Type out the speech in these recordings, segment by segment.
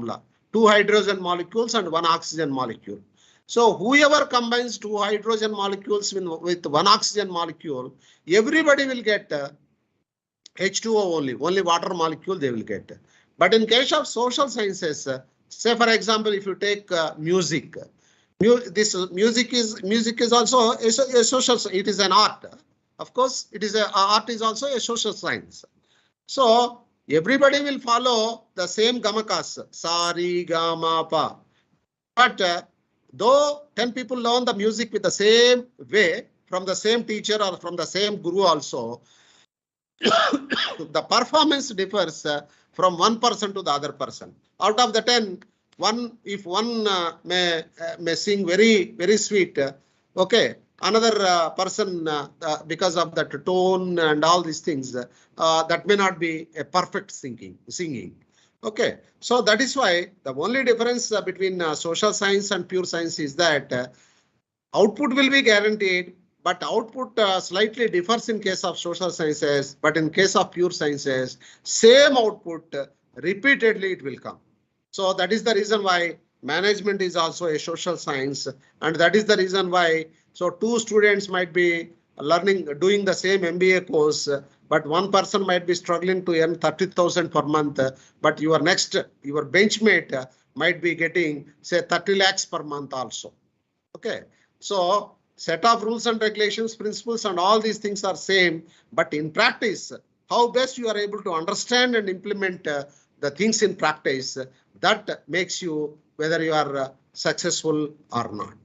formula. 2 hydrogen molecules and 1 oxygen molecule. So whoever combines 2 hydrogen molecules with 1 oxygen molecule, everybody will get H2O only water molecule they will get. But in case of social sciences, say for example, if you take music, this music is also a social, it is an art. Of course, art is also a social science. So everybody will follow the same gamakas, sa, ri, ga, ma, pa. But though 10 people learn the music with the same way from the same teacher or from the same guru also, the performance differs from one person to the other person. Out of the 10, if one may sing very sweet, okay, another person because of that tone and all these things, that may not be a perfect singing. Okay, so that is why the only difference between social science and pure science is that output will be guaranteed, but output slightly differs in case of social sciences, but in case of pure sciences, same output repeatedly it will come. So that is the reason why management is also a social science, and that is the reason why so 2 students might be doing the same MBA course, but one person might be struggling to earn 30,000 per month, but your benchmate might be getting say 30 lakhs per month also. Okay, so set of rules and regulations, principles and all these things are same, but in practice, how best you are able to understand and implement the things in practice, that makes you whether you are successful or not.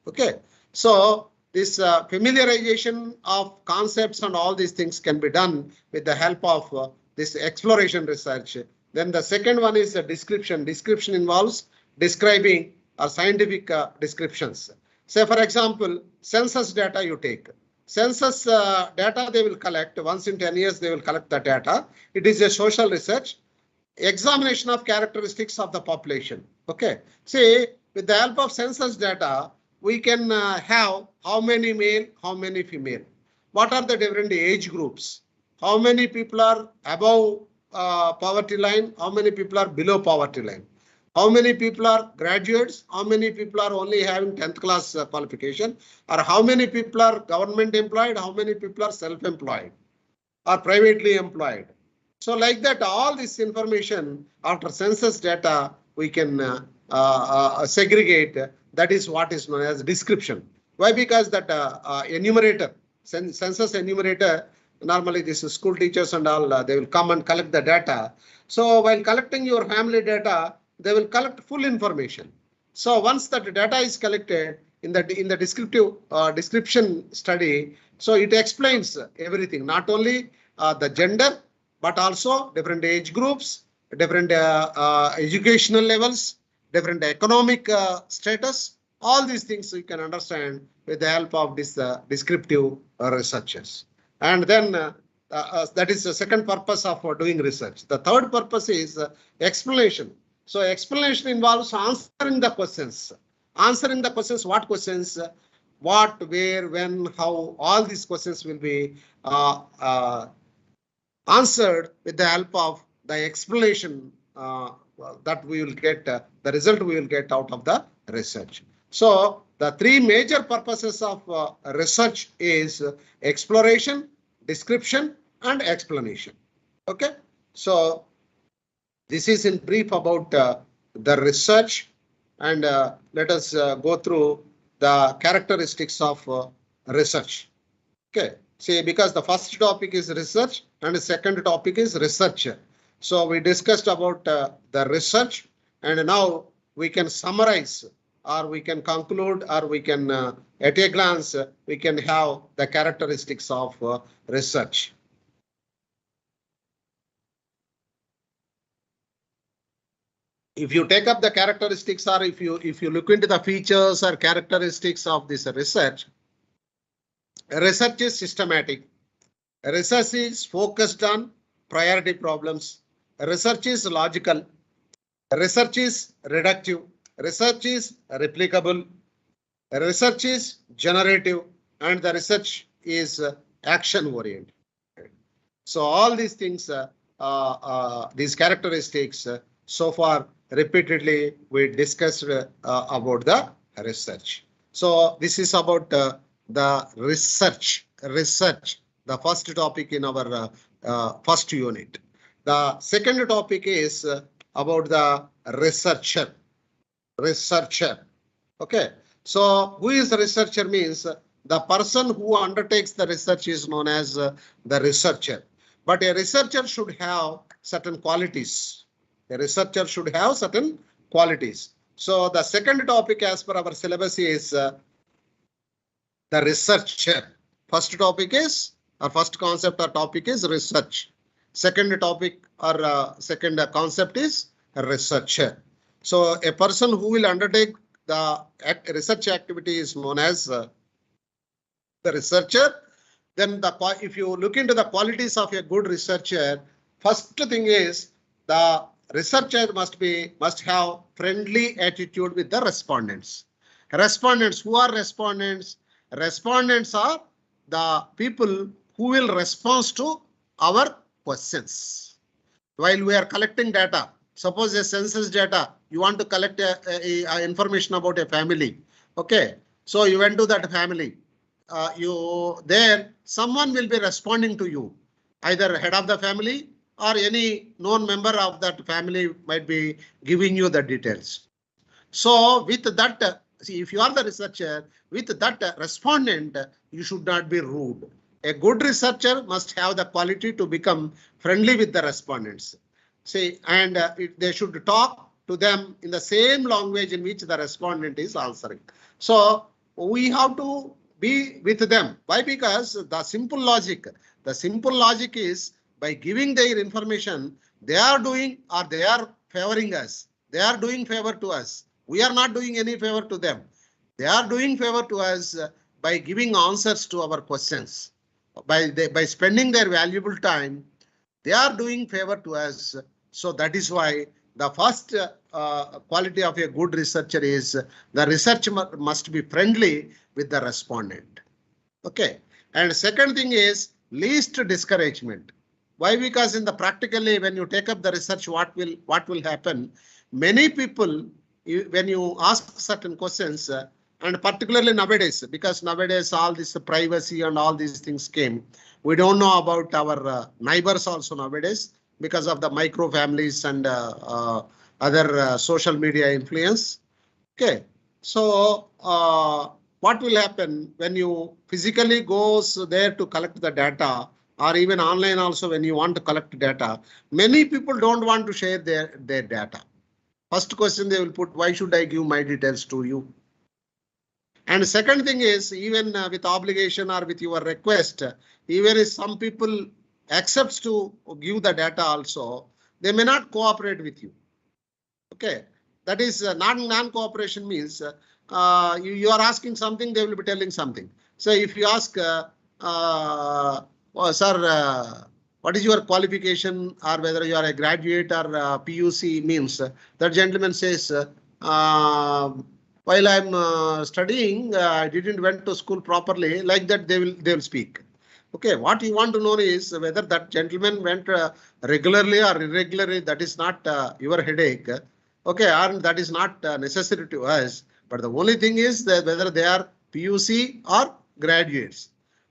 Okay, so this familiarization of concepts and all these things can be done with the help of this exploration research. Then the second one is the description. Description involves describing or scientific descriptions. Say for example, census data you take. Census data they will collect once in 10 years, they will collect the data. It is a social research. Examination of characteristics of the population. Okay, see, with the help of census data, we can have how many male, how many female, what are the different age groups, how many people are above poverty line, how many people are below poverty line, how many people are graduates, how many people are only having 10th class qualification, or how many people are government employed, how many people are self-employed or privately employed. So like that, all this information after census data, we can segregate. That is what is known as description. Why? Because that enumerator, census enumerator, normally this is school teachers and all, they will come and collect the data. So while collecting your family data, they will collect full information. So once that data is collected in the descriptive description study, so it explains everything, not only the gender, but also different age groups, different educational levels, different economic status. All these things you can understand with the help of this descriptive researches. And then that is the second purpose of doing research. The third purpose is explanation. So explanation involves answering the questions. Answering the questions, what questions? What, where, when, how, all these questions will be answered with the help of the explanation that we will get, the result we will get out of the research. So the 3 major purposes of research is exploration, description and explanation. Okay, so this is in brief about the research, and let us go through the characteristics of research. Okay, see, because the first topic is research and the second topic is research. So we discussed about the research, and now we can summarize, or we can conclude, or we can at a glance we can have the characteristics of research. If you take up the characteristics, or if you look into the features or characteristics of this research, research is systematic. Research is focused on priority problems. Research is logical. Research is reductive. Research is replicable. Research is generative, and the research is action oriented. So all these things, these characteristics, so far repeatedly we discussed about the research. So this is about the research, the first topic in our first unit. The second topic is about the researcher. Okay. So who is the researcher means the person who undertakes the research is known as the researcher. But a researcher should have certain qualities. A researcher should have certain qualities. So the second topic as per our syllabus is the researcher. First topic is, our first concept or topic is research. Second topic or second concept is researcher. So a person who will undertake the research activity is known as the researcher. Then if you look into the qualities of a good researcher, first thing is the researcher must have friendly attitude with the respondents. Respondents, who are respondents? Respondents are the people who will respond to our questions. While we are collecting data, suppose a census data, you want to collect information about a family. Okay, so you went to that family. Someone will be responding to you, either head of the family or any known member of that family might be giving you the details. So with that, see, if you are the researcher, with that respondent, you should not be rude. A good researcher must have the quality to become friendly with the respondents. See, and they should talk to them in the same language in which the respondent is answering. So we have to be with them. Why? Because the simple logic is by giving their information, they are doing or they are favoring us. They are doing favor to us. We are not doing any favor to them. They are doing favor to us by giving answers to our questions. By spending their valuable time, they are doing favor to us. So that is why the first quality of a good researcher is the research must be friendly with the respondent. Okay. And second thing is least discouragement. Why? Because in the practically, when you take up the research, what will happen? Many people, when you ask certain questions, and particularly nowadays, because nowadays all this privacy and all these things came, we don't know about our neighbors also nowadays because of the micro families and other social media influence. Okay, so what will happen when you physically goes there to collect the data, or even online also when you want to collect data, many people don't want to share their data. First question they will put, why should I give my details to you? And second thing is, even with obligation or with your request, even if some people accepts to give the data also, they may not cooperate with you. Okay, that is non-cooperation means you are asking something, they will be telling something. So if you ask, sir, what is your qualification, or whether you are a graduate or PUC, means that gentleman says, while I'm studying, I didn't went to school properly. Like that, they will speak. Okay, what you want to know is whether that gentleman went regularly or irregularly. That is not your headache. Okay, and that is not necessary to us. But the only thing is that whether they are PUC or graduates.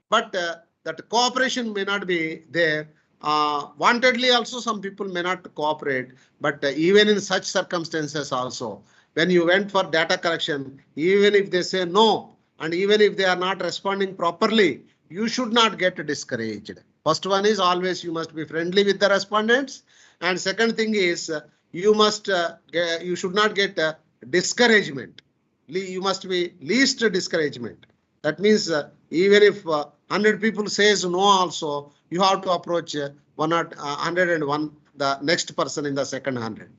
But that cooperation may not be there. Wantedly also some people may not cooperate. But even in such circumstances also, when you went for data collection, even if they say no, and even if they are not responding properly, you should not get discouraged. First one is always you must be friendly with the respondents. And second thing is you should not get discouragement. You must be least discouragement. That means even if 100 people says no also, you have to approach 101, the next person in the second 100.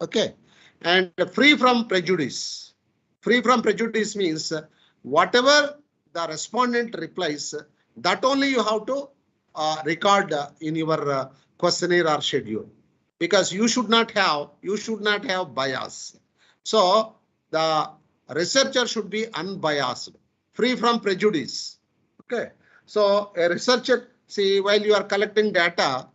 Okay. And free from prejudice. Free from prejudice means whatever the respondent replies, that only you have to record in your questionnaire or schedule, because you should not have bias. So the researcher should be unbiased, free from prejudice. Okay. So a researcher, see, while you are collecting data,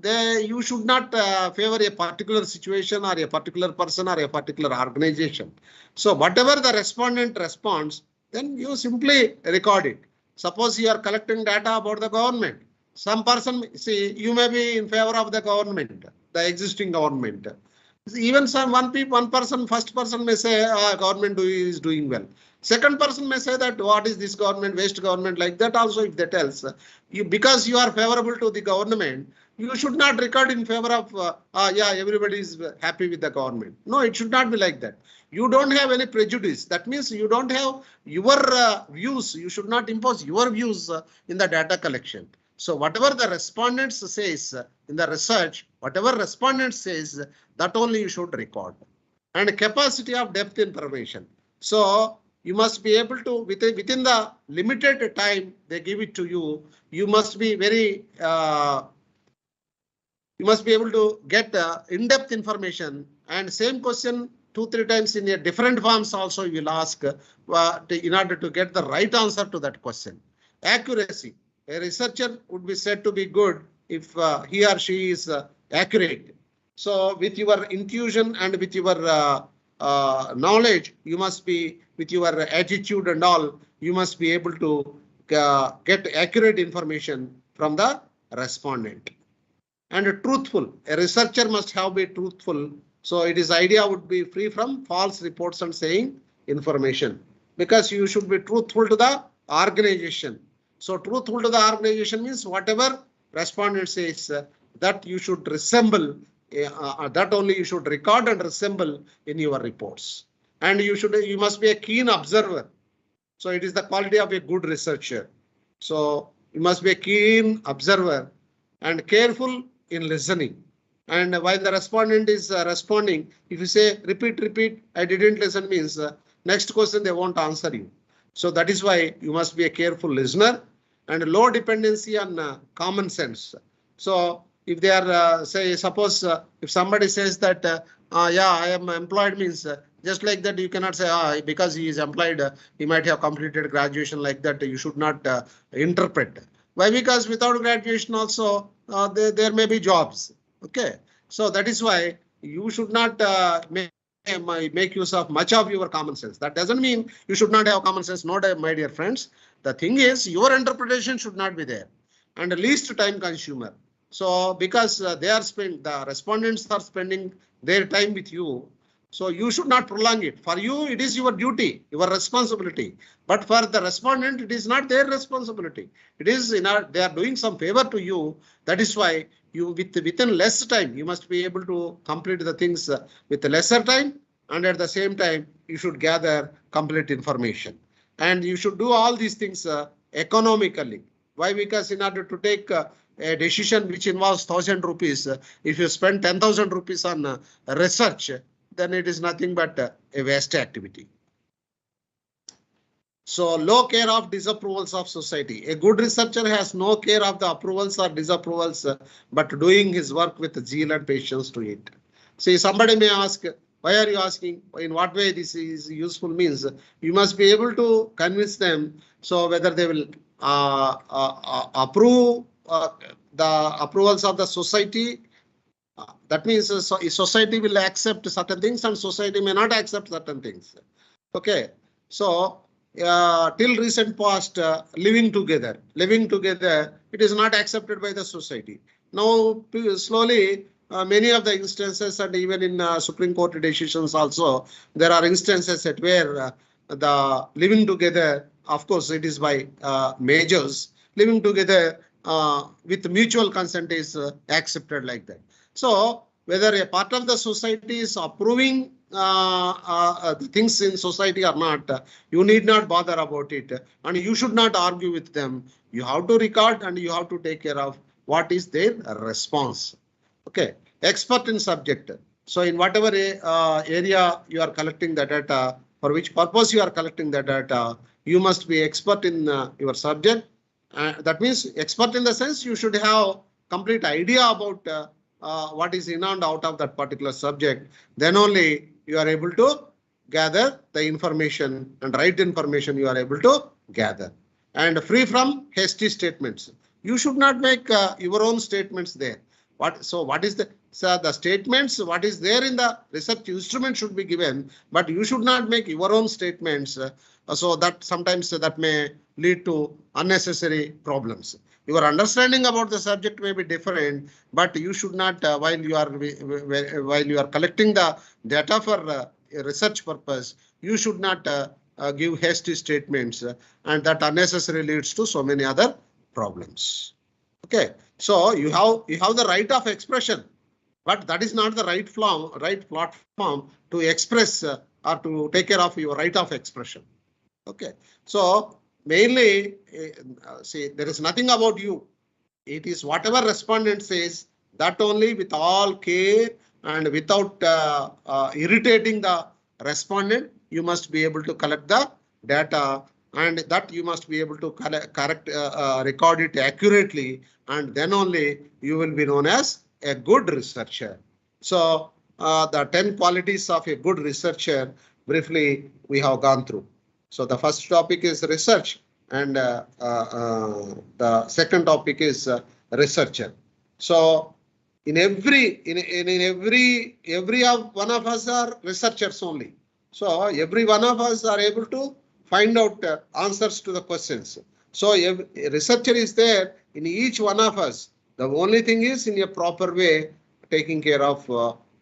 you should not favor a particular situation or a particular person or a particular organization. So whatever the respondent responds, then you simply record it. Suppose you are collecting data about the government. Some person, see, you may be in favor of the government, the existing government. Even one person, first person may say government is doing well. Second person may say that what is this government, waste government, like that also. If they tells you, because you are favorable to the government, you should not record in favor of yeah, everybody is happy with the government. No, it should not be like that. You don't have any prejudice. That means you don't have your views. You should not impose your views in the data collection. So whatever the respondent says in the research, whatever respondent says, that only you should record. And capacity of depth information. So you must be able to, within the limited time they give it to you, you must be very, you must be able to get in-depth information, and same question 2-3 times in a different forms also you will ask in order to get the right answer to that question. Accuracy. A researcher would be said to be good if he or she is accurate. So with your intuition and with your knowledge, you must be, with your attitude and all, you must be able to get accurate information from the respondent. And truthful. A researcher must have be truthful. So it is idea would be free from false reports and saying information, because you should be truthful to the organization. So truthful to the organization means whatever respondent says that you should resemble, that only you should record and resemble in your reports. And you must be a keen observer. So it is the quality of a good researcher. So you must be a keen observer and careful in listening. And while the respondent is responding, if you say repeat, I didn't listen, means next question they won't answer you. So that is why you must be a careful listener, and low dependency on common sense. So if they are say, suppose if somebody says that yeah, I am employed, means just like that you cannot say because he is employed he might have completed graduation, like that you should not interpret. Why? Because without graduation also there may be jobs. Okay, so that is why you should not make use of much of your common sense. That doesn't mean you should not have common sense. No, my dear friends. The thing is, your interpretation should not be there, and least time consumer. So because the respondents are spending their time with you, so you should not prolong it. For you, it is your duty, your responsibility. But for the respondent, it is not their responsibility. It is they are doing some favor to you. That is why you within less time, you must be able to complete the things with lesser time, and at the same time, you should gather complete information. And you should do all these things economically. Why? Because in order to take a decision which involves 1,000 rupees, if you spend 10,000 rupees on research, then it is nothing but a waste activity. So low care of disapprovals of society. A good researcher has no care of the approvals or disapprovals, but doing his work with zeal and patience to it. See, somebody may ask, why are you asking? In what way this is useful? Means you must be able to convince them. So whether they will approve the approvals of the society. That means society will accept certain things and society may not accept certain things. Okay, so till recent past, living together, it is not accepted by the society. Now slowly many of the instances, and even in Supreme Court decisions also, there are instances at where the living together, of course it is by majors, living together with mutual consent is accepted like that. So whether a part of the society is approving the things in society or not, you need not bother about it, and you should not argue with them. You have to record and you have to take care of what is their response. Okay, expert in subject. So in whatever area you are collecting the data, for which purpose you are collecting the data, you must be expert in your subject. That means expert in the sense you should have complete idea about what is in and out of that particular subject. Then only you are able to gather the information, and right information you are able to gather. And free from hasty statements. You should not make your own statements there. what is the statements, what is there in the research instrument should be given, but you should not make your own statements. So that sometimes that may lead to unnecessary problems. Your understanding about the subject may be different, but you should not, while you are collecting the data for research purpose, you should not give hasty statements, and that unnecessarily leads to so many other problems. Okay, so you have the right of expression, but that is not the right platform to express or to take care of your right of expression. Okay, so mainly, see, there is nothing about you. It is whatever respondent says, that only with all care and without irritating the respondent, you must be able to collect the data, and that you must be able to record it accurately, and then only you will be known as a good researcher. So the 10 qualities of a good researcher, briefly, we have gone through. So the first topic is research, and the second topic is researcher. So in every one of us are researchers only. So every one of us are able to find out answers to the questions. So a researcher is there in each one of us. The only thing is in a proper way taking care of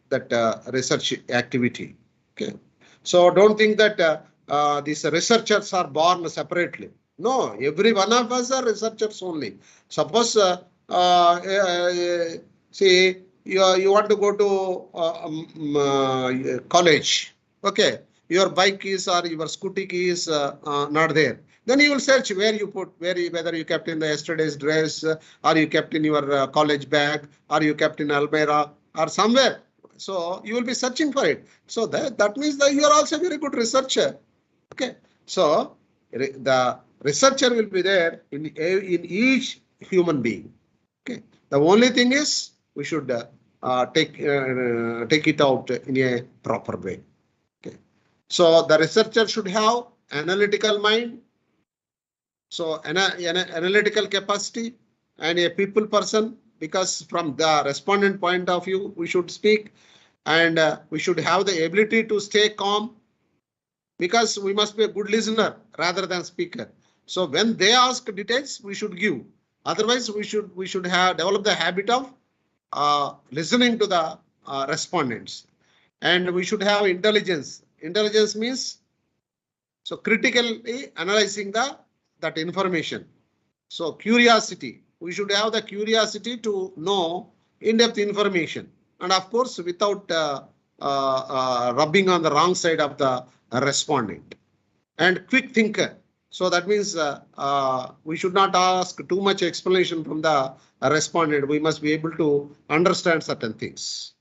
that research activity. Okay. So don't think that these researchers are born separately. No, every one of us are researchers only. Suppose see you want to go to college. Okay, your bike keys or your scooty keys not there. Then you will search where you put, whether you kept in the yesterday's dress, or you kept in your college bag, or you kept in Almera or somewhere. So you will be searching for it. So that means that you are also a very good researcher. Okay. So the researcher will be there in each human being. Okay. The only thing is we should take it out in a proper way. Okay. So the researcher should have analytical mind. So an analytical capacity and a people person, because from the respondent point of view, we should speak, and we should have the ability to stay calm, because we must be a good listener rather than speaker. So when they ask details, we should give. Otherwise, we should have developed the habit of listening to the respondents, and we should have intelligence. Intelligence means so critically analyzing that information. So curiosity, we should have the curiosity to know in-depth information, and of course without rubbing on the wrong side of the respondent. And quick thinker. So that means we should not ask too much explanation from the respondent. We must be able to understand certain things.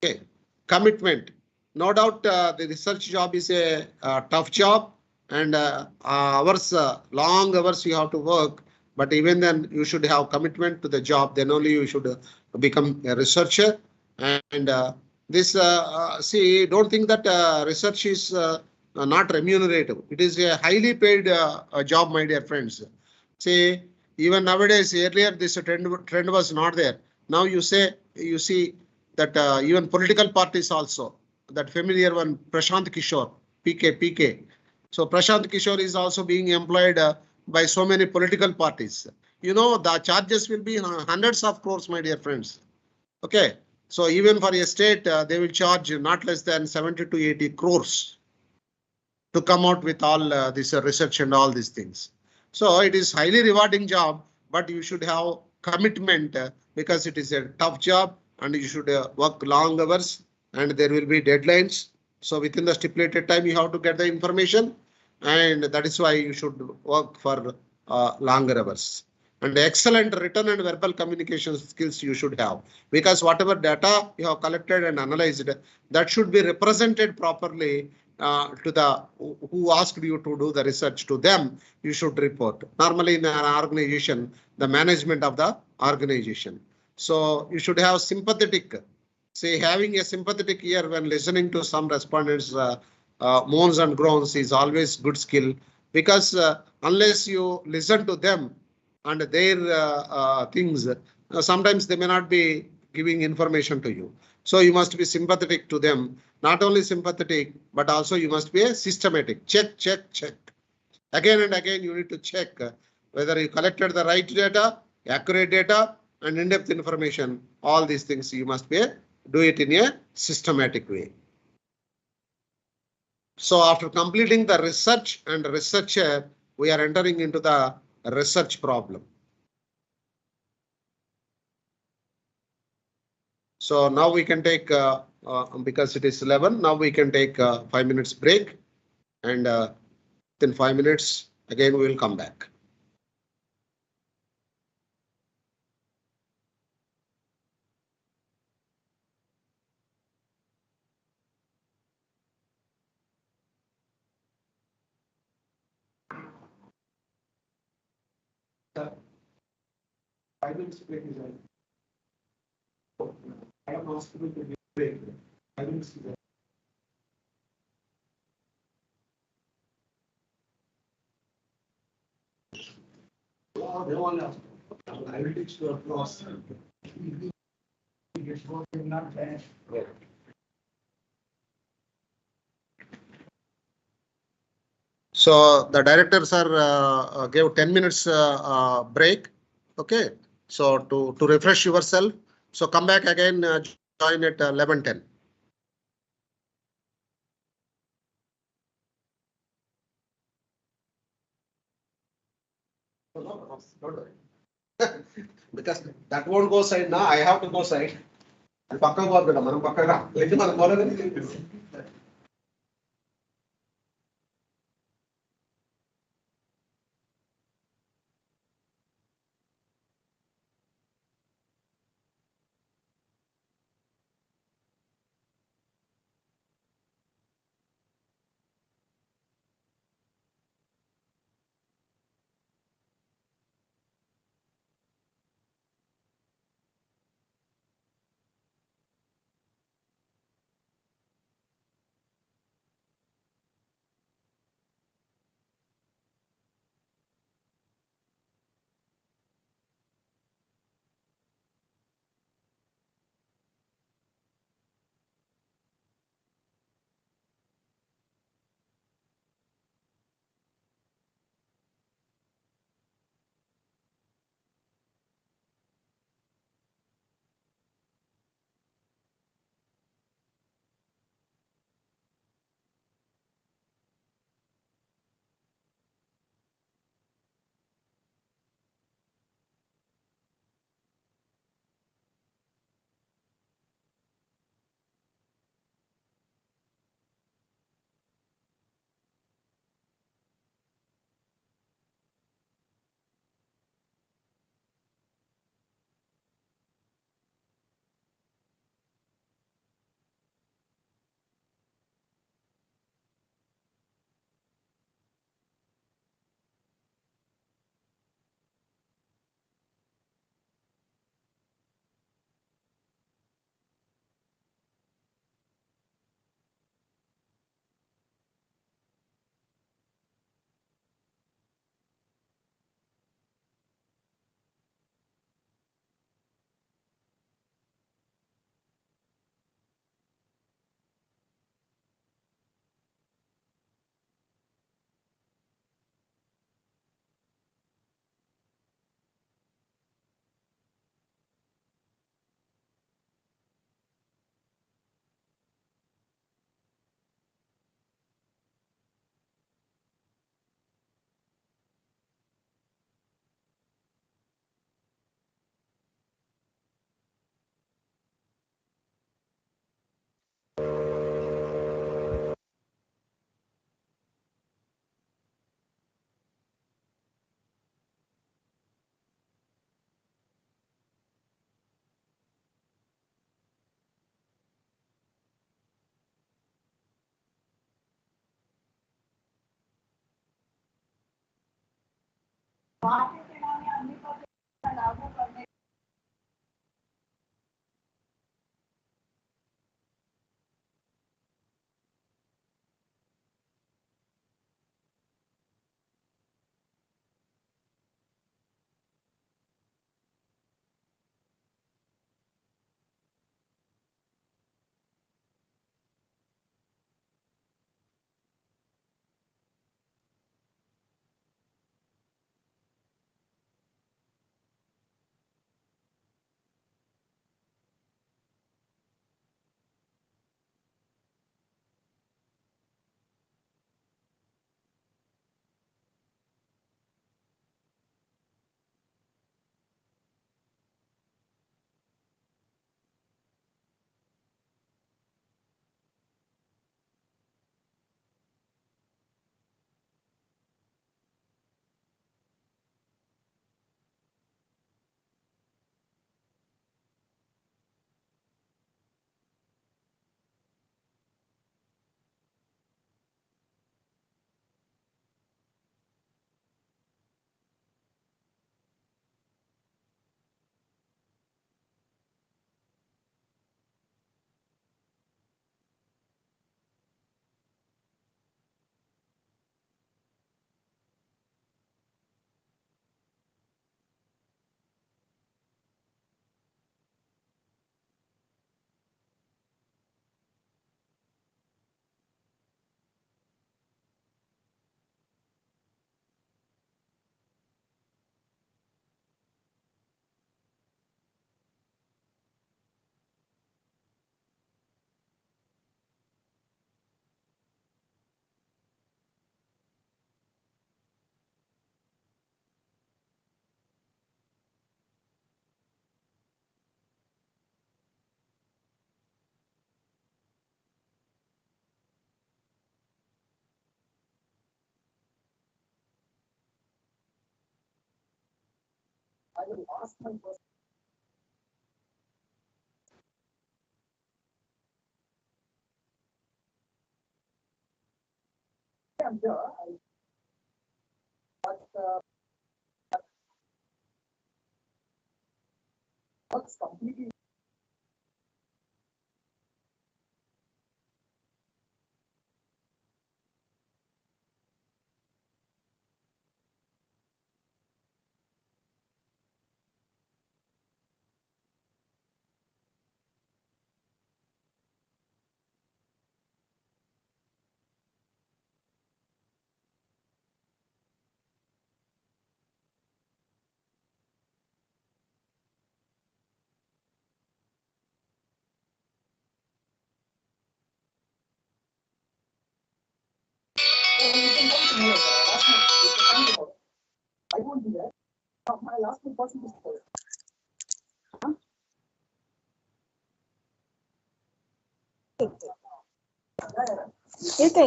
Okay, commitment. No doubt the research job is a tough job, and long hours you have to work. But even then, you should have commitment to the job. Then only you should become a researcher. And this see, don't think that research is not remunerative. It is a highly paid job, my dear friends. See, even nowadays, earlier this trend was not there. Now you see that even political parties also, that familiar one, Prashant Kishore, PK. So Prashant Kishore is also being employed by so many political parties. You know, the charges will be hundreds of crores, my dear friends. Okay, so even for a state, they will charge not less than 70 to 80 crores to come out with all this research and all these things. So it is highly rewarding job, but you should have commitment because it is a tough job, and you should work long hours, and there will be deadlines. So within the stipulated time, you have to get the information, and that is why you should work for longer hours. And excellent written and verbal communication skills you should have, because whatever data you have collected and analyzed, that should be represented properly to the who asked you to do the research. To them, you should report. Normally in an organization, the management of the organization. So you should have sympathetic. Say having a sympathetic ear when listening to some respondents' moans and groans is always good skill, because unless you listen to them and their things, sometimes they may not be giving information to you. So you must be sympathetic to them. Not only sympathetic, but also you must be a systematic. Check, check, check. Again and again, you need to check whether you collected the right data, accurate data, and in-depth information. All these things you must be do it in a systematic way. So after completing the research and researcher, we are entering into the research problem. So now we can take, because it is 11, now we can take 5 minutes break, and within 5 minutes, again, we will come back. So the director, sir, gave 10 minutes break. Okay. So to refresh yourself. So come back again, join at 11:10. Because that won't go side now. I have to go side. పక్కకు పోద్దాం మనం పక్కగా లేదు మనం మొదలు.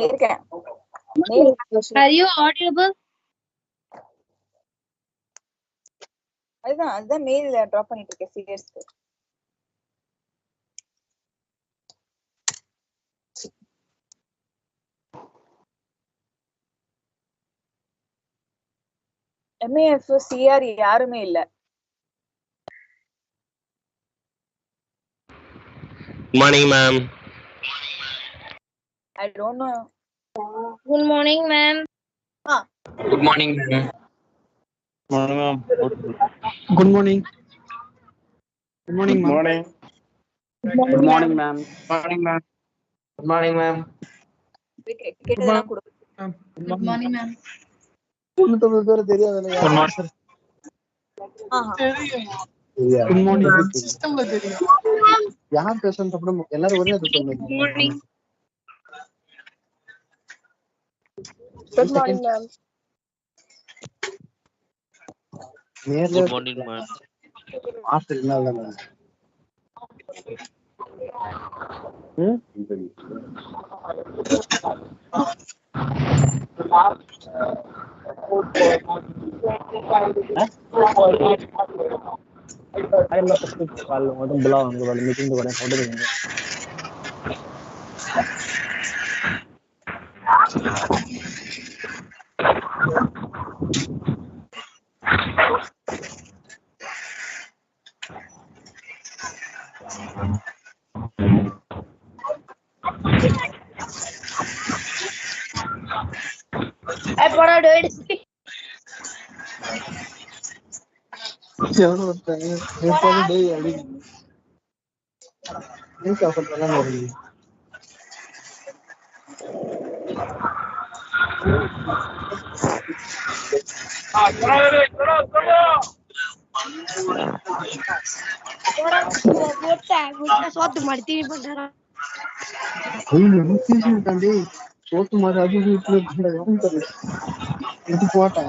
இருக்கேன். Are you audible? அதுதான் mail drop பண்ணிட்டு இருக்கேன் சீரியஸ்க்கு. MAF CR யாருமே இல்ல. Good morning, ma'am. I don't know. Good morning, ma'am. Good morning, ma'am. Morning, ma'am. Good morning. Good morning, ma'am. Morning. Good morning, ma'am. Morning, ma'am. Good morning, ma'am. கேட்டதெல்லாம் கொடு. Good morning, ma'am. தெரியாதுல்ல Good morning. Good morning. சிஸ்டம்ல தெரியும். யார் பேசுறது அப்புறம் எல்லாரும் ஒரே அது சொல்லுங்க. Good morning. Good morning, ma'am. நேர்ல Good morning, ma'am. மாஸ்டர் இல்ல ma'am. Ayla pasti kalau ada belau nggak ada meeting tuh ada order ini. What do it? எவ்வளவு ஒருத்தங்க எப்போது டேய் அடி நீ சாப்பிட்டலாம் வருது. ಸೋತು ಮಾಡ್ತೀವಿ ಬಂದಾರ ತಂದೆ ಸೋತು ಮಾರ ಅದು ಇದು போட்ட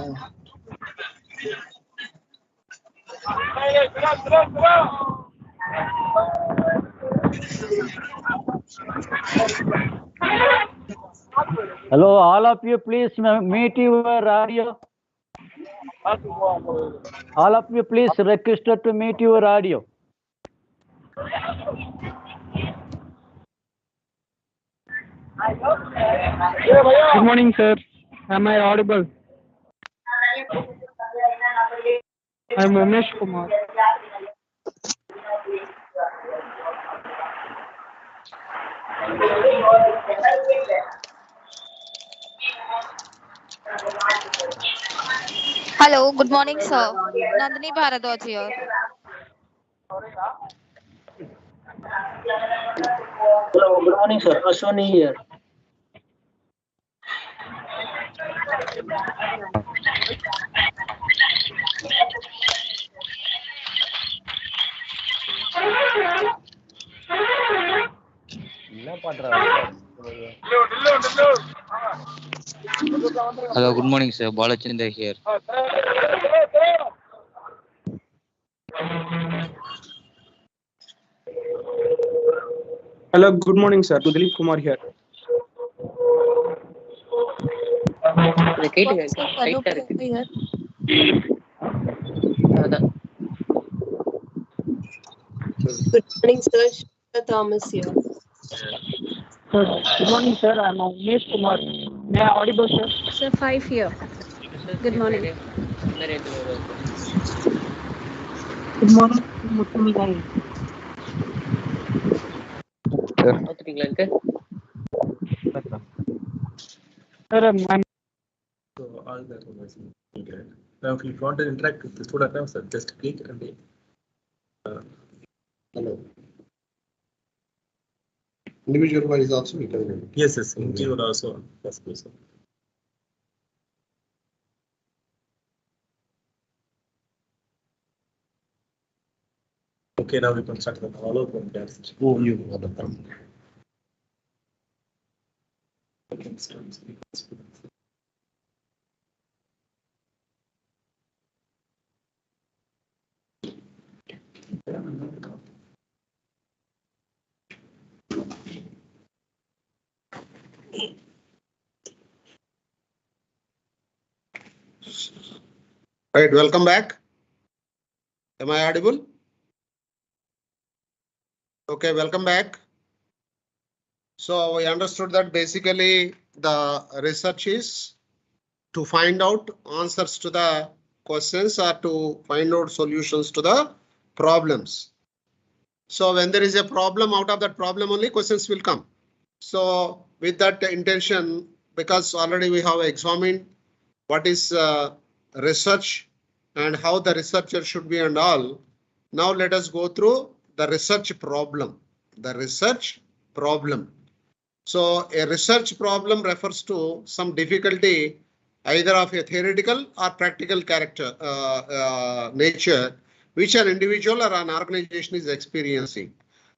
Hello, all of you, please meet your audio. All of you, please requested to meet your audio. Good morning, sir. Am I audible? I am Umesh Kumar. Hello, good morning, sir. Nandini Bharadwaj here. Hello, good morning, sir. Ashwani here. Hello, good morning, sir. Balachandra here. Hello, good morning, sir. Dilip Kumar here. Good morning, sir. Shweta Thomas here. Good morning, sir. I'm Umesh Kumar. May I audible, sir? Sir, 5 here. Good morning. Good morning, Muthumigai. Sir, I'm So all that was okay. Now, if you want to interact with the student, now, sir, just click and Hello. Individual wise also we can. yes, yes, individual also. That's good, sir. Okay, now we can start the follow-up from that. Oh, you got the problem. Right, welcome back. Am I audible? Okay, welcome back. So we understood that basically the research is to find out answers to the questions or to find out solutions to the problems. So when there is a problem, out of that problem only questions will come. So with that intention, because already we have examined what is research and how the researcher should be and all. Now let us go through the research problem. The research problem. So a research problem refers to some difficulty either of a theoretical or practical character nature, which an individual or an organization is experiencing.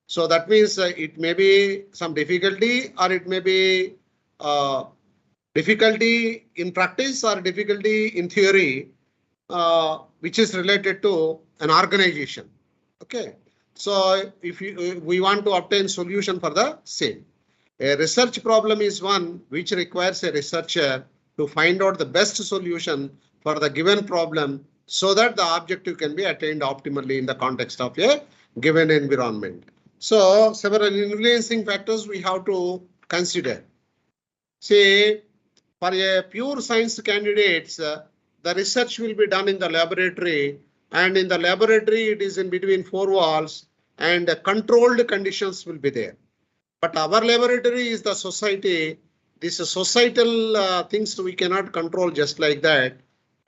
So that means it may be some difficulty or it may be difficulty in practice or difficulty in theory, which is related to an organization. Okay. So if we want to obtain solution for the same. A research problem is one which requires a researcher to find out the best solution for the given problem so that the objective can be attained optimally in the context of a given environment. So several influencing factors we have to consider. Say for a pure science candidates, the research will be done in the laboratory, and in the laboratory it is in between four walls and controlled conditions will be there. But our laboratory is the society. These societal things we cannot control just like that.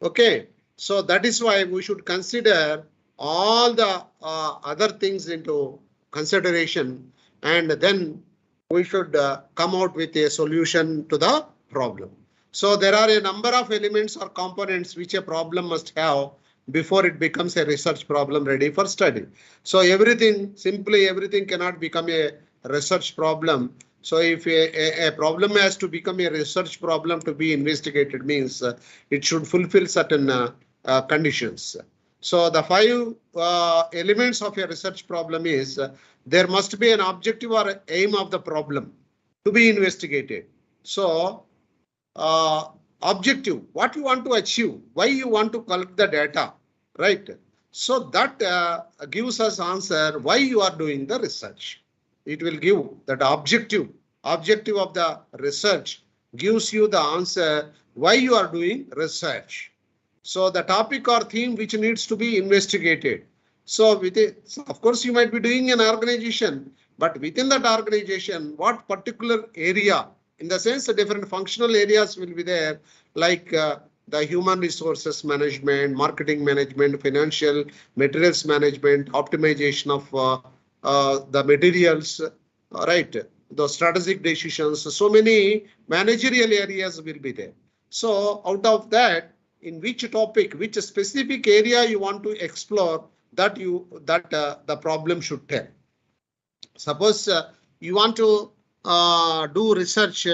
Okay, so that is why we should consider all the other things into consideration, and then we should come out with a solution to the problem. So there are a number of elements or components which a problem must have before it becomes a research problem ready for study. So everything, simply everything cannot become a research problem. So if a problem has to become a research problem to be investigated, means it should fulfill certain conditions. So the five elements of a research problem is there must be an objective or aim of the problem to be investigated. So objective, what you want to achieve, why you want to collect the data, right? So that gives us answer why you are doing the research. It will give that objective of the research gives you the answer why you are doing research. So the topic or theme which needs to be investigated. So with it, so of course you might be doing an organization, but within that organization, what particular area, in the sense the different functional areas will be there, like the human resources management, marketing management, financial materials management, optimization of the materials, right? The strategic decisions. So many managerial areas will be there. So out of that, in which topic, which specific area you want to explore, that the problem should tell. Suppose you want to do research,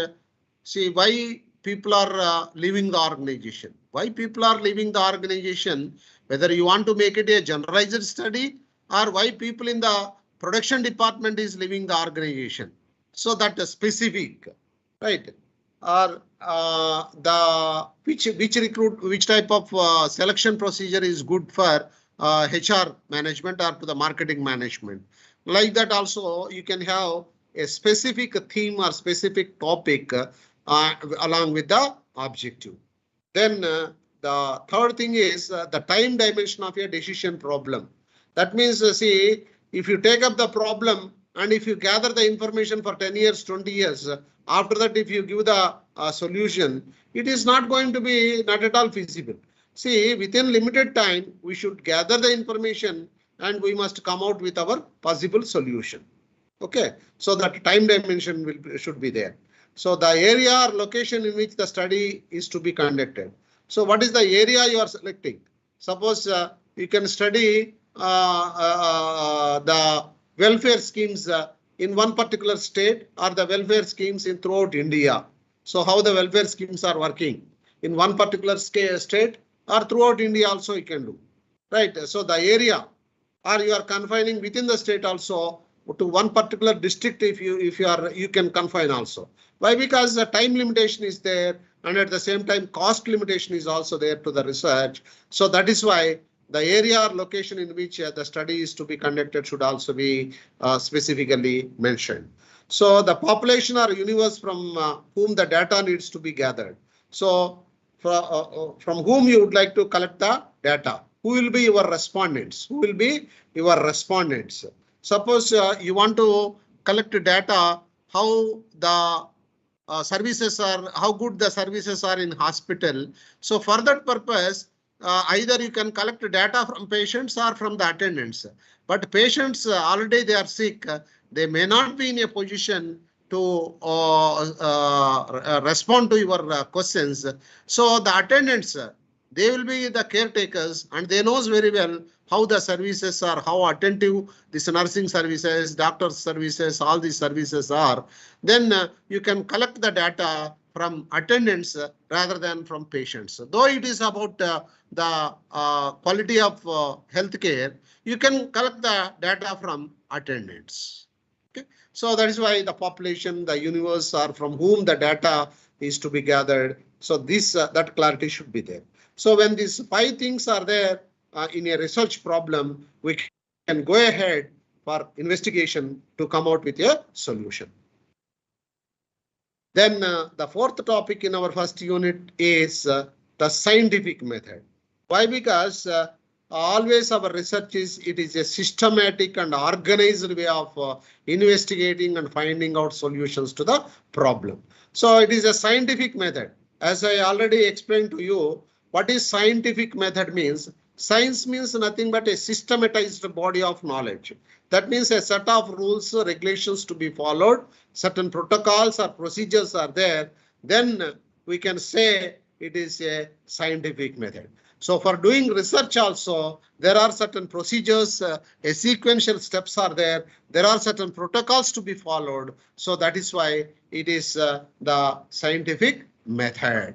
see why people are leaving the organization. Why people are leaving the organization, whether you want to make it a generalized study or why people in the production department is leaving the organization. So that is specific, right? Or which type of selection procedure is good for HR management or to the marketing management. Like that also you can have a specific theme or specific topic along with the objective. Then the third thing is the time dimension of a decision problem. That means, see, if you take up the problem and if you gather the information for 10 years, 20 years, after that, if you give the solution, it is not going to be not at all feasible. See, within limited time, we should gather the information and we must come out with our possible solution. Okay, so that time dimension should be there. So the area or location in which the study is to be conducted. So what is the area you are selecting? Suppose you can study the welfare schemes in one particular state or the welfare schemes in throughout India. So how the welfare schemes are working in one particular state or throughout India also you can do. Right. So the area, or you are confining within the state also to one particular district if you can confine also. Why? Because the time limitation is there and at the same time cost limitation is also there to the research. So that is why the area or location in which the study is to be conducted should also be specifically mentioned. So the population or universe from whom the data needs to be gathered. So from whom you would like to collect the data? Who will be your respondents? Who will be your respondents? Suppose you want to collect data how the services are, how good the services are in hospital. So for that purpose, either you can collect data from patients or from the attendants. But patients already they are sick. They may not be in a position to respond to your questions. So the attendants, they will be the caretakers and they knows very well how the services are, how attentive these nursing services, doctor services, all these services are. Then you can collect the data from attendants rather than from patients. Though it is about the quality of healthcare, you can collect the data from attendants. Okay, so that is why the population, the universe are from whom the data is to be gathered. So this that clarity should be there. So when these 5 things are there in a research problem, we can go ahead for investigation to come out with a solution. Then the 4th topic in our first unit is the scientific method. Why? Because always our research it is a systematic and organized way of investigating and finding out solutions to the problem. So it is a scientific method. As I already explained to you, what is scientific method means? Science means nothing but a systematized body of knowledge. That means a set of rules, regulations to be followed, certain protocols or procedures are there. Then we can say it is a scientific method. So for doing research also, there are certain procedures, a sequential steps are there. There are certain protocols to be followed. So that is why it is the scientific method.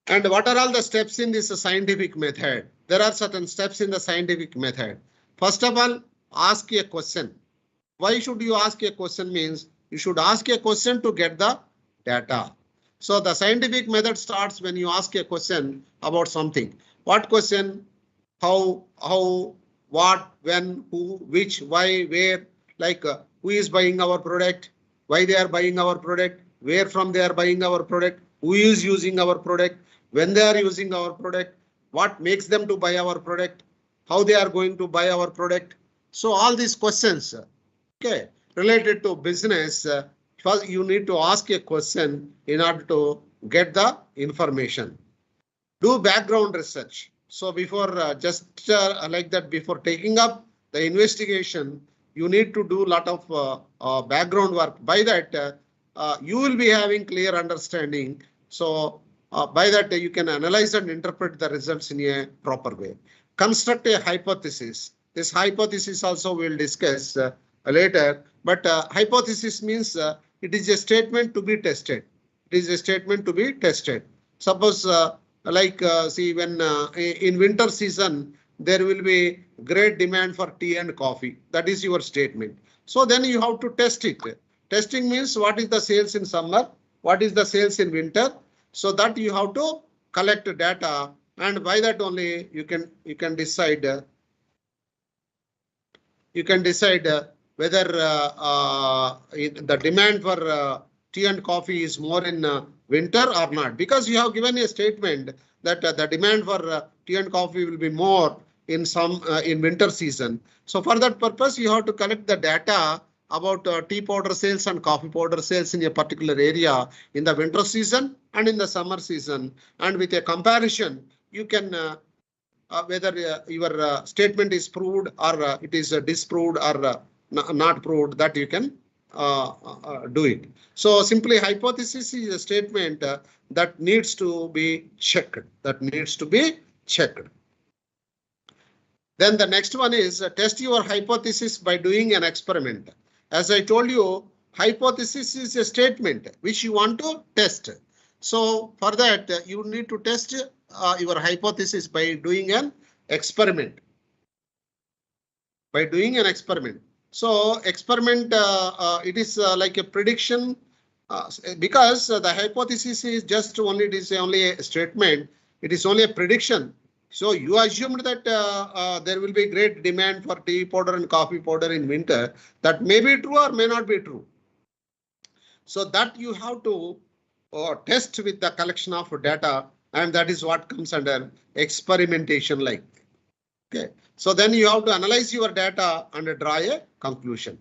And what are all the steps in this scientific method? There are certain steps in the scientific method. First of all, ask a question. Why should you ask a question means you should ask a question to get the data. So the scientific method starts when you ask a question about something. What question? How, what, when, who, which, why, where, like who is buying our product, why they are buying our product, where from they are buying our product, who is using our product, when they are using our product, what makes them to buy our product, how they are going to buy our product. So all these questions, okay, related to business, first you need to ask a question in order to get the information. Do background research. So before like that, before taking up the investigation, you need to do a lot of background work. By that, you will be having clear understanding. So by that you can analyze and interpret the results in a proper way. Construct a hypothesis. This hypothesis also we'll discuss later. But hypothesis means it is a statement to be tested. It is a statement to be tested. Suppose see when in winter season there will be great demand for tea and coffee. That is your statement. So then you have to test it. Testing means what is the sales in summer, what is the sales in winter. So that you have to collect data and by that only you can decide whether the demand for tea and coffee is more in winter or not, because you have given a statement that the demand for tea and coffee will be more in in winter season. So for that purpose, you have to collect the data about tea powder sales and coffee powder sales in a particular area in the winter season and in the summer season, and with a comparison, you can whether your statement is proved or it is disproved or not proved, that you can do it. So simply hypothesis is a statement that needs to be checked. Then the next one is test your hypothesis by doing an experiment. As I told you, hypothesis is a statement which you want to test. So for that, you need to test your hypothesis by doing an experiment. So experiment, it is like a prediction because the hypothesis is just only, it is only a statement. It is only a prediction. So you assumed that there will be great demand for tea powder and coffee powder in winter. That may be true or may not be true. So that you have to test with the collection of data, and that is what comes under experimentation like. Okay. So then you have to analyze your data and draw a conclusion,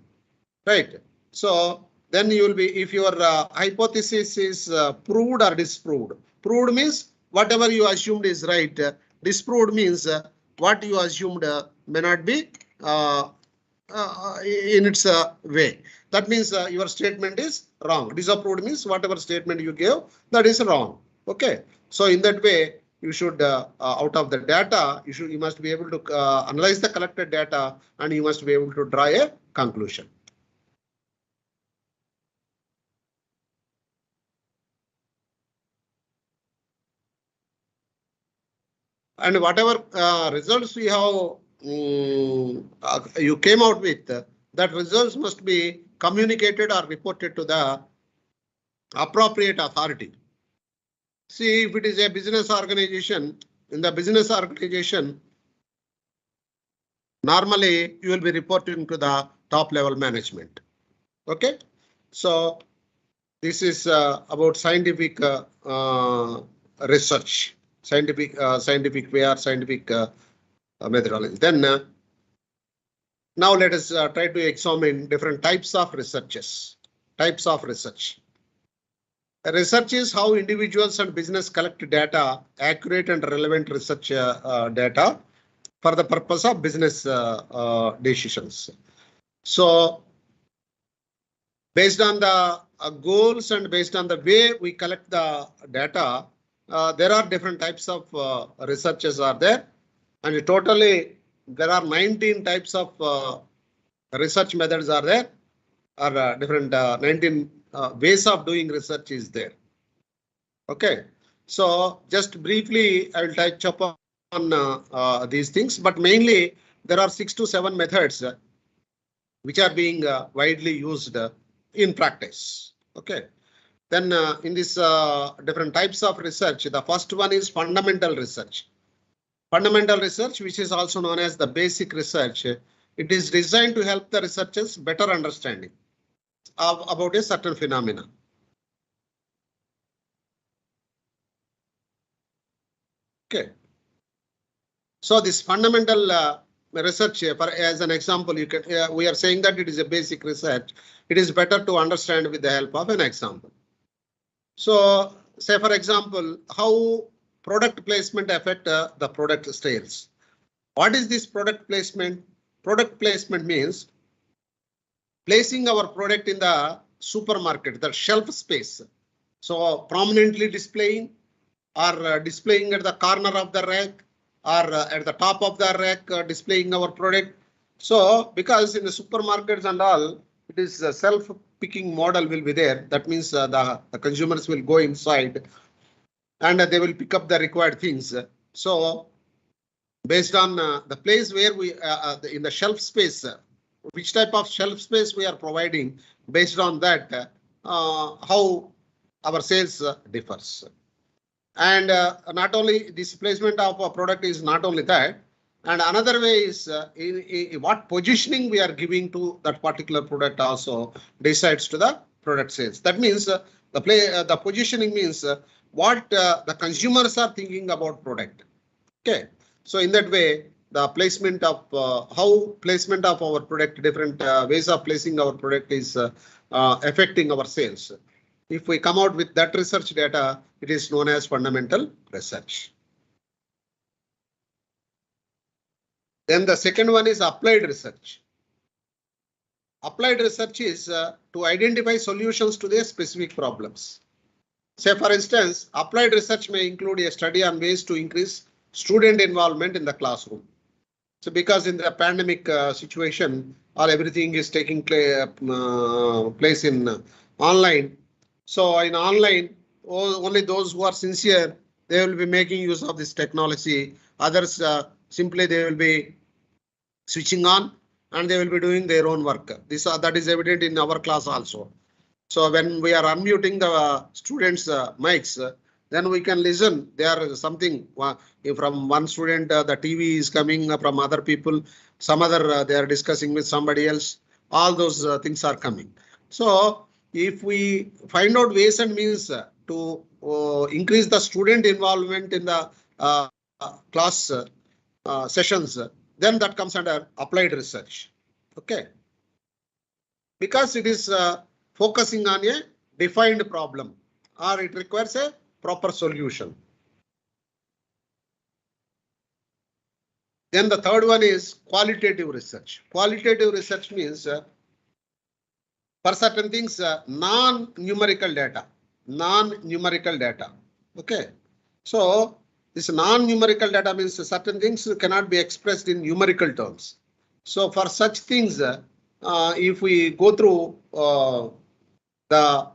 right? So then you will be, if your hypothesis is proved or disproved. Proved means whatever you assumed is right. Disproved means what you assumed may not be in its way. That means your statement is wrong. Disapproved means whatever statement you gave, that is wrong. Okay. So in that way, you should out of the data, you must be able to analyze the collected data, and you must be able to draw a conclusion. And whatever results we have you came out with, that results must be communicated or reported to the appropriate authority. See, if it is a business organization, in the business organization, normally you will be reporting to the top level management. Okay, so this is about scientific research, scientific way or scientific methodology. Then now let us try to examine different types of researches. Research is how individuals and business collect data, accurate and relevant research data for the purpose of business decisions. So based on the goals and based on the way we collect the data, there are different types of researches are there, and totally there are 19 types of research methods are there, or different 19 ways of doing research is there. Okay, so just briefly I will touch upon these things, but mainly there are 6 to 7 methods which are being widely used in practice. Okay, then in this different types of research, the first one is fundamental research. Fundamental research, which is also known as the basic research, it is designed to help the researchers better understanding about a certain phenomena. Okay, so this fundamental research, as an example, you can we are saying that it is a basic research. It is better to understand with the help of an example. So, say for example, how product placement affect the product sales. What is this product placement? Product placement means placing our product in the supermarket, the shelf space. So prominently displaying, or displaying at the corner of the rack, or at the top of the rack, displaying our product. So because in the supermarkets and all, it is a self-picking model will be there. That means the consumers will go inside and they will pick up the required things. So based on the place where we in the shelf space, which type of shelf space we are providing, based on that how our sales differs. And not only this placement of a product is not only that, and another way is in what positioning we are giving to that particular product also decides to the product sales. That means the positioning means what the consumers are thinking about product. Okay, so in that way, the placement of how placement of our product, different ways of placing our product is affecting our sales. If we come out with that research data, it is known as fundamental research. Then the second one is applied research. Applied research is to identify solutions to their specific problems. Say, for instance, applied research may include a study on ways to increase student involvement in the classroom. So because in the pandemic situation, everything is taking place in online. So in online, only those who are sincere, they will be making use of this technology. Others simply they will be switching on and they will be doing their own work. That is evident in our class also. So when we are unmuting the students' mics, then we can listen. There is something from one student, the TV is coming from other people. Some other they are discussing with somebody else. All those things are coming. So if we find out ways and means to increase the student involvement in the class sessions, then that comes under applied research. Okay, because it is focusing on a defined problem or it requires a proper solution. Then the third one is qualitative research. Qualitative research means for certain things non-numerical data. Okay, so this non-numerical data means certain things cannot be expressed in numerical terms. So for such things, if we go through the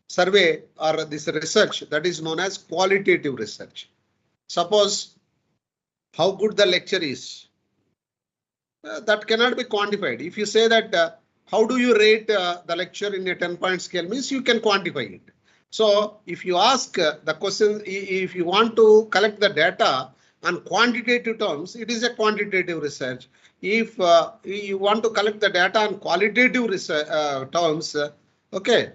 survey or this research, that is known as qualitative research. Suppose how good the lecture is, that cannot be quantified. If you say that how do you rate the lecture in a 10-point scale, means you can quantify it. So if you ask the question, if you want to collect the data on quantitative terms, it is a quantitative research. If you want to collect the data on qualitative research, terms, okay,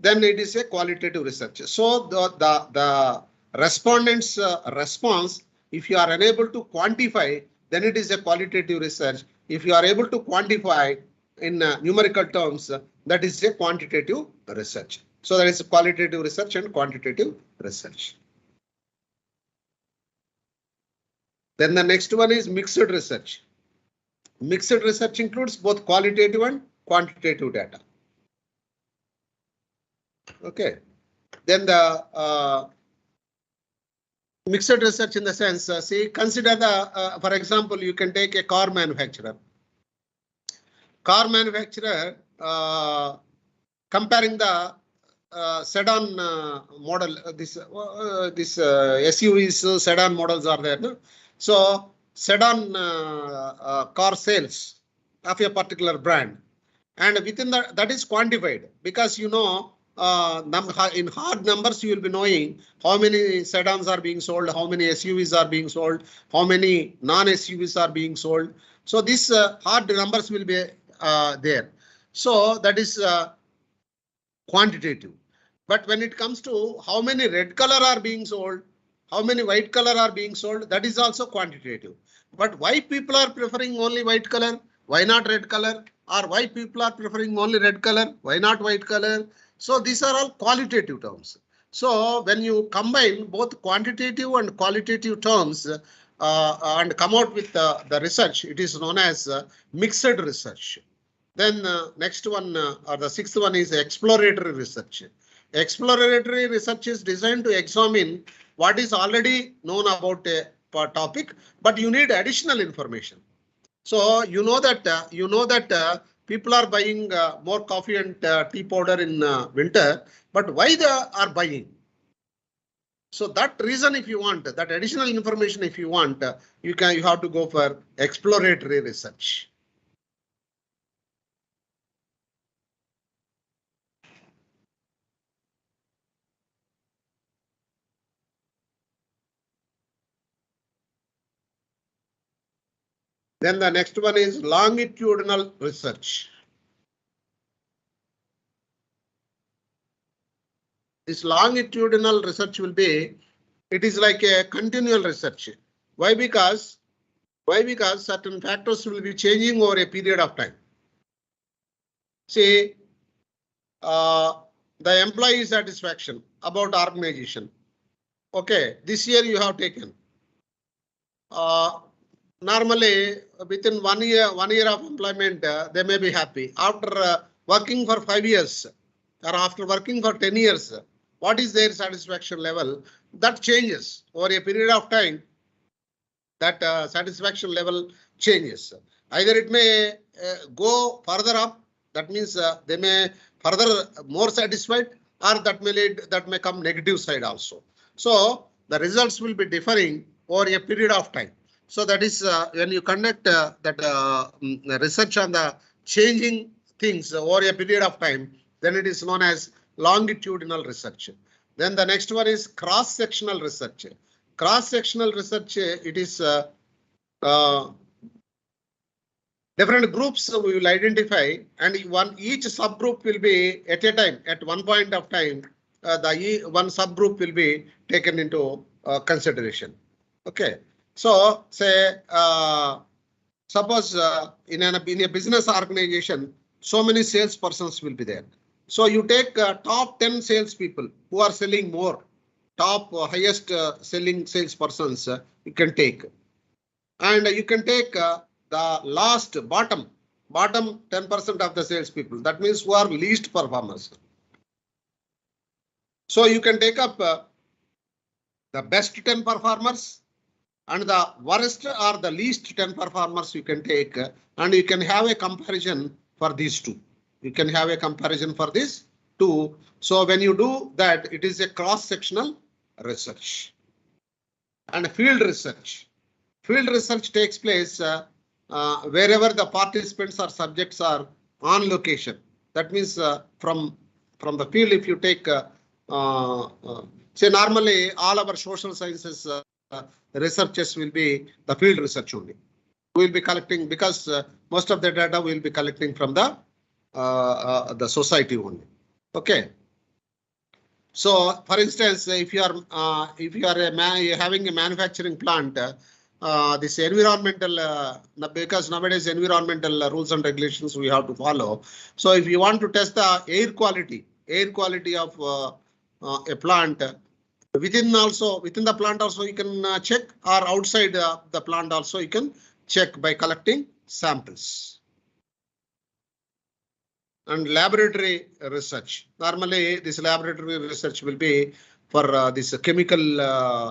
then it is a qualitative research. So the respondents' response, if you are unable to quantify, then it is a qualitative research. If you are able to quantify in numerical terms, that is a quantitative research. So that is qualitative research and quantitative research. Then the next one is mixed research. Mixed research includes both qualitative and quantitative data. Okay. Then the mixed research in the sense, see, consider the, for example, you can take a car manufacturer. Car manufacturer comparing the sedan model, this SUVs, sedan models are there. No? So sedan car sales of a particular brand, and within that is quantified, because you know in hard numbers you will be knowing how many sedans are being sold, how many SUVs are being sold, how many non-SUVs are being sold. So these hard numbers will be there. So that is quantitative. But when it comes to how many red color are being sold, how many white color are being sold, that is also quantitative. But why people are preferring only white color? Why not red color? Or why people are preferring only red color? Why not white color? So these are all qualitative terms. So when you combine both quantitative and qualitative terms and come out with the research, it is known as mixed research. Then next one or the sixth one is exploratory research. Exploratory research is designed to examine what is already known about a topic, but you need additional information. So you know that people are buying more coffee and tea powder in winter, but why they are buying? So that reason, if you want that additional information, if you want, you have to go for exploratory research. Then the next one is longitudinal research. This longitudinal research will be, it is like a continual research. Why? Because certain factors will be changing over a period of time. See, the employee satisfaction about organization. Okay, this year you have taken. Normally within 1 year of employment, they may be happy. After working for 5 years or after working for 10 years, what is their satisfaction level? That changes over a period of time. That satisfaction level changes. Either it may go further up. That means they may further more satisfied, or that may come negative side also. So the results will be differing over a period of time. So that is when you conduct that research on the changing things over a period of time, then it is known as longitudinal research. Then the next one is cross-sectional research. Cross-sectional research, it is different groups we will identify, and each subgroup will be at a time, at one point of time, one subgroup will be taken into consideration. Okay, so say suppose in a business organization, so many salespersons will be there. So you take top 10 salespeople who are selling more, top highest selling salespersons you can take, and you can take the last bottom 10% of the salespeople. That means who are least performers. So you can take up the best 10 performers and the worst or the least 10 performers you can take, and you can have a comparison for these two. You can have a comparison for these two. So when you do that, it is a cross-sectional research. And field research. Field research takes place wherever the participants or subjects are on location. That means from the field, if you take, say normally all our social sciences researches will be the field research only. We will be collecting, because most of the data we will be collecting from the society only. Okay. So, for instance, if you are having a manufacturing plant, this environmental, because nowadays environmental rules and regulations we have to follow. So, if you want to test the air quality of a plant, within the plant also you can check, or outside the plant also you can check by collecting samples. And laboratory research. Normally, this laboratory research will be for this chemical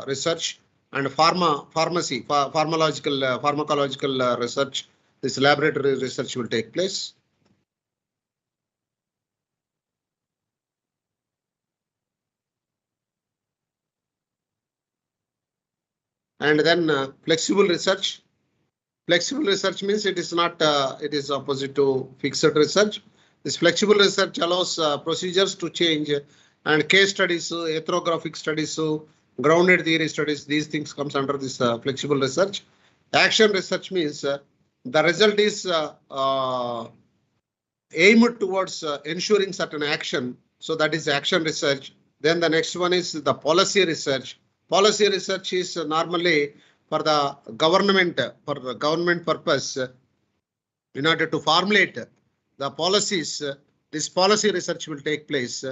research and pharmacological research. This laboratory research will take place. And then flexible research. Flexible research means it is not, it is opposite to fixed research. This flexible research allows procedures to change, and case studies, ethnographic studies, grounded theory studies, these things comes under this flexible research. Action research means the result is aimed towards ensuring certain action. So that is action research. Then the next one is the policy research. Policy research is normally for the government purpose, in order to formulate the policies. This policy research will take place.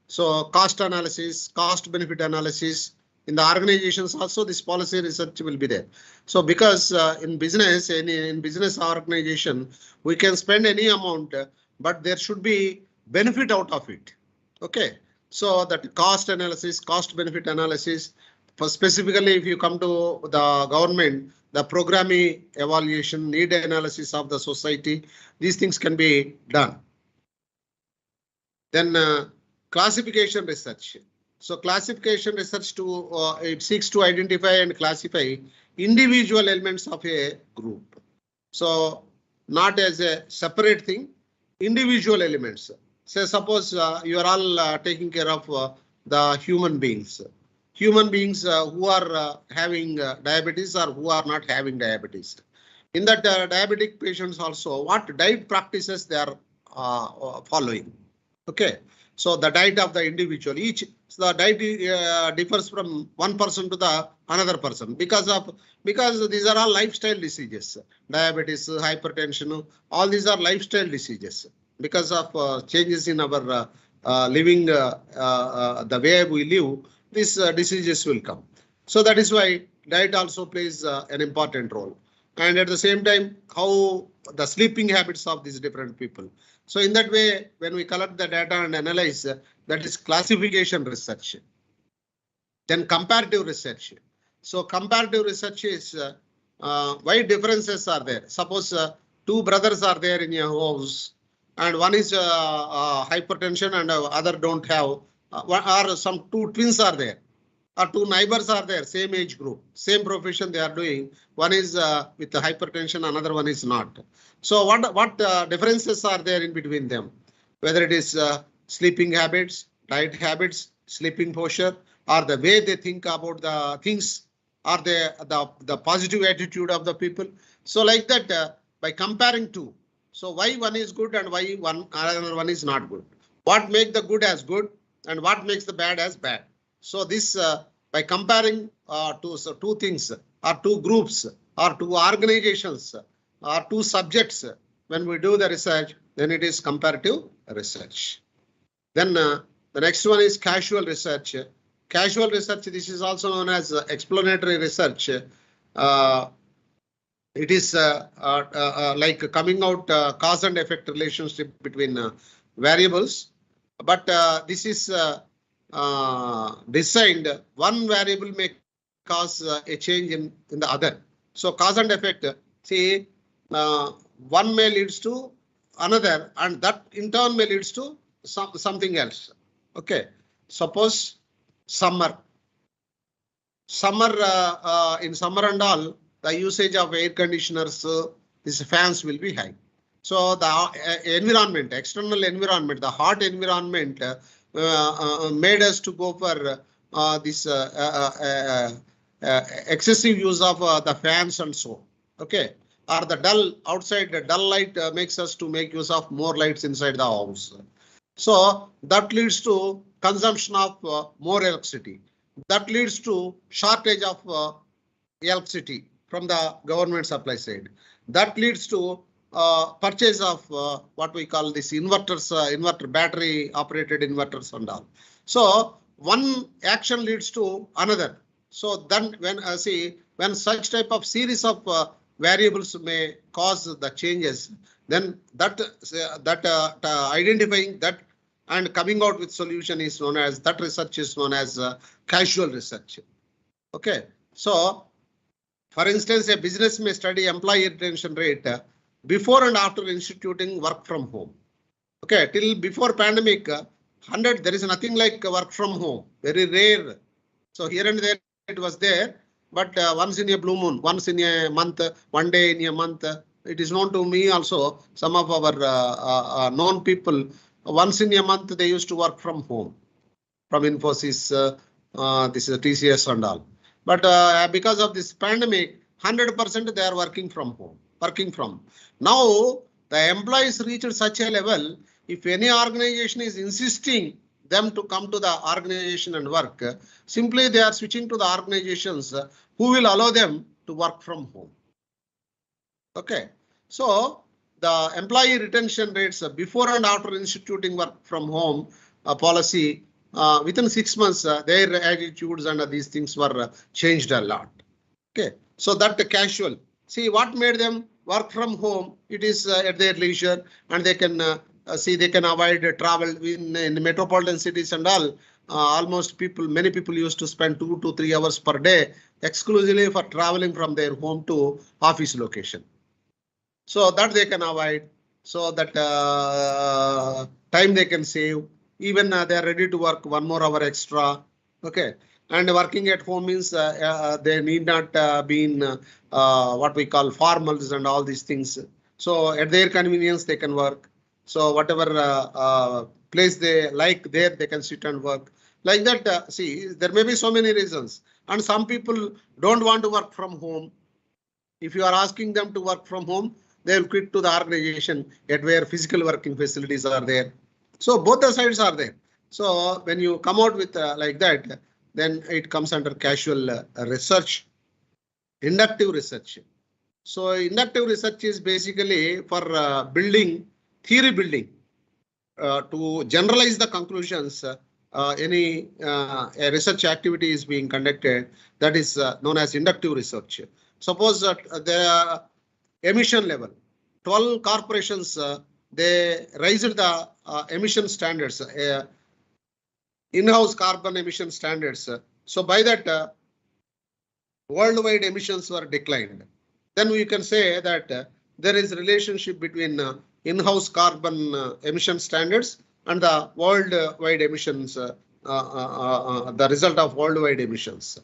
So cost analysis, cost benefit analysis in the organizations also, this policy research will be there. So because in business, in business organization, we can spend any amount, but there should be benefit out of it. Okay, so that cost analysis, cost benefit analysis. For specifically, if you come to the government, the programming evaluation, need analysis of the society, these things can be done. Then classification research. So classification research it seeks to identify and classify individual elements of a group. So not as a separate thing, individual elements. Say suppose you are all taking care of the human beings. Human beings who are having diabetes or who are not having diabetes. In that diabetic patients also, what diet practices they are following. Okay, so the diet of the individual, the diet differs from one person to the another person because these are all lifestyle diseases. Diabetes, hypertension, all these are lifestyle diseases because of changes in our living, the way we live. These diseases will come. So that is why diet also plays an important role. And at the same time, how the sleeping habits of these different people. So in that way, when we collect the data and analyze, that is classification research. Then comparative research. So comparative research is why differences are there. Suppose two brothers are there in your house, and one is hypertension and other don't have, or some two twins are there, or two neighbors are there, same age group, same profession they are doing. One is with the hypertension, another one is not. So what differences are there in between them? Whether it is sleeping habits, diet habits, sleeping posture, or the way they think about the things, or the positive attitude of the people. So like that, by comparing two. So why one is good and why another one is not good? What makes the good as good and what makes the bad as bad? So this by comparing two things or two groups or two organizations or two subjects, when we do the research, then it is comparative research. Then the next one is casual research. Casual research, this is also known as explanatory research. It is like coming out cause and effect relationship between variables, but this is designed, one variable may cause a change in the other. So cause and effect, see, one may leads to another, and that in turn may leads to something else. Okay, suppose summer in summer and all, the usage of air conditioners, these fans will be high. So the environment, external environment, the hot environment made us to go for this excessive use of the fans and so. Okay, or the dull outside, the dull light makes us to make use of more lights inside the house. So that leads to consumption of more electricity. That leads to shortage of electricity from the government supply side. That leads to purchase of what we call this inverters, inverter battery operated inverters and all. So one action leads to another. So then when such type of series of variables may cause the changes, then that identifying that and coming out with solution is known as, that research is known as casual research. Okay, so for instance, a business may study employee retention rate before and after instituting work from home. Okay, till before pandemic, 100, there is nothing like work from home, very rare. So here and there it was there, but once in a blue moon, once in a month, one day in a month, it is known to me also, some of our known people, once in a month they used to work from home, from Infosys, this is TCS and all. But because of this pandemic, 100% they are working from home, Now the employees reached such a level, if any organization is insisting them to come to the organization and work, simply they are switching to the organizations who will allow them to work from home. Okay, so the employee retention rates before and after instituting work from home policy, within 6 months, their attitudes and these things were changed a lot. Okay, so that casual. See what made them work from home. It is at their leisure, and they can they can avoid travel in the metropolitan cities and all. Almost many people used to spend 2 to 3 hours per day exclusively for traveling from their home to office location. So that they can avoid. So that time they can save. Even they are ready to work 1 more hour extra. Okay, and working at home means they need not be in what we call formals and all these things. So at their convenience they can work. So whatever place they like, there they can sit and work. Like that, see, there may be so many reasons, and some people don't want to work from home. If you are asking them to work from home, they will quit to the organization at where physical working facilities are there. So both the sides are there. So when you come out with like that, then it comes under casual research, inductive research. So inductive research is basically for building, theory building, to generalize the conclusions. Any a research activity is being conducted, that is known as inductive research. Suppose that there are emission level, 12 corporations, they raised the emission standards, in-house carbon emission standards. So by that, worldwide emissions were declined. Then we can say that there is a relationship between in-house carbon emission standards and the worldwide emissions, the result of worldwide emissions.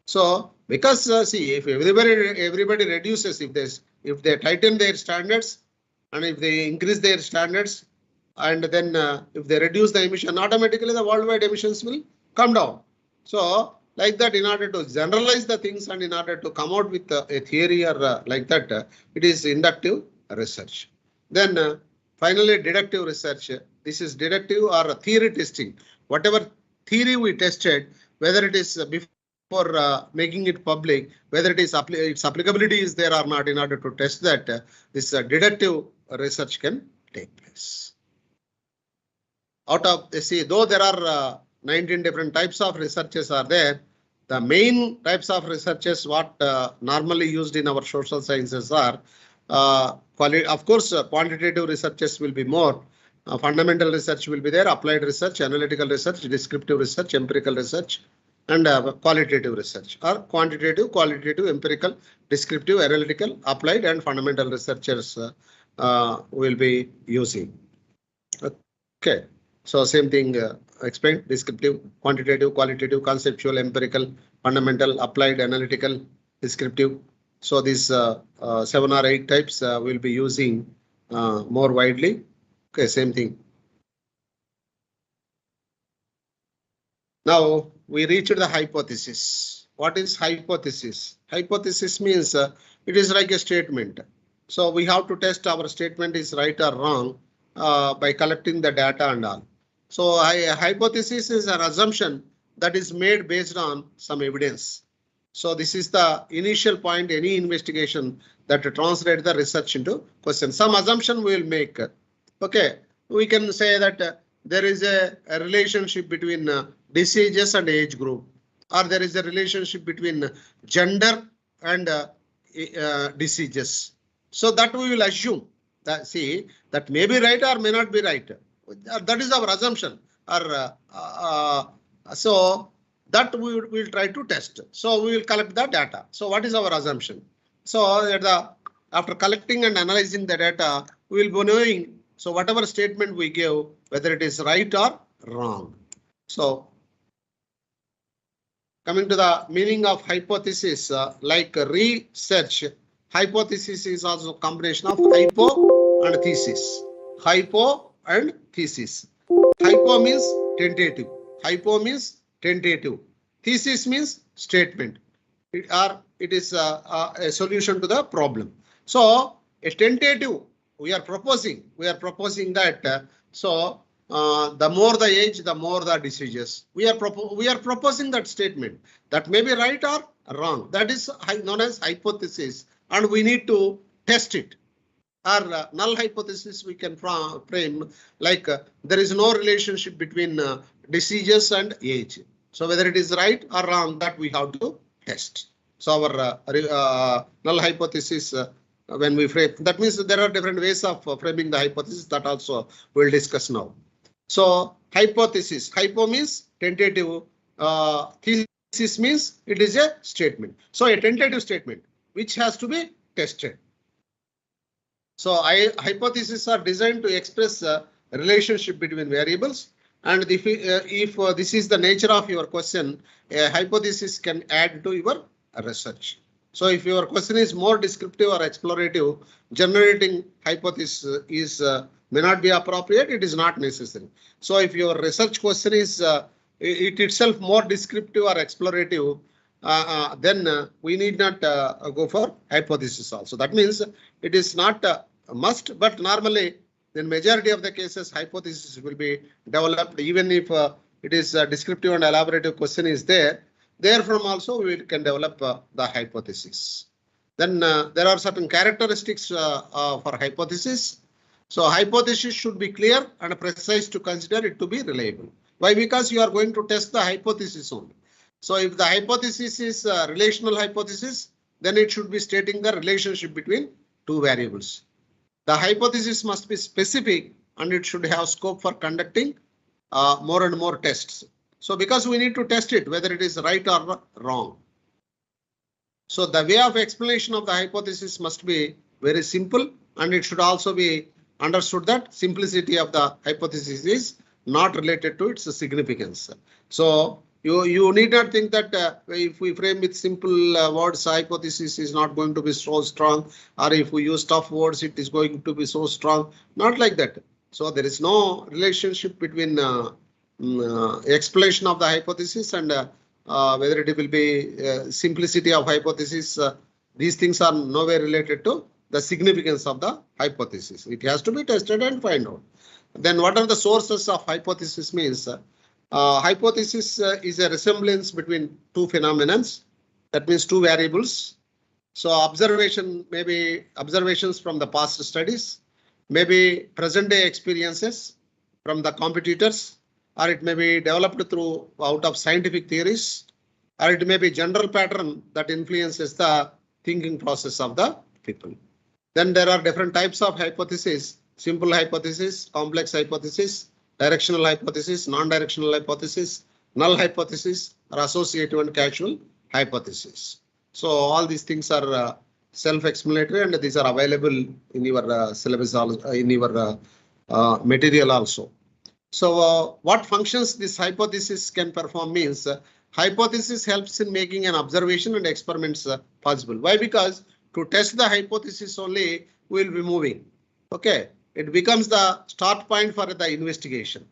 So because see, if everybody reduces, if they tighten their standards and if they increase their standards, and then if they reduce the emission, automatically the worldwide emissions will come down. So like that, in order to generalize the things and in order to come out with a theory or like that, it is inductive research. Then finally, deductive research. This is deductive or theory testing. Whatever theory we tested, whether it is before making it public, whether it is its applicability is there or not, in order to test that, this deductive research can take place. Out of, see, though there are 19 different types of researches are there, the main types of researches what normally used in our social sciences are, of course, quantitative researches will be more. Fundamental research will be there, applied research, analytical research, descriptive research, empirical research, and qualitative research, or quantitative, qualitative, empirical, descriptive, analytical, applied, and fundamental researchers will be using. Okay, so same thing explained: descriptive, quantitative, qualitative, conceptual, empirical, fundamental, applied, analytical, descriptive. So these 7 or 8 types will be using more widely. Okay, same thing. Now we reached the hypothesis. What is hypothesis? Hypothesis means it is like a statement. So we have to test our statement is right or wrong by collecting the data and all. So a hypothesis is an assumption that is made based on some evidence. So this is the initial point, any investigation that translate the research into question. Some assumption we will make. Okay, we can say that there is a relationship between diseases and age group, or there is a relationship between gender and diseases. So that we will assume that, see, that may be right or may not be right. That is our assumption. Or so that we will try to test. So we will collect the data. So what is our assumption? So after collecting and analyzing the data, we will be knowing. So whatever statement we give, whether it is right or wrong. So coming to the meaning of hypothesis, like research, hypothesis is also a combination of hypo and thesis. Hypo and thesis. Hypo means tentative. Hypo means tentative. Thesis means statement. It is a solution to the problem. So a tentative, we are proposing that. So the more the age, the more the diseases. We are proposing that statement. That may be right or wrong. That is known as hypothesis, and we need to test it. Our null hypothesis we can frame like there is no relationship between diseases and age. So whether it is right or wrong, that we have to test. So our null hypothesis, when we frame, that means there are different ways of framing the hypothesis, that also we'll discuss now. So hypothesis, hypo means tentative, thesis means it is a statement. So a tentative statement which has to be tested. So hypotheses are designed to express a relationship between variables, and if this is the nature of your question, a hypothesis can add to your research. So if your question is more descriptive or explorative, generating hypothesis is may not be appropriate. It is not necessary. So if your research question is it itself more descriptive or explorative, then we need not go for hypothesis also. That means it is not a must, but normally in majority of the cases hypothesis will be developed, even if it is a descriptive and elaborative question is there. Therefrom also we can develop the hypothesis. Then there are certain characteristics for hypothesis. So hypothesis should be clear and precise to consider it to be reliable. Why? Because you are going to test the hypothesis only. So if the hypothesis is a relational hypothesis, then it should be stating the relationship between two variables. The hypothesis must be specific and it should have scope for conducting more and more tests. So because we need to test it whether it is right or wrong. So the way of explanation of the hypothesis must be very simple, and it should also be understood that simplicity of the hypothesis is not related to its significance. So you need not think that if we frame with simple words, hypothesis is not going to be so strong, or if we use tough words, it is going to be so strong. Not like that. So there is no relationship between explanation of the hypothesis and whether it will be simplicity of hypothesis. These things are nowhere related to the significance of the hypothesis. It has to be tested and find out. Then what are the sources of hypothesis means? Hypothesis is a resemblance between two phenomena. That means two variables. So observation, maybe observations from the past studies, maybe present day experiences from the competitors, or it may be developed through out of scientific theories, or it may be general pattern that influences the thinking process of the people. Then there are different types of hypothesis: simple hypothesis, complex hypothesis, directional hypothesis, non-directional hypothesis, null hypothesis, or associative and causal hypothesis. So all these things are self-explanatory, and these are available in your syllabus, in your material also. So what functions this hypothesis can perform means hypothesis helps in making an observation and experiments possible. Why? Because to test the hypothesis only we will be moving. Okay, it becomes the start point for the investigation.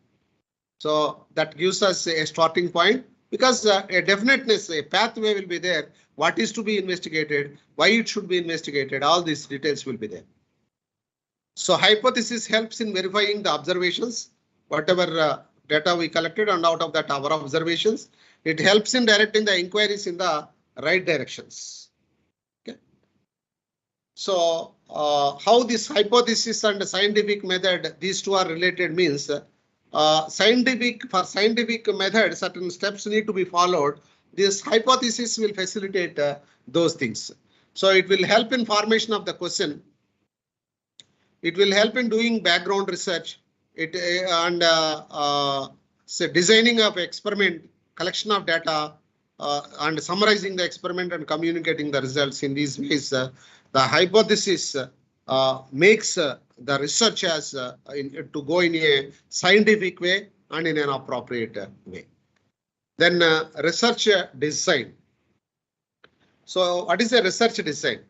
So that gives us a starting point, because a definiteness, a pathway will be there. What is to be investigated, why it should be investigated, all these details will be there. So hypothesis helps in verifying the observations, whatever data we collected, and out of that our observations, it helps in directing the inquiries in the right directions. Okay. So how this hypothesis and scientific method, these two are related means for scientific method, certain steps need to be followed. This hypothesis will facilitate those things. So it will help in formation of the question. It will help in doing background research. So designing of experiment, collection of data, and summarizing the experiment and communicating the results. In these ways, the hypothesis makes the research as to go in a scientific way and in an appropriate way. Then research design. So what is a research design?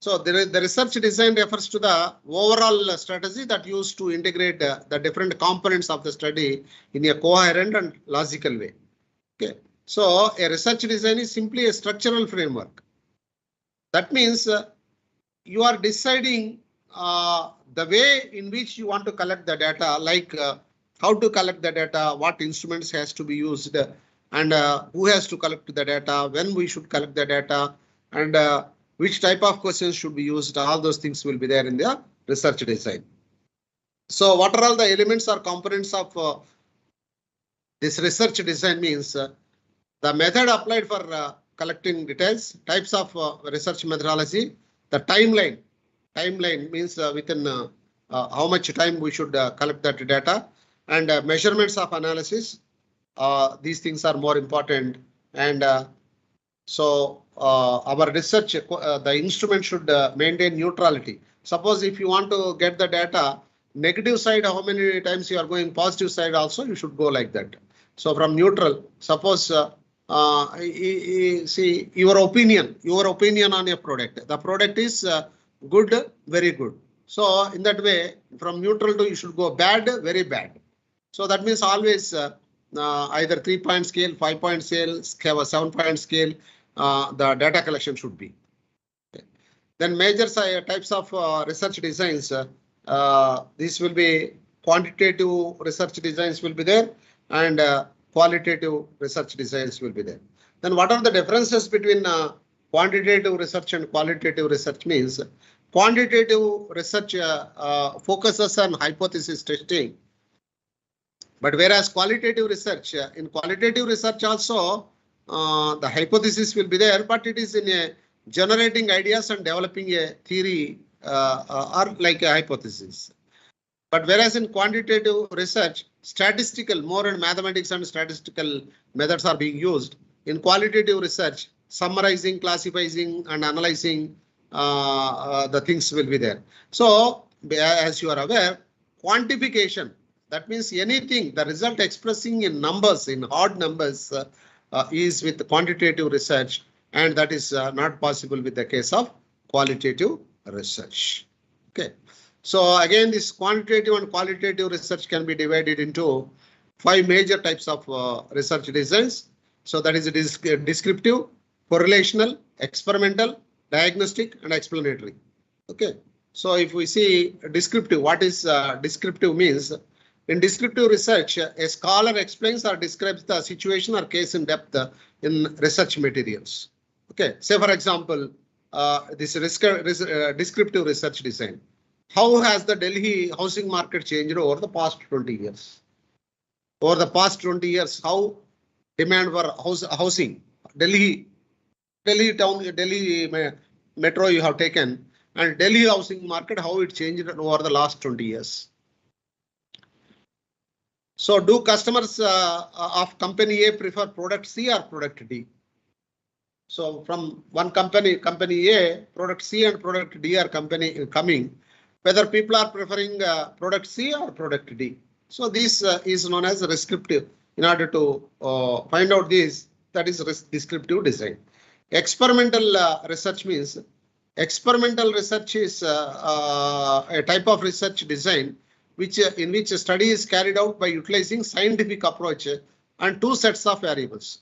So the research design refers to the overall strategy that used to integrate the different components of the study in a coherent and logical way. Okay. So a research design is simply a structural framework. That means you are deciding the way in which you want to collect the data, like how to collect the data, what instruments has to be used, and who has to collect the data, when we should collect the data, and which type of questions should be used. All those things will be there in the research design. So what are all the elements or components of this research design means the method applied for collecting details, types of research methodology, the timeline. Timeline means within how much time we should collect that data, and measurements of analysis. These things are more important, and so our research, the instrument should maintain neutrality. Suppose if you want to get the data, negative side, how many times you are going, positive side also you should go like that. So from neutral, suppose see your opinion on a product. The product is good, very good. So in that way, from neutral to you should go bad, very bad. So that means always either 3-point scale, 5-point scale, 7-point scale, the data collection should be. Okay. Then major types of research designs. This will be quantitative research designs will be there, and qualitative research designs will be there. Then what are the differences between quantitative research and qualitative research? Means quantitative research focuses on hypothesis testing, but whereas qualitative research, in qualitative research also the hypothesis will be there, but it is in generating ideas and developing a theory or like a hypothesis. But whereas in quantitative research, statistical, more and mathematics and statistical methods are being used. In qualitative research, summarizing, classifying and analyzing the things will be there. So as you are aware, quantification, that means anything, the result expressing in numbers, in hard numbers is with quantitative research, and that is not possible with the case of qualitative research. Okay. So again, this quantitative and qualitative research can be divided into 5 major types of research designs. So that is descriptive, correlational, experimental, diagnostic and explanatory. Okay. So if we see descriptive, what is descriptive means? In descriptive research, a scholar explains or describes the situation or case in depth in research materials. Okay. Say for example, this descriptive research design. How has the Delhi housing market changed over the past 20 years? Over the past 20 years, how demand for housing, Delhi town, Delhi metro you have taken, and Delhi housing market, how it changed over the last 20 years. So do customers of company A prefer product C or product D? So from one company A, product C and product D are coming. Whether people are preferring product C or product D. So this is known as descriptive. In order to find out this, that is descriptive design. Experimental research means experimental research is a type of research design in which a study is carried out by utilizing scientific approach and 2 sets of variables.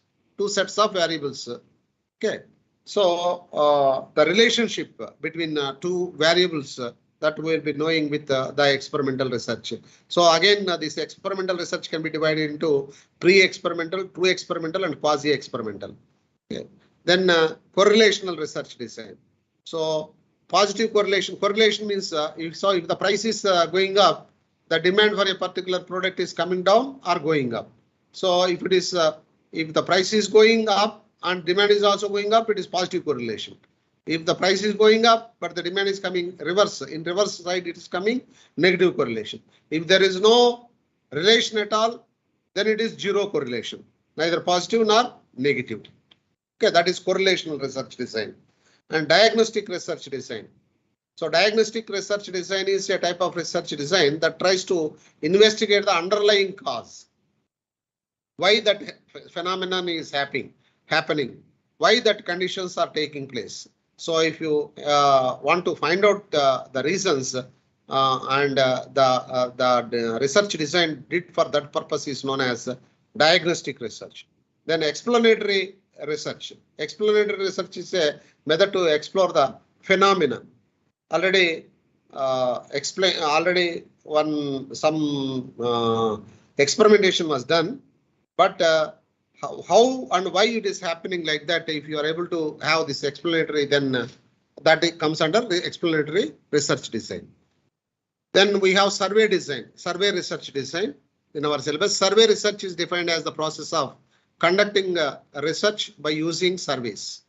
Okay. So the relationship between 2 variables that we'll be knowing with the experimental research. So again, this experimental research can be divided into pre-experimental, true experimental and quasi-experimental. Okay. Then correlational research design. So positive correlation. Correlation means if the price is going up, the demand for a particular product is coming down or going up. So if it is if the price is going up and demand is also going up, it is positive correlation. If the price is going up, but the demand is coming reverse, in reverse side it is coming negative correlation. If there is no relation at all, then it is 0 correlation, neither positive nor negative. Okay, that is correlational research design. And diagnostic research design. So diagnostic research design is a type of research design that tries to investigate the underlying cause. Why that phenomenon is happening, why that conditions are taking place. So if you want to find out the reasons and the research design did for that purpose is known as diagnostic research. Then explanatory research. Explanatory research is a method to explore the phenomenon. Already some experimentation was done, but how and why it is happening like that, if you are able to have this explanatory, then that comes under the explanatory research design. Then we have survey design, survey research design in our syllabus. Survey research is defined as the process of conducting research by using surveys.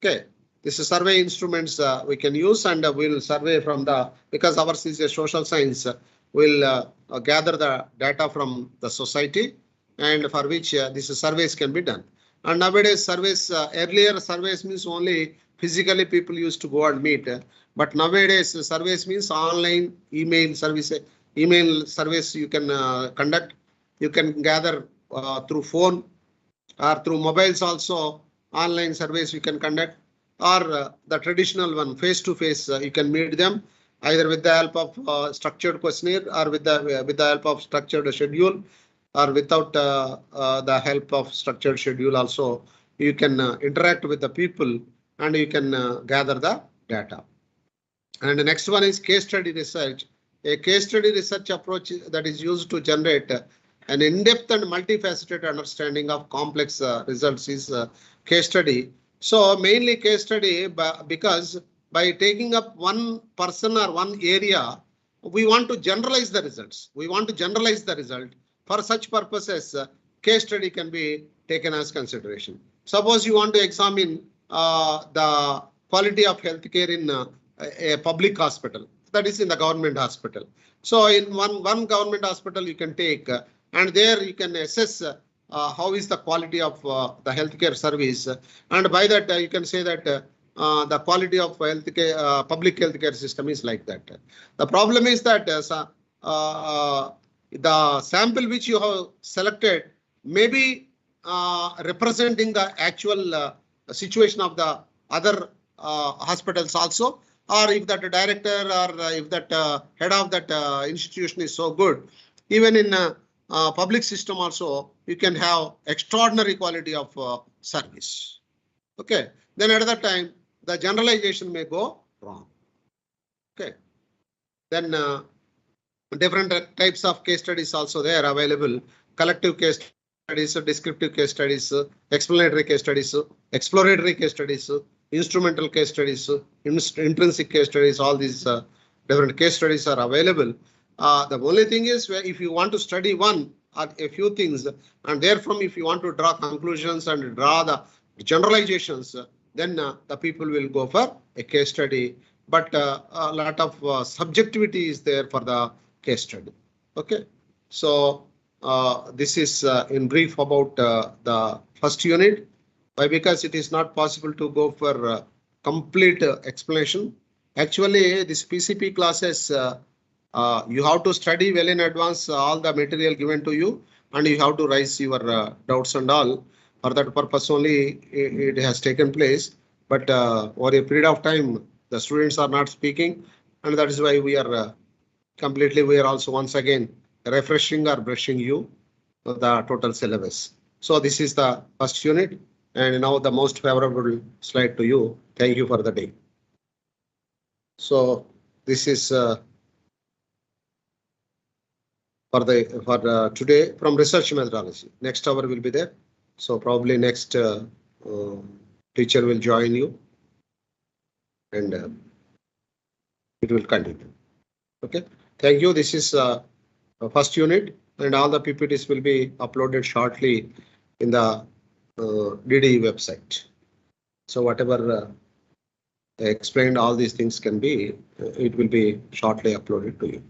Okay, this is survey instruments we can use, and we'll survey from because ours is a social science, we'll gather the data from the society, and for which these surveys can be done. And nowadays surveys, earlier surveys means only physically people used to go and meet, but nowadays surveys means online email service, email surveys you can conduct. You can gather through phone or through mobiles also. Online surveys you can conduct, or the traditional one, face to face, you can meet them either with the help of structured questionnaire or with the help of structured schedule. or without the help of structured schedule also, you can interact with the people and you can gather the data. And the next one is case study research. A case study research approach that is used to generate an in-depth and multifaceted understanding of complex results is case study. So mainly case study because by taking up one person or one area, we want to generalize the results. We want to generalize the result. For such purposes, case study can be taken as consideration. Suppose you want to examine the quality of healthcare in a public hospital, that is in the government hospital. So in one government hospital you can take and there you can assess how is the quality of the healthcare service, and by that you can say that the quality of healthcare, public healthcare system is like that. The problem is that the sample which you have selected may be representing the actual situation of the other hospitals also, or if that director or if that head of that institution is so good, even in public system also you can have extraordinary quality of service. Okay, then at that time the generalization may go wrong. Okay, then different types of case studies also there available. Collective case studies, descriptive case studies, explanatory case studies, exploratory case studies, instrumental case studies, intrinsic case studies, all these different case studies are available. The only thing is if you want to study one or a few things and therefrom if you want to draw conclusions and draw the generalizations, then the people will go for a case study. But a lot of subjectivity is there for the case study. Okay, so this is in brief about the first unit. Why? Because it is not possible to go for complete explanation. Actually, this PCP classes you have to study well in advance all the material given to you, and you have to raise your doubts and all. For that purpose only it has taken place. But over a period of time, the students are not speaking, and that is why we are we are also once again refreshing or brushing you the total syllabus. So this is the first unit, and now the most favorable slide to you. Thank you for the day. So this is for today from research methodology. Next hour will be there. So probably next teacher will join you, and it will continue. Okay. Thank you. This is first unit, and all the PPTs will be uploaded shortly in the DDE website. So whatever explained, all these things can be, it will be shortly uploaded to you.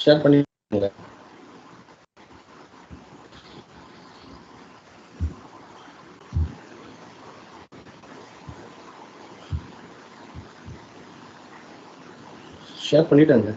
Share பண்ணிடுங்க. Share பண்ணிட்டேங்க.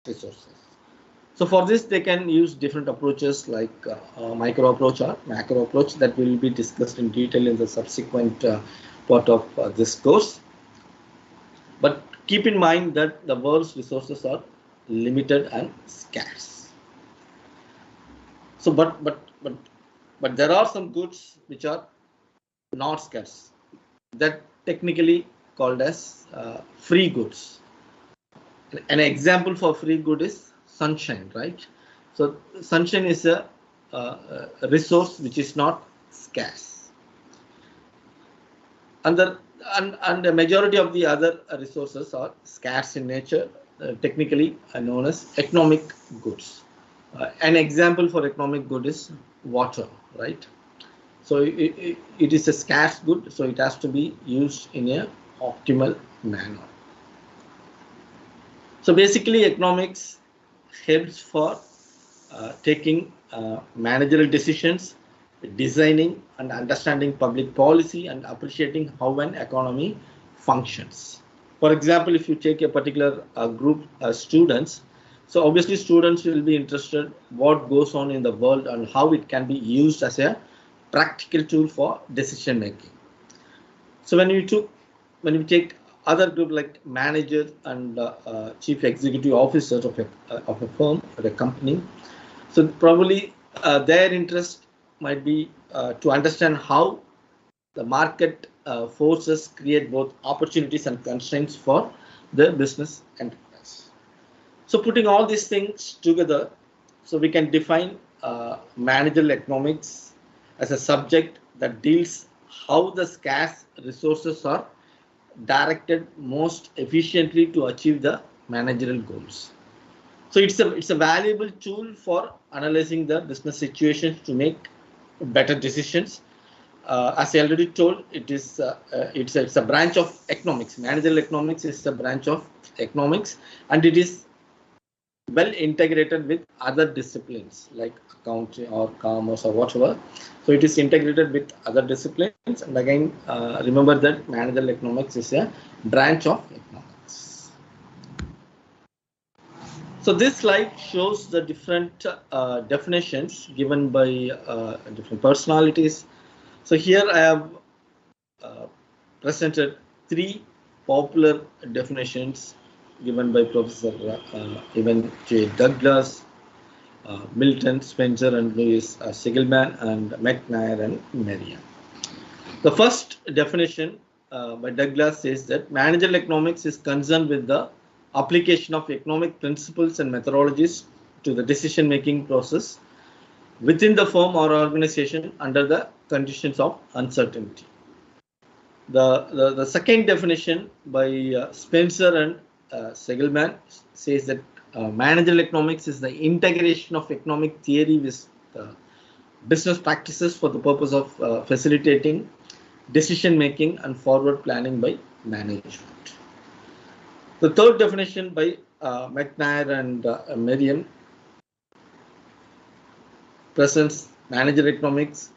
resources. So for this, they can use different approaches like micro approach or macro approach that will be discussed in detail in the subsequent part of this course. But keep in mind that the world's resources are limited and scarce. So, but there are some goods which are not scarce, that technically called as free goods. An example for free good is sunshine, right? So sunshine is a resource which is not scarce. And the majority of the other resources are scarce in nature, technically known as economic goods. An example for economic good is water, right? So it is a scarce good, so it has to be used in a optimal manner. So basically, economics helps for taking managerial decisions, designing and understanding public policy, and appreciating how an economy functions. For example, if you take a particular group of students, so obviously students will be interested what goes on in the world and how it can be used as a practical tool for decision making. So when we take other group like managers and chief executive officers of a firm or a company, so probably their interest might be to understand how the market forces create both opportunities and constraints for the business enterprise. So putting all these things together, so we can define managerial economics as a subject that deals how the scarce resources are directed most efficiently to achieve the managerial goals. So it's a valuable tool for analyzing the business situations to make better decisions. As I already told, it's a branch of economics. Managerial economics is a branch of economics, and it is well integrated with other disciplines like accounting or commerce or whatever. So it is integrated with other disciplines. And again, remember that managerial economics is a branch of economics. So this slide shows the different definitions given by different personalities. So here I have presented 3 popular definitions given by Professor Evan J. Douglas, Milton, Spencer, and Louis Sigelman, and McNair and Merriam. The first definition by Douglas says that managerial economics is concerned with the application of economic principles and methodologies to the decision-making process within the firm or organization under the conditions of uncertainty. The second definition by Spencer and Segelman says that managerial economics is the integration of economic theory with business practices for the purpose of facilitating decision making and forward planning by management. The third definition by McNair and Merriam presents managerial economics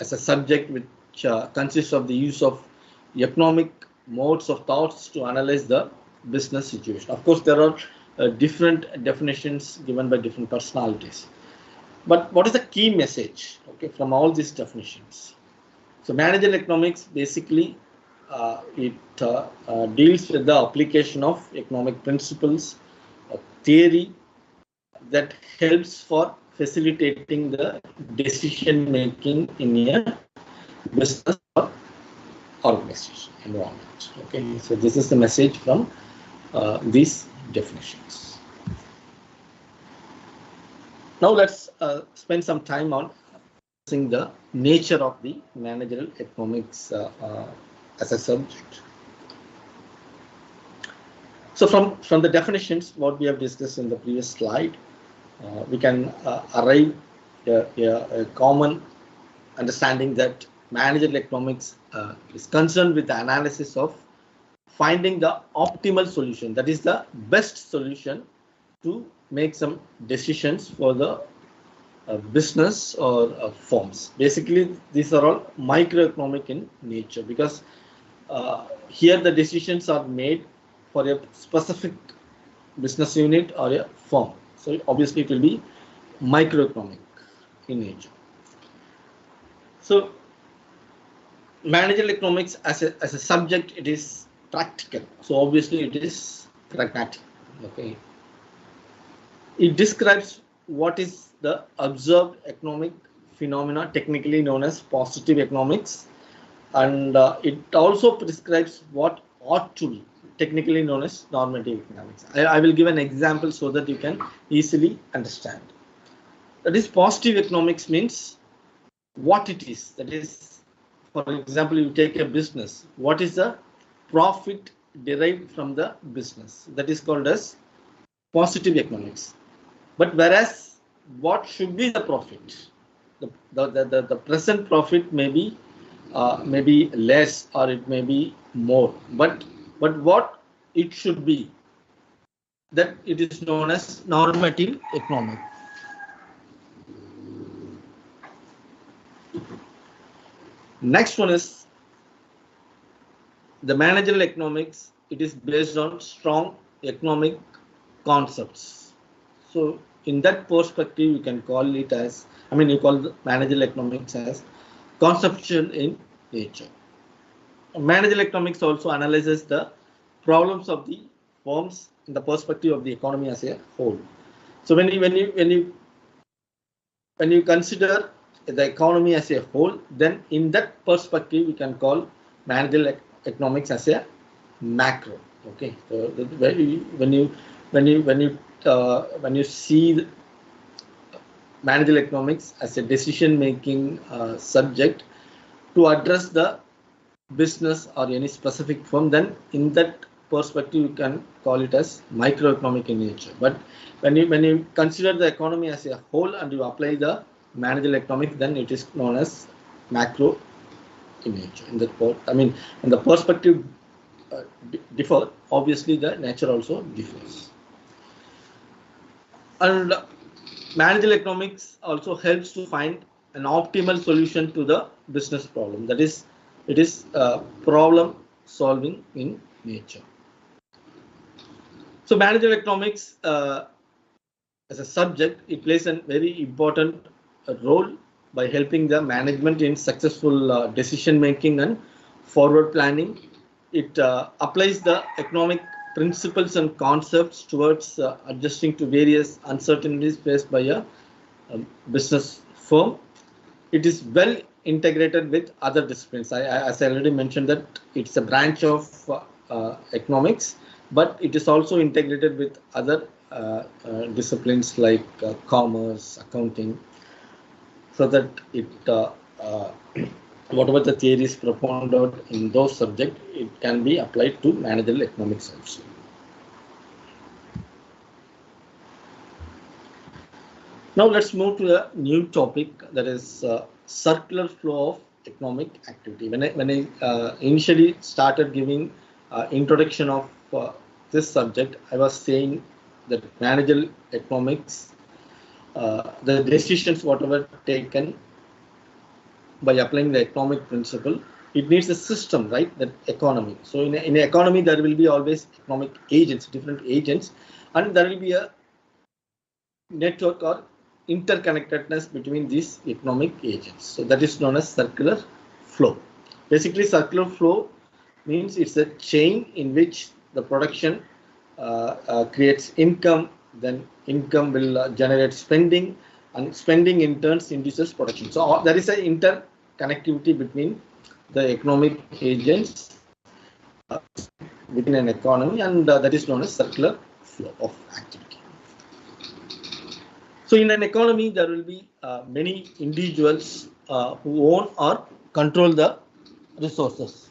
as a subject which consists of the use of economic modes of thoughts to analyze the business situation. Of course, there are different definitions given by different personalities. But what is the key message, okay, from all these definitions? So managerial economics basically it deals with the application of economic principles or theory that helps for facilitating the decision making in a business or organization environment. Okay, so this is the message from these definitions. Now let's spend some time on discussing the nature of the managerial economics as a subject. So from the definitions, what we have discussed in the previous slide, we can arrive a common understanding that managerial economics is concerned with the analysis of finding the optimal solution, that is the best solution to make some decisions for the business or firms. Basically, these are all microeconomic in nature because here the decisions are made for a specific business unit or a firm. So obviously it will be microeconomic in nature. So managerial economics as a subject, it is practical. So obviously it is pragmatic. Okay. It describes what is the observed economic phenomena, technically known as positive economics, and it also prescribes what ought to be, technically known as normative economics. I will give an example so that you can easily understand. That is, positive economics means what it is. That is, for example, you take a business. What is the profit derived from the business? That is called as positive economics. But whereas what should be the profit? The present profit may be less or it may be more. But what it should be, that it is known as normative economics. Next one is the managerial economics. It is based on strong economic concepts. So in that perspective, you can call it as, you call the managerial economics as conceptual in nature. Managerial economics also analyzes the problems of the firms in the perspective of the economy as a whole. So when you consider the economy as a whole, then in that perspective you can call managerial economics as a macro. Okay, so when you see managerial economics as a decision-making subject to address the business or any specific firm, then in that perspective you can call it as microeconomic in nature. But when you consider the economy as a whole and you apply the managerial economics, then it is known as macro in nature. In that and the perspective differ, obviously the nature also differs. And managerial economics also helps to find an optimal solution to the business problem. That is, it is problem solving in nature. So managerial economics as a subject, it plays a very important role by helping the management in successful decision making and forward planning. It applies the economic principles and concepts towards adjusting to various uncertainties faced by a business firm. It is well integrated with other disciplines. As I already mentioned, that it's a branch of economics, but it is also integrated with other disciplines like commerce, accounting, so that it whatever the theories propounded in those subjects, it can be applied to managerial economics also. Now let's move to a new topic, that is circular flow of economic activity. When I initially started giving introduction of this subject, I was saying that managerial economics, the decisions whatever taken by applying the economic principle, it needs a system, right? That economy. So in an economy, there will be always economic agents, different agents, and there will be a network or interconnectedness between these economic agents. So that is known as circular flow. Basically, circular flow means it's a chain in which the production creates income, then income will generate spending, and spending in turn induces production. So there is an interconnectivity between the economic agents within an economy, and that is known as circular flow of activity. So in an economy, there will be many individuals who own or control the resources.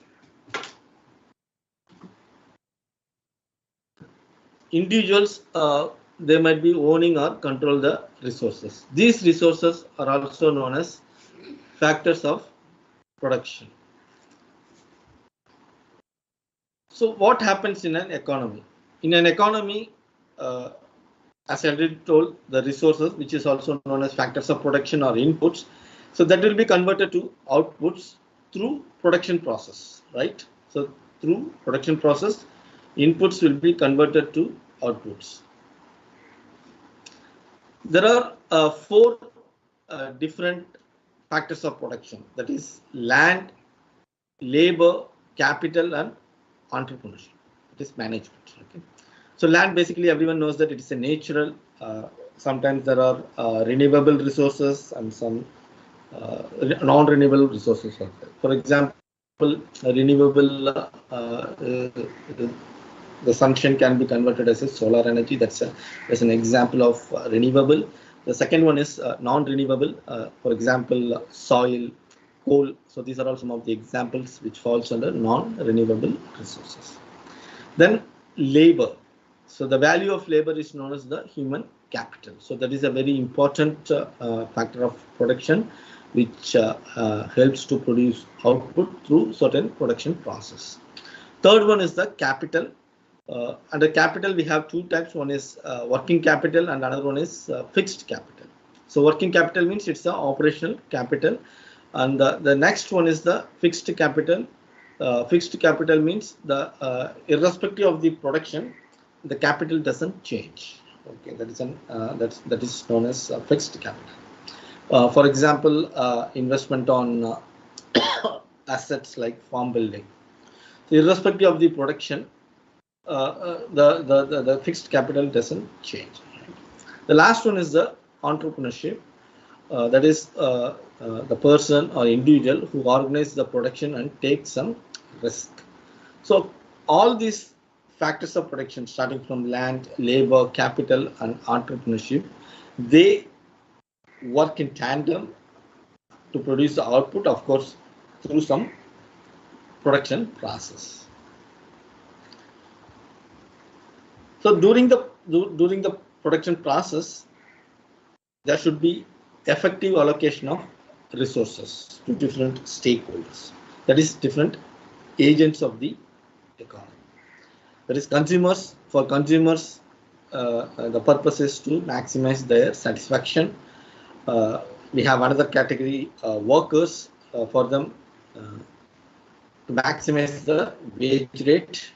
Individuals, they might be owning or control the resources. These resources are also known as factors of production. So what happens in an economy? In an economy, as I already told, the resources, which is also known as factors of production or inputs, so that will be converted to outputs through production process, right? So through production process, inputs will be converted to outputs. There are four different factors of production, that is land, labor, capital, and entrepreneurship. It is management. Okay. So land, basically everyone knows that it is a natural. Sometimes there are renewable resources and some non-renewable resources. For example, renewable the sunshine can be converted as a solar energy. That's an example of renewable. The second one is non-renewable. For example, soil, coal. So these are all some of the examples which falls under non-renewable resources. Then labor. So the value of labor is known as the human capital. So that is a very important factor of production, which helps to produce output through certain production process. Third one is the capital. Under capital, we have two types. One is working capital and another one is fixed capital. So working capital means it's the operational capital, and the next one is the fixed capital. Fixed capital means the irrespective of the production, the capital doesn't change. Okay, that is known as fixed capital. For example, investment on assets like farm building. So irrespective of the production, the fixed capital doesn't change. The last one is the entrepreneurship. That is the person or individual who organizes the production and takes some risk. So all these factors of production, starting from land, labor, capital, and entrepreneurship, they work in tandem to produce the output, of course, through some production process. So during the production process, there should be effective allocation of resources to different stakeholders. That is different agents of the economy. That is consumers. For consumers, the purpose is to maximize their satisfaction. We have another category, workers, for them to maximize the wage rate.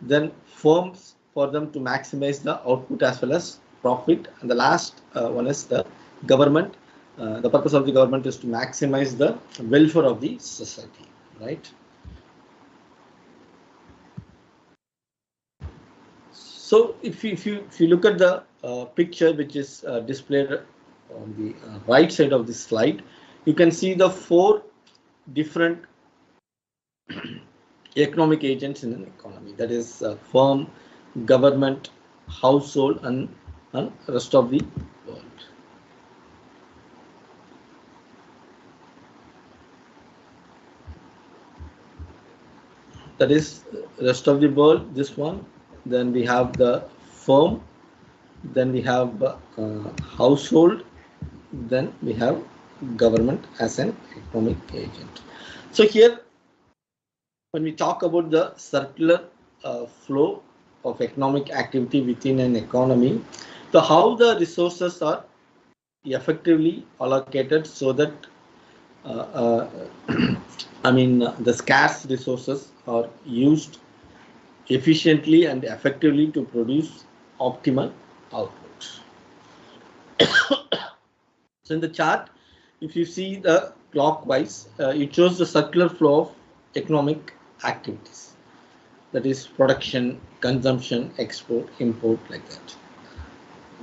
Then firms, for them to maximize the output as well as profit. And the last one is the government. The purpose of the government is to maximize the welfare of the society, right? So if you look at the picture which is displayed on the right side of this slide, you can see the four different economic agents in an economy. That is firm, government, household, and rest of the world. That is rest of the world, this one. Then we have the firm, then we have household, then we have government as an economic agent. So here, when we talk about the circular flow of economic activity within an economy, so how the resources are effectively allocated so that the scarce resources are used efficiently and effectively to produce optimal output. So in the chart, if you see the clockwise, it shows the circular flow of economic activities. That is production, consumption, export, import, like that.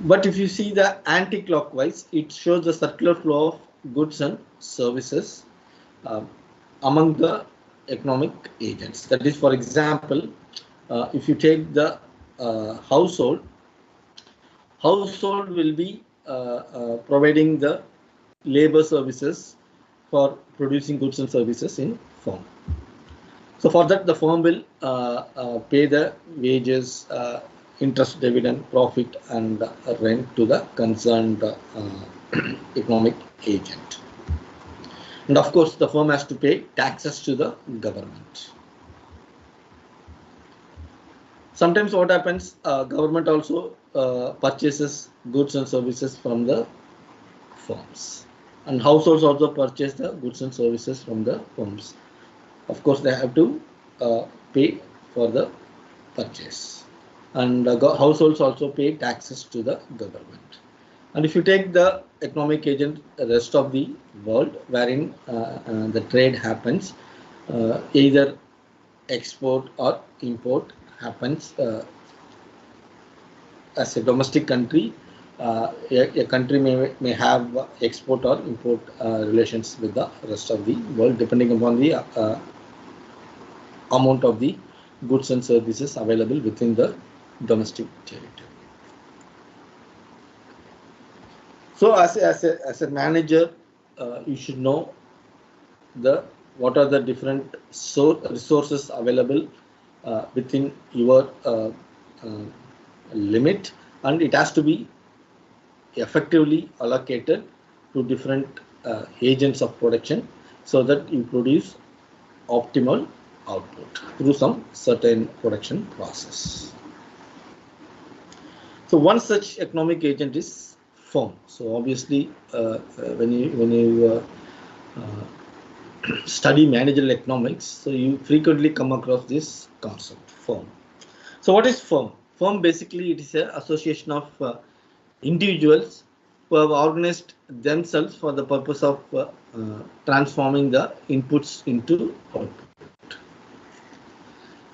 But if you see the anti-clockwise, it shows the circular flow of goods and services among the economic agents. That is, for example, if you take the household will be providing the labor services for producing goods and services in firm. So for that, the firm will pay the wages, interest, dividend, profit, and rent to the concerned economic agent. And of course, the firm has to pay taxes to the government. Sometimes what happens, government also purchases goods and services from the firms, and households also purchase the goods and services from the firms. Of course, they have to pay for the purchase. and households also pay taxes to the government. And if you take the economic agent, the rest of the world, wherein the trade happens, either export or import happens as a domestic country, a country may have export or import relations with the rest of the world, depending upon the amount of the goods and services available within the domestic territory. So as a manager, you should know what are the different resources available within your limit, and it has to be effectively allocated to different agents of production so that you produce optimal output through some certain production process. So one such economic agent is firm. So obviously, when you study managerial economics, so you frequently come across this concept, firm. So what is firm? Firm basically it is an association of individuals who have organized themselves for the purpose of transforming the inputs into output.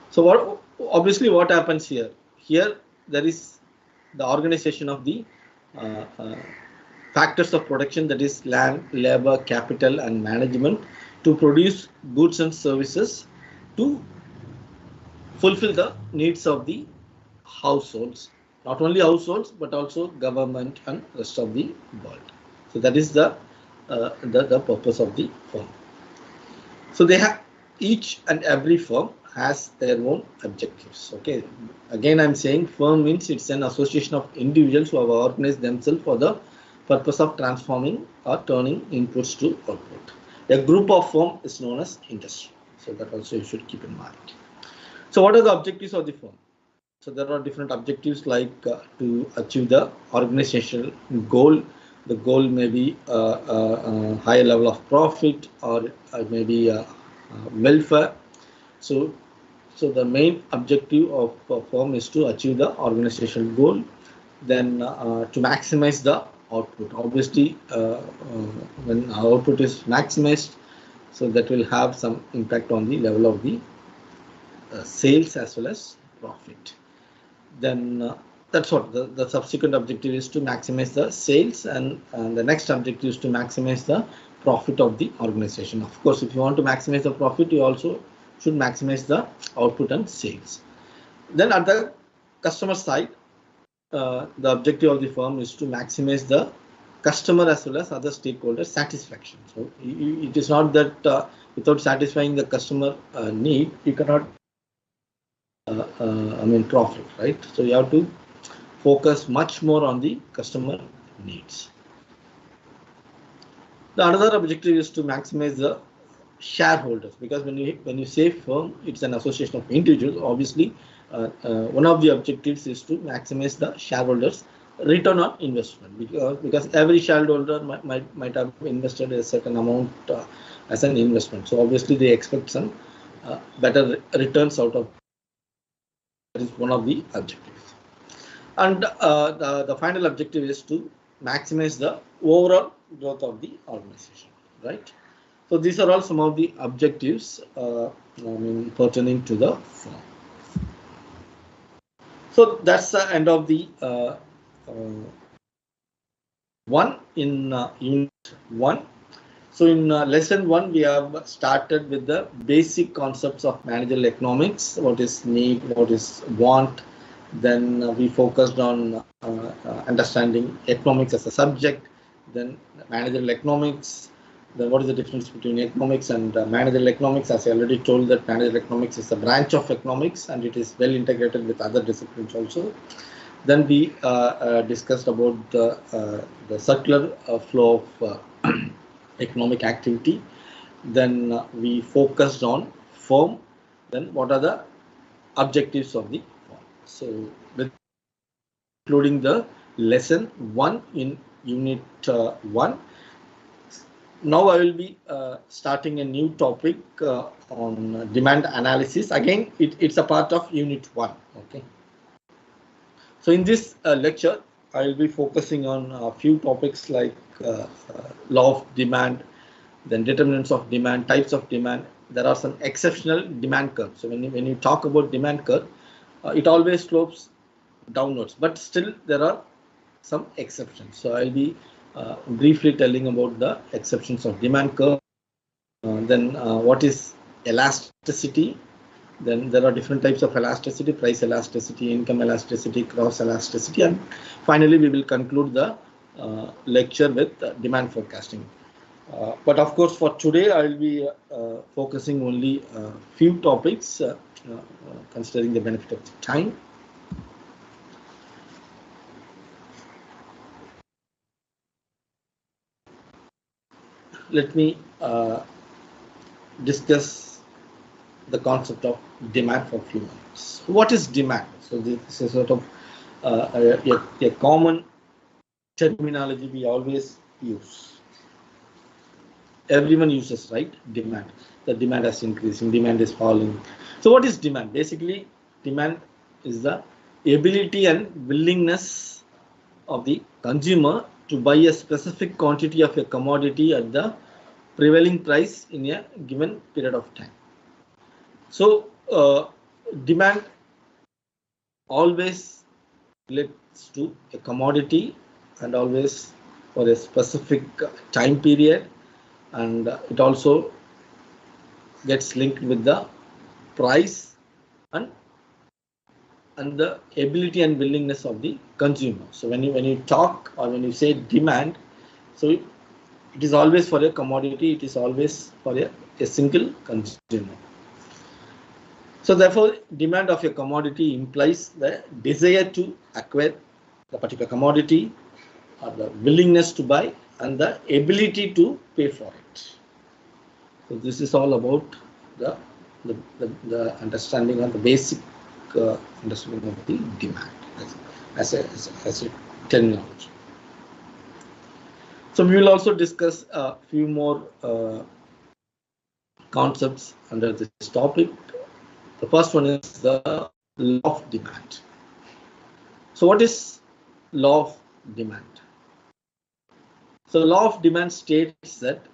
So what happens here? Here there is the organization of the factors of production, that is land, labor, capital and management, to produce goods and services to fulfill the needs of the households, not only households but also government and rest of the world. So that is the purpose of the firm. So they have, each and every firm has their own objectives. Okay, again I'm saying firm means it's an association of individuals who have organized themselves for the purpose of transforming or turning inputs to output. A group of firm is known as industry. So that also you should keep in mind. So what are the objectives of the firm? So there are different objectives, like to achieve the organizational goal. The goal may be a higher level of profit, or maybe welfare. So the main objective of a firm is to achieve the organizational goal, then to maximize the output. Obviously, when output is maximized, so that will have some impact on the level of the sales as well as profit. Then that's what the subsequent objective is, to maximize the sales, and the next objective is to maximize the profit of the organization. Of course, if you want to maximize the profit, you also should maximize the output and sales. Then at the customer side, the objective of the firm is to maximize the customer as well as other stakeholders satisfaction. So it is not that without satisfying the customer need, you cannot profit, right? So you have to focus much more on the customer needs. The another objective is to maximize the shareholders, because when you say firm, it's an association of individuals. Obviously, one of the objectives is to maximize the shareholders' return on investment, because every shareholder might have invested a certain amount as an investment. So obviously, they expect some better returns out of. That is one of the objectives. And the final objective is to maximize the overall growth of the organization, right? So these are all some of the objectives pertaining to the firm. So that's the end of the one in unit 1. So in lesson 1, we have started with the basic concepts of managerial economics. What is need, what is want. Then we focused on understanding economics as a subject. Then managerial economics. Then what is the difference between economics and managerial economics? As I already told, that managerial economics is a branch of economics and it is well integrated with other disciplines also. Then we discussed about the circular flow of economic activity. Then we focused on firm. Then what are the objectives of the firm? So including the lesson 1 in unit 1. Now I will be starting a new topic on demand analysis. Again, it's a part of unit 1. Okay. So in this lecture, I will be focusing on a few topics like law of demand, then determinants of demand, types of demand. There are some exceptional demand curves. So when you talk about demand curve, it always slopes downwards, but still there are some exceptions. So I'll be briefly telling about the exceptions of demand curve. Then what is elasticity? Then there are different types of elasticity: price elasticity, income elasticity, cross elasticity, and finally we will conclude the lecture with demand forecasting. But of course, for today, I will be focusing only a few topics, considering the benefit of the time. Let me discuss the concept of demand for a few minutes. What is demand? So this is sort of a common terminology we always use. Everyone uses, right? Demand. The demand is increasing, demand is falling. So what is demand? Basically, demand is the ability and willingness of the consumer to buy a specific quantity of a commodity at the prevailing price in a given period of time. So demand always relates to a commodity and always for a specific time period, and it also gets linked with the price and the ability and willingness of the consumer. So when you talk or when you say demand, so it is always for a commodity, it is always for a single consumer. So therefore, demand of a commodity implies the desire to acquire the particular commodity, or the willingness to buy, and the ability to pay for it. So this is all about the understanding of the basic understanding of the demand as a terminology. So we will also discuss a few more concepts under this topic. The first one is the law of demand. So what is law of demand? So law of demand states that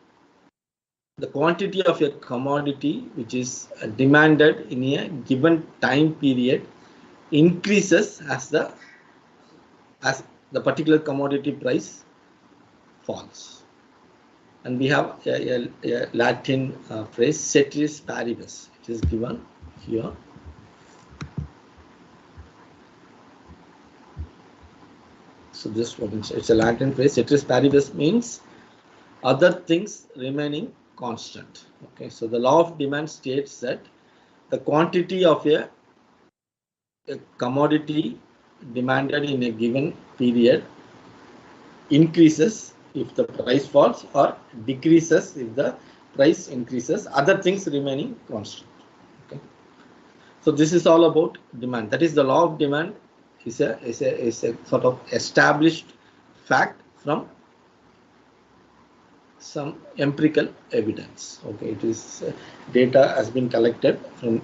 the quantity of a commodity which is demanded in a given time period increases as the particular commodity price falls. And we have a Latin phrase, ceteris paribus. It is given here. So this one, it's a Latin phrase. Ceteris paribus means other things remaining constant. Okay, so the law of demand states that the quantity of a commodity demanded in a given period increases if the price falls, or decreases if the price increases, other things remaining constant. Okay, so this is all about demand. That is, the law of demand is a sort of established fact from some empirical evidence. Okay, it is data has been collected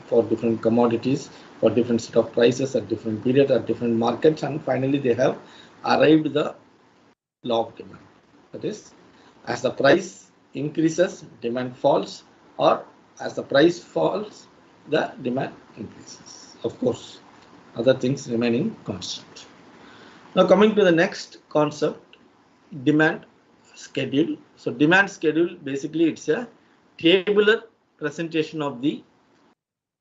for different commodities, for different set of prices at different periods, at different markets, and finally they have arrived the law of demand. That is, as the price increases, demand falls, or as the price falls, the demand increases. Of course, other things remaining constant. Now coming to the next concept, demand schedule. So demand schedule, basically it's a tabular presentation of the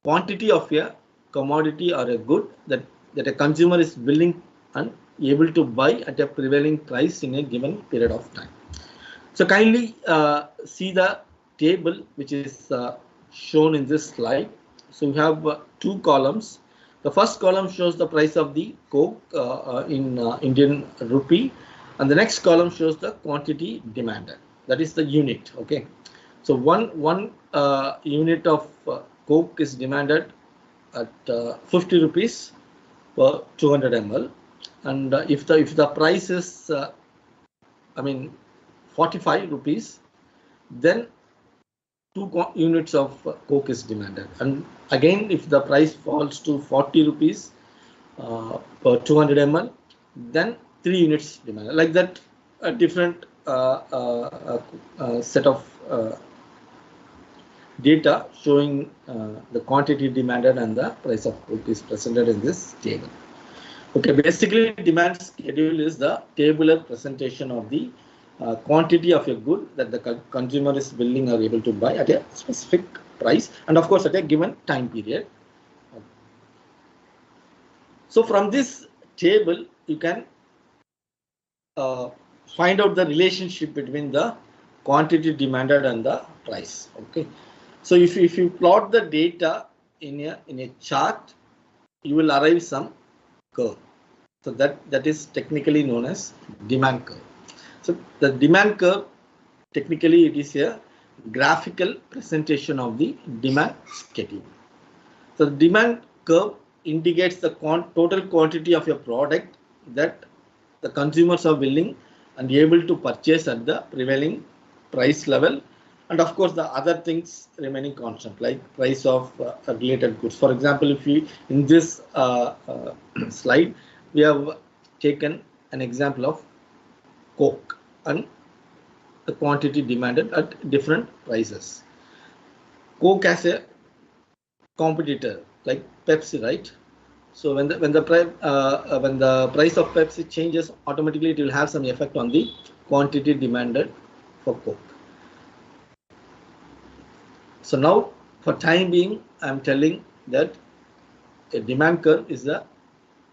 quantity of a commodity or a good that a consumer is willing and able to buy at a prevailing price in a given period of time. So kindly see the table which is shown in this slide. So we have two columns. The first column shows the price of the coke in Indian rupee, and the next column shows the quantity demanded. That is the unit. Okay, so one unit of coke is demanded at 50 rupees per 200 ml, and if the price is 45 rupees, then 2 units of coke is demanded. And again, if the price falls to 40 rupees, per 200 ml, then 3 units demanded. Like that, a different set of data showing the quantity demanded and the price of coke is presented in this table. Okay, basically demand schedule is the tabular presentation of the quantity of a good that the consumer is willing or able to buy at a specific price, and of course at a given time period. So from this table, you can find out the relationship between the quantity demanded and the price. Okay, so if you plot the data in a chart, you will arrive some curve. So that is technically known as demand curve. So the demand curve, technically it is a graphical presentation of the demand schedule. So the demand curve indicates the total quantity of a product that the consumers are willing and able to purchase at the prevailing price level, and of course the other things remaining constant, like price of related goods. For example, if we in this slide we have taken an example of coke and the quantity demanded at different prices. Coke as a competitor like Pepsi, right? So when the price of Pepsi changes, automatically it will have some effect on the quantity demanded for Coke. So now, for time being, I am telling that a demand curve is a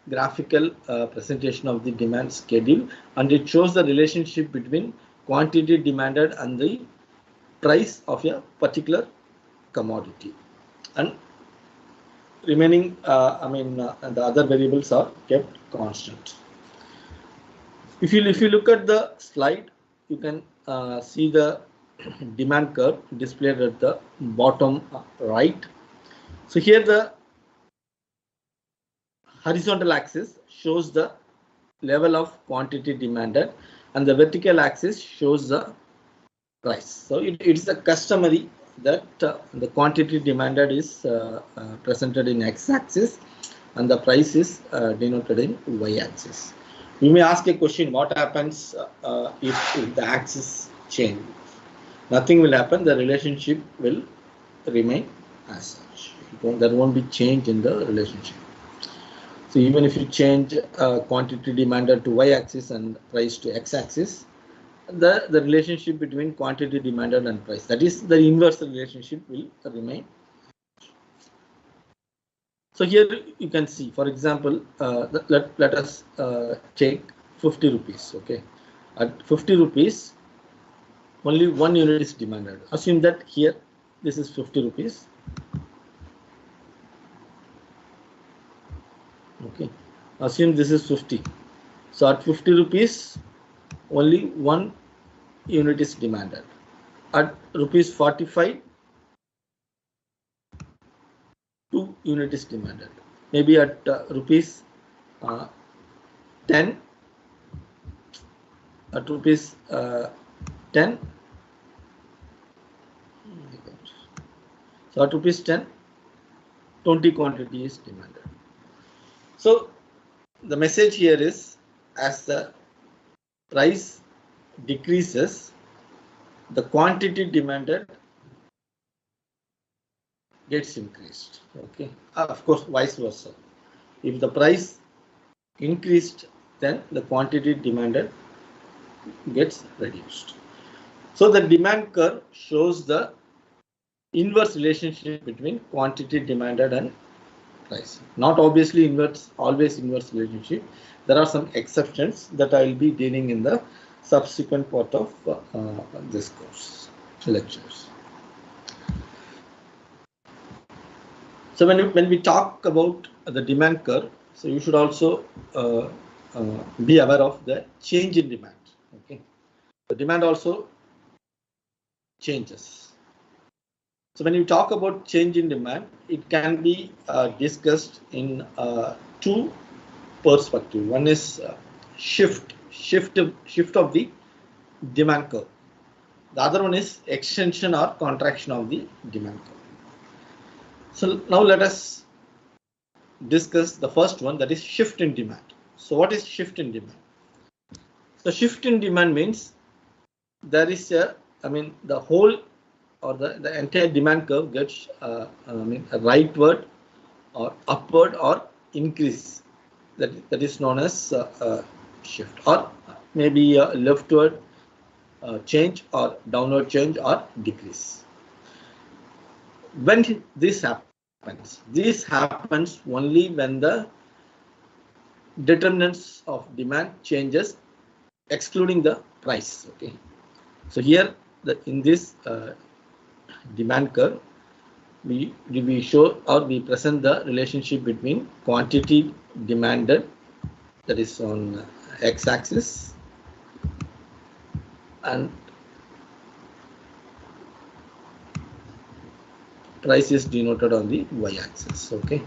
graphical presentation of the demand schedule, and it shows the relationship between quantity demanded and the price of a particular commodity, and remaining the other variables are kept constant. If you look at the slide, you can see the demand curve displayed at the bottom right. So here the horizontal axis shows the level of quantity demanded and the vertical axis shows the price. So it's a customary that the quantity demanded is presented in x-axis and the price is denoted in y-axis. You may ask a question: what happens if the axis change? Nothing will happen. The relationship will remain as such. There won't be change in the relationship. So even if you change quantity demanded to y-axis and price to x-axis, the relationship between quantity demanded and price, that is the inverse relationship, will remain. So here you can see, for example, let us take 50 rupees. Okay, at 50 rupees, only 1 unit is demanded. Assume that here this is 50 rupees. Okay, assume this is 50. So at 50 rupees, only 1 unit is demanded. At rupees 45, 2 unit is demanded. Maybe at rupees 10, at rupees 10. So at rupees 10, 20 quantity is demanded. So the message here is, as the price decreases, the quantity demanded gets increased. Okay, of course, vice versa. If the price increased, then the quantity demanded gets reduced. So the demand curve shows the inverse relationship between quantity demanded and price. Not obviously always inverse relationship. There are some exceptions that I will be dealing in the subsequent part of this course lectures. So when we talk about the demand curve, so you should also be aware of the change in demand. Okay, the demand also changes. So when you talk about change in demand, it can be discussed in two perspectives. One is shift of the demand curve. The other one is extension or contraction of the demand curve. So now let us discuss the first one, that is shift in demand. So what is shift in demand? So shift in demand means there is a, the whole or the entire demand curve gets a rightward or upward or increase. That is known as shift, or maybe a leftward change or downward change or decrease. When this happens only when the determinants of demand changes, excluding the price. Okay, so here in this demand curve, we show or we present the relationship between quantity demanded, that is on x-axis, and price is denoted on the y-axis. Okay,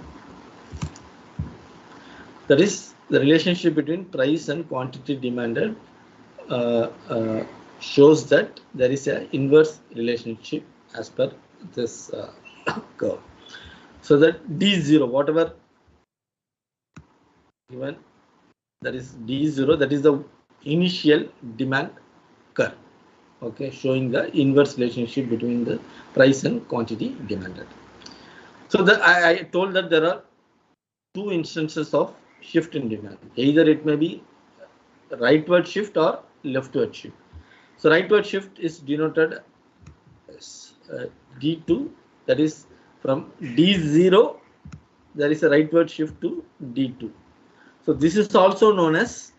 that is the relationship between price and quantity demanded shows that there is an inverse relationship as per this curve. So that D0, whatever given, that is D0, that is the initial demand curve. Okay, showing the inverse relationship between the price and quantity demanded. So I told that there are two instances of shift in demand. Either it may be rightward shift or leftward shift. So rightward shift is denoted as D2, that is from D0 there is a rightward shift to D2. So this is also known as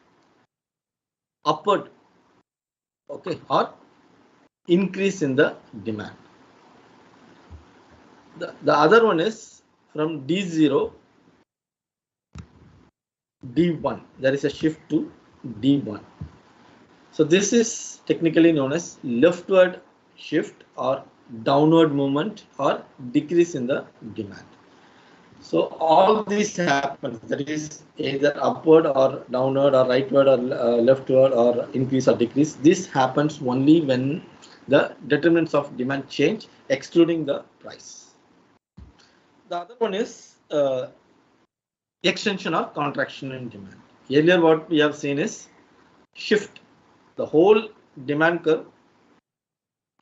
upward, okay, or increase in the demand. The other one is from D0 D1, there is a shift to D1. So this is technically known as leftward shift or downward movement or decrease in the demand. So all this happens, that is either upward or downward or rightward or leftward or increase or decrease. This happens only when the determinants of demand change, excluding the price. The other one is extension or contraction in demand. Earlier what we have seen is shift. The whole demand curve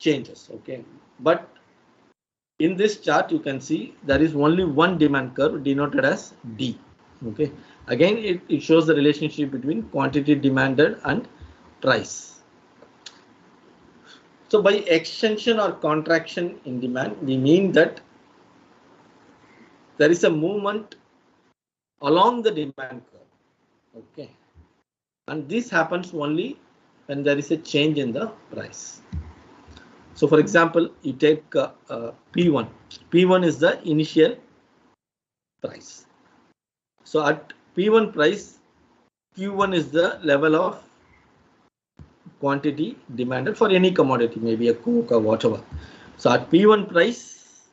changes, okay, but in this chart you can see there is only one demand curve denoted as D. Okay, again it shows the relationship between quantity demanded and price. So by extension or contraction in demand, we mean that there is a movement along the demand curve. Okay, and this happens only when there is a change in the price. So for example, you take P1. P1 is the initial price. So at P1 price, Q1 is the level of quantity demanded for any commodity, maybe a coke or whatever. So at P1 price,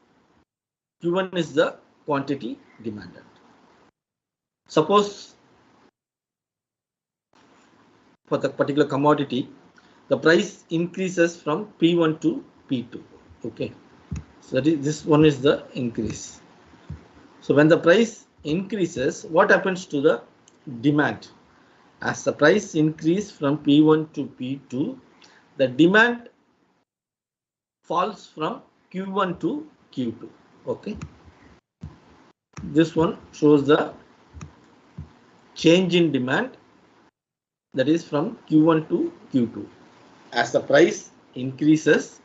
Q1 is the quantity demanded. Suppose for the particular commodity, the price increases from P1 to P2. Okay, so that is, this one is the increase. So when the price increases, what happens to the demand? As the price increase from P1 to P2, the demand falls from Q1 to Q2. Okay, this one shows the change in demand, that is from Q1 to Q2. As the price increases,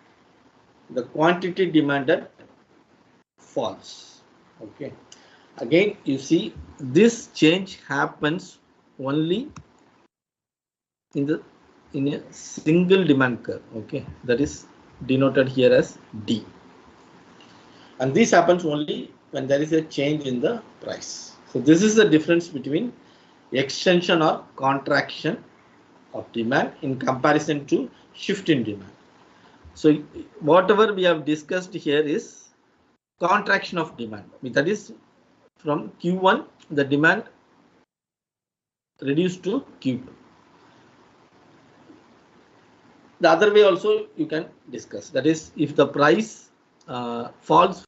the quantity demanded falls. Okay, again you see this change happens only in a single demand curve. Okay, that is denoted here as D, and this happens only when there is a change in the price. So this is the difference between extension or contraction of demand in comparison to shift in demand. So whatever we have discussed here is contraction of demand. That is from Q1 the demand reduced to Q2. The other way also you can discuss, that is if the price falls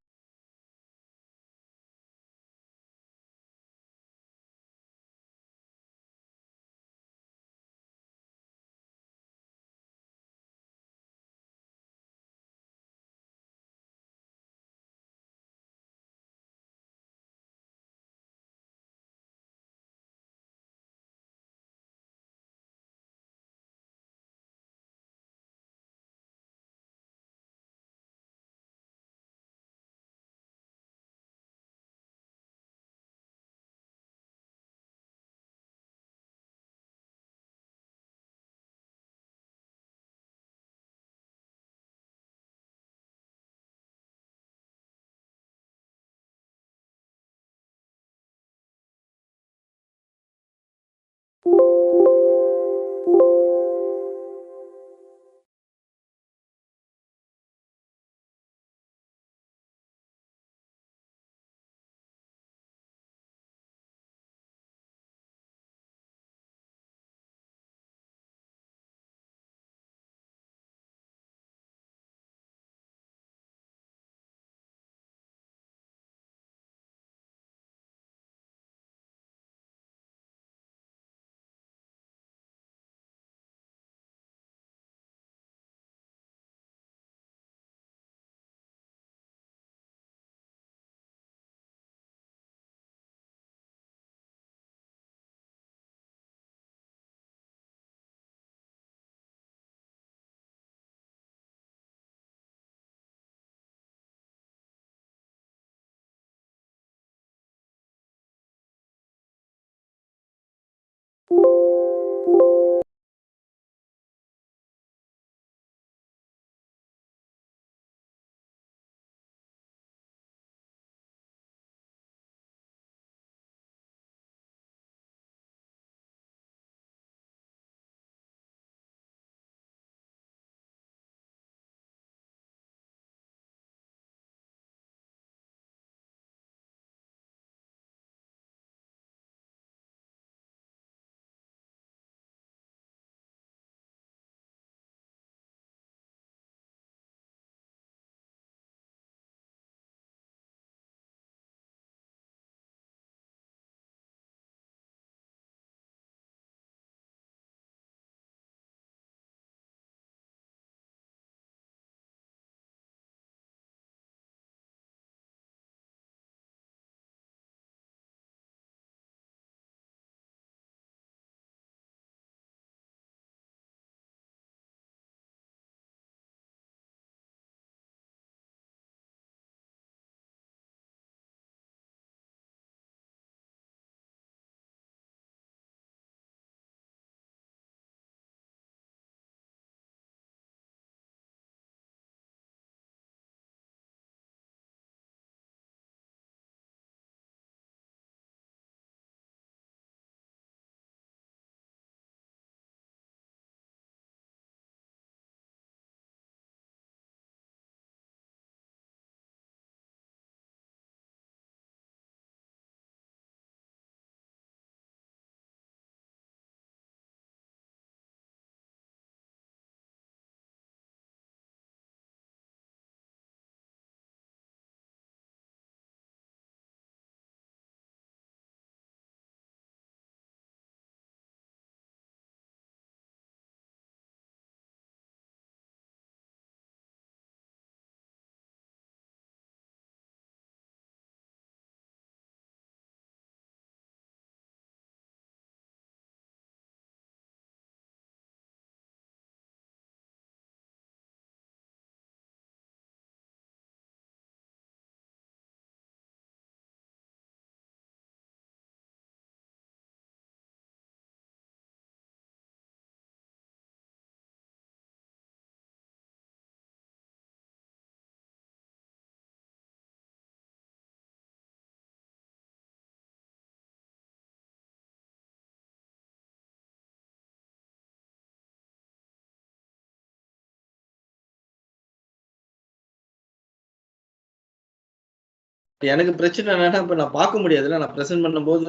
எனக்கு பிரச்சனை என்னன்னா இப்ப நான் பார்க்க முடியாதுல்ல, நான் present பண்ணும்போது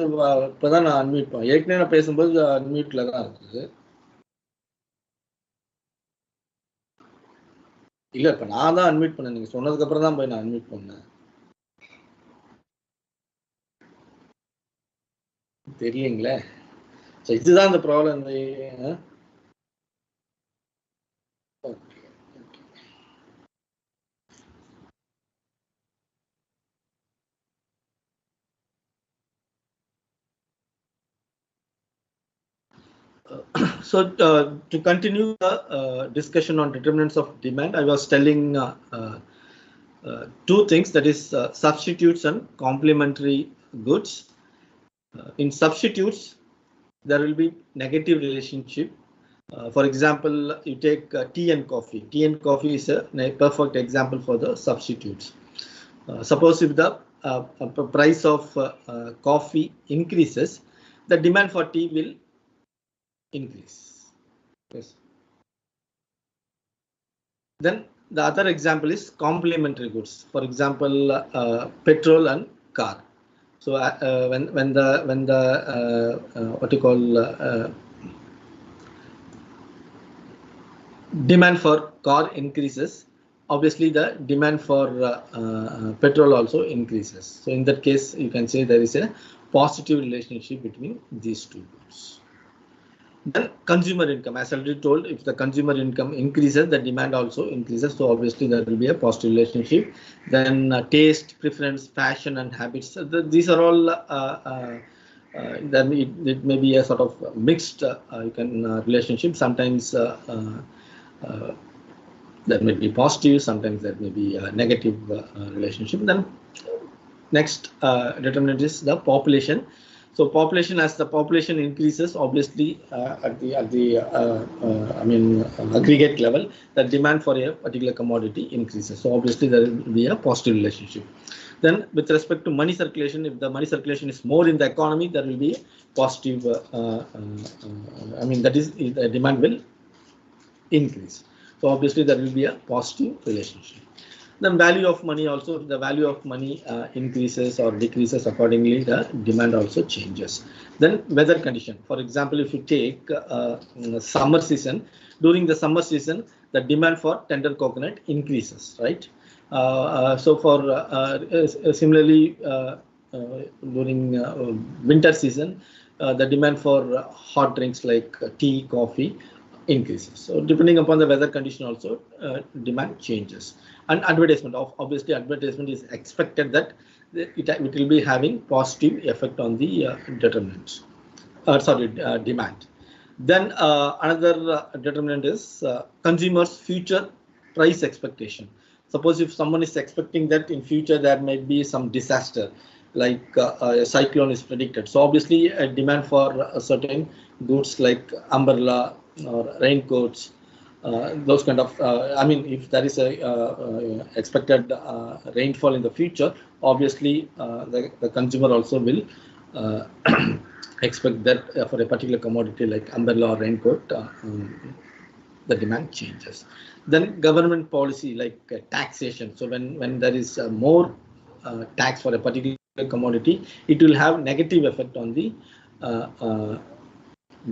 இப்பதான் நான் அன்மியூட் பண்ணேன். ஏற்கனவே நான் பேசும்போது அன்மியூட்ல தான் இருக்குது. இல்ல இப்ப நான் தான் அன்மியூட் பண்ணேன், நீங்க சொன்னதுக்கு அப்புறம் தான் போய் நான் அன்மியூட் பண்ணேன். தெரியலீங்களே. இதுதான் இந்த problem. So to continue the discussion on determinants of demand, I was telling two things, that is substitutes and complementary goods. In substitutes, there will be negative relationship. For example, you take tea and coffee. Tea and coffee is a perfect example for the substitutes. Suppose if the price of coffee increases, the demand for tea will increase. Yes. Then the other example is complementary goods. For example, petrol and car. So when the what you call demand for car increases, obviously the demand for petrol also increases. So in that case, you can say there is a positive relationship between these two goods. Then consumer income, as already told, if the consumer income increases, the demand also increases. So obviously there will be a positive relationship. Then taste, preference, fashion, and habits. These are all. Then it may be a sort of mixed relationship. Sometimes there may be positive, sometimes there may be a negative relationship. Then next determinant is the population. So population, as the population increases, obviously at the aggregate level, the demand for a particular commodity increases. So obviously there will be a positive relationship. Then with respect to money circulation, if the money circulation is more in the economy, there will be positive, that is, the demand will increase. So obviously there will be a positive relationship. Then value of money also, if the value of money increases or decreases, accordingly the demand also changes. Then weather condition. For example, if you take summer season, during the summer season, the demand for tender coconut increases, right? So for similarly during winter season, the demand for hot drinks like tea, coffee increases. So depending upon the weather condition also, demand changes. And advertisement, obviously advertisement is expected that it will be having positive effect on the determinants, demand. Then another determinant is consumers' future price expectation. Suppose if someone is expecting that in future there might be some disaster, like a cyclone is predicted. So obviously a demand for certain goods like umbrella or raincoats, those kind of, if there is a expected rainfall in the future, obviously the consumer also will expect that for a particular commodity like umbrella or raincoat, the demand changes. Then government policy like taxation. So when there is more tax for a particular commodity, it will have negative effect on the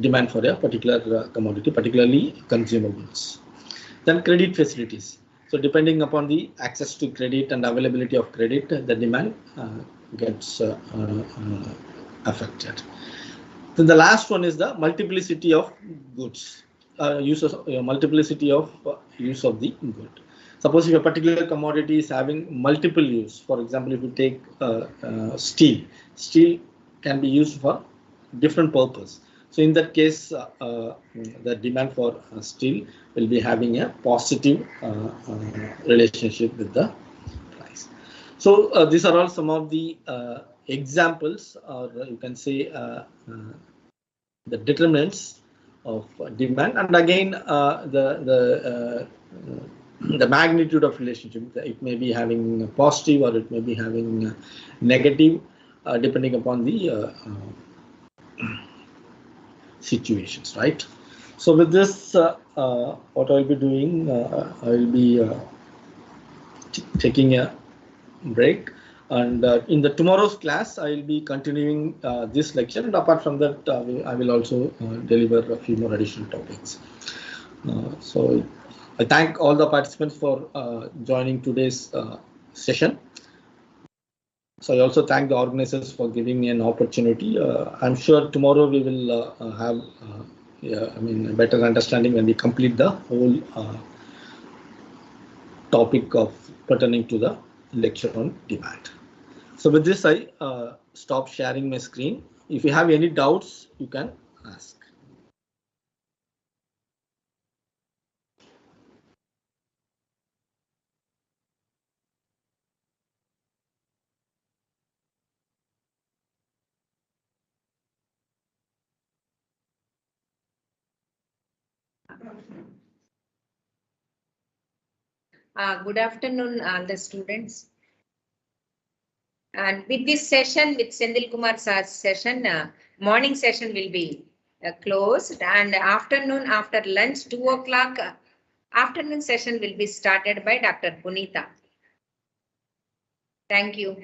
demand for a particular commodity, particularly consumables. Then credit facilities. So depending upon the access to credit and availability of credit, the demand gets affected. Then the last one is the multiplicity of goods, multiplicity of use of the good. Suppose if a particular commodity is having multiple use, for example, if you take steel can be used for different purpose. So in that case, the demand for steel will be having a positive relationship with the price. So these are all some of the examples, or you can say the determinants of demand. And again, the magnitude of relationship, it may be having positive or it may be having negative, depending upon the situations, right? So with this, what I'll be doing, I will be taking a break. And in the tomorrow's class, I will be continuing this lecture, and apart from that, I will also deliver a few more additional topics. So I thank all the participants for joining today's session. So I also thank the organizers for giving me an opportunity. I'm sure tomorrow we will have a better understanding when we complete the whole topic of pertaining to the lecture on demand. So with this, I stop sharing my screen. If you have any doubts, you can ask. Good afternoon, all the students. And with this session, with Sendhil Kumar sir's session, morning session will be closed, and afternoon after lunch, 2 o'clock, afternoon session will be started by Dr.Punitha. Thank you.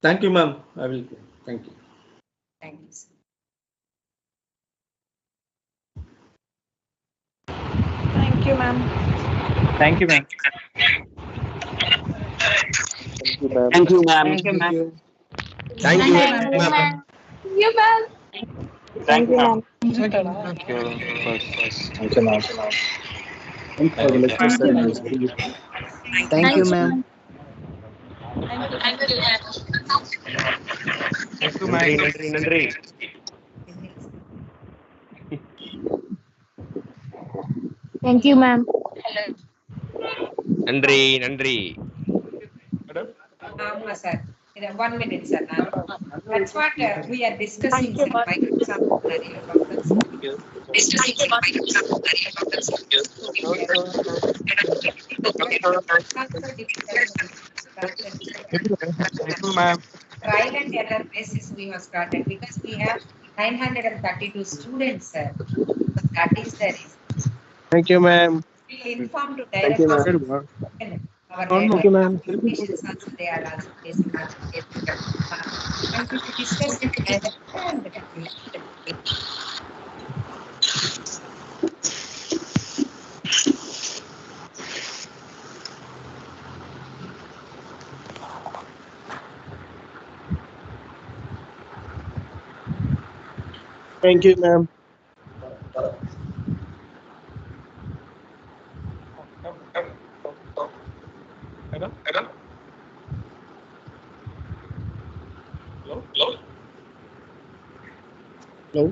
Thank you, ma'am. I will. Thank you. Thank you, sir. Thank you, ma'am. Thank you, ma'am. Thank you, ma'am. Thank you, ma'am. Thank you, ma'am. You, ma'am. Thank you, ma'am. Thank you, ma'am. Thanks for the lecture, sir. It was very useful. Thank you, ma'am. Nandri. Thank you, ma'am. Nandri. Sir. 1 minute, sir. That's what we are discussing, sir. Microsoft scenario problems. Trial and error basis we have started because we have 932 students, sir. That is the reason. Thank you, ma'am. We inform to Thank you, directors. ma'am. Our Thank you, ma'am. patients also they are also facing and we discuss it and Thank you, ma'am. Hello? Hello.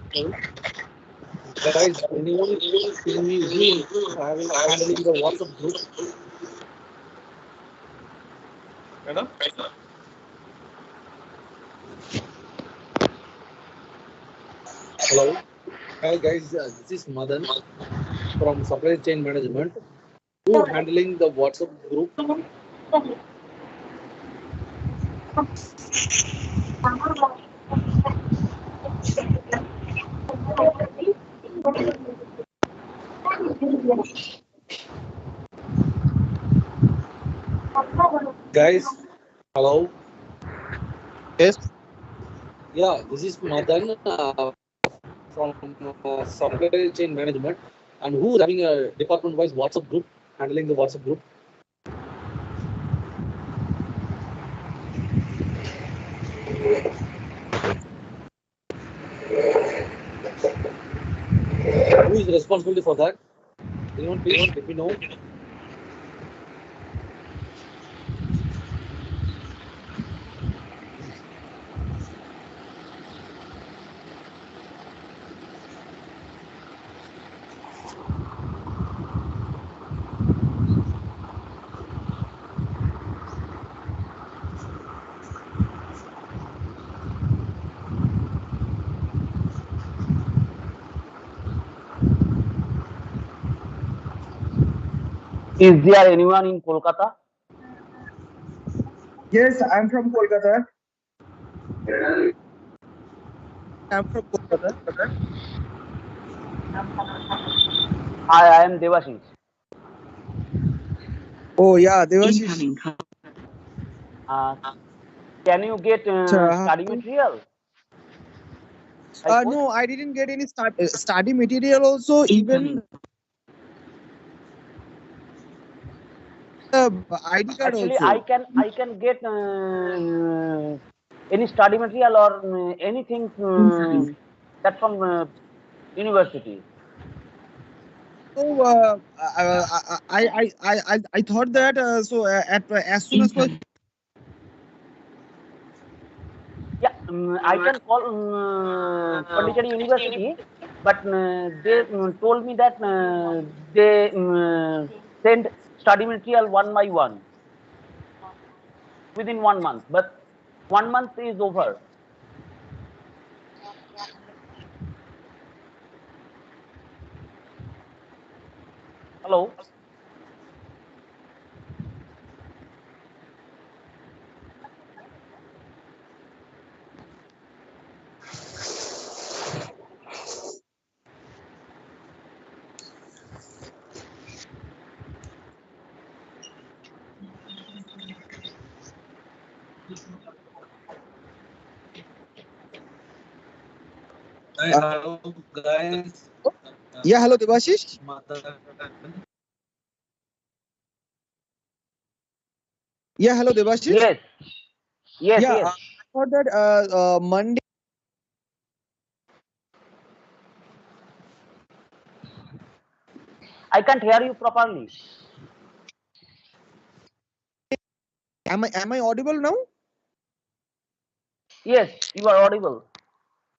Guys, anyone can we handling the WhatsApp group? Hello? Hello. Hi guys, this is Madan from Supply Chain Management. Who handling the WhatsApp group? Guys, hello. Yes. Yeah, this is Madan from Supply Chain Management. And who is having a department-wise WhatsApp group, handling the WhatsApp group? Who is responsible for that? Anyone please let me know. Is there anyone in Kolkata? Yes, I'm from Kolkata. I am Devashish. Oh yeah, Devashish. Can you get study material? No, I didn't get any study material. Also, even ID card Actually, also. I can get any study material or anything that from university. So I thought that as soon as possible. Yeah, I can call Pondicherry University, but they told me that they send study material one by one within 1 month, but 1 month is over. Hello. Hello, guys. Yeah, hello, Devashish. Yeah, hello, Devashish. Yes. Yes. Yeah, Yes. I thought that Monday. I can't hear you properly. Am I audible now? Yes, you are audible.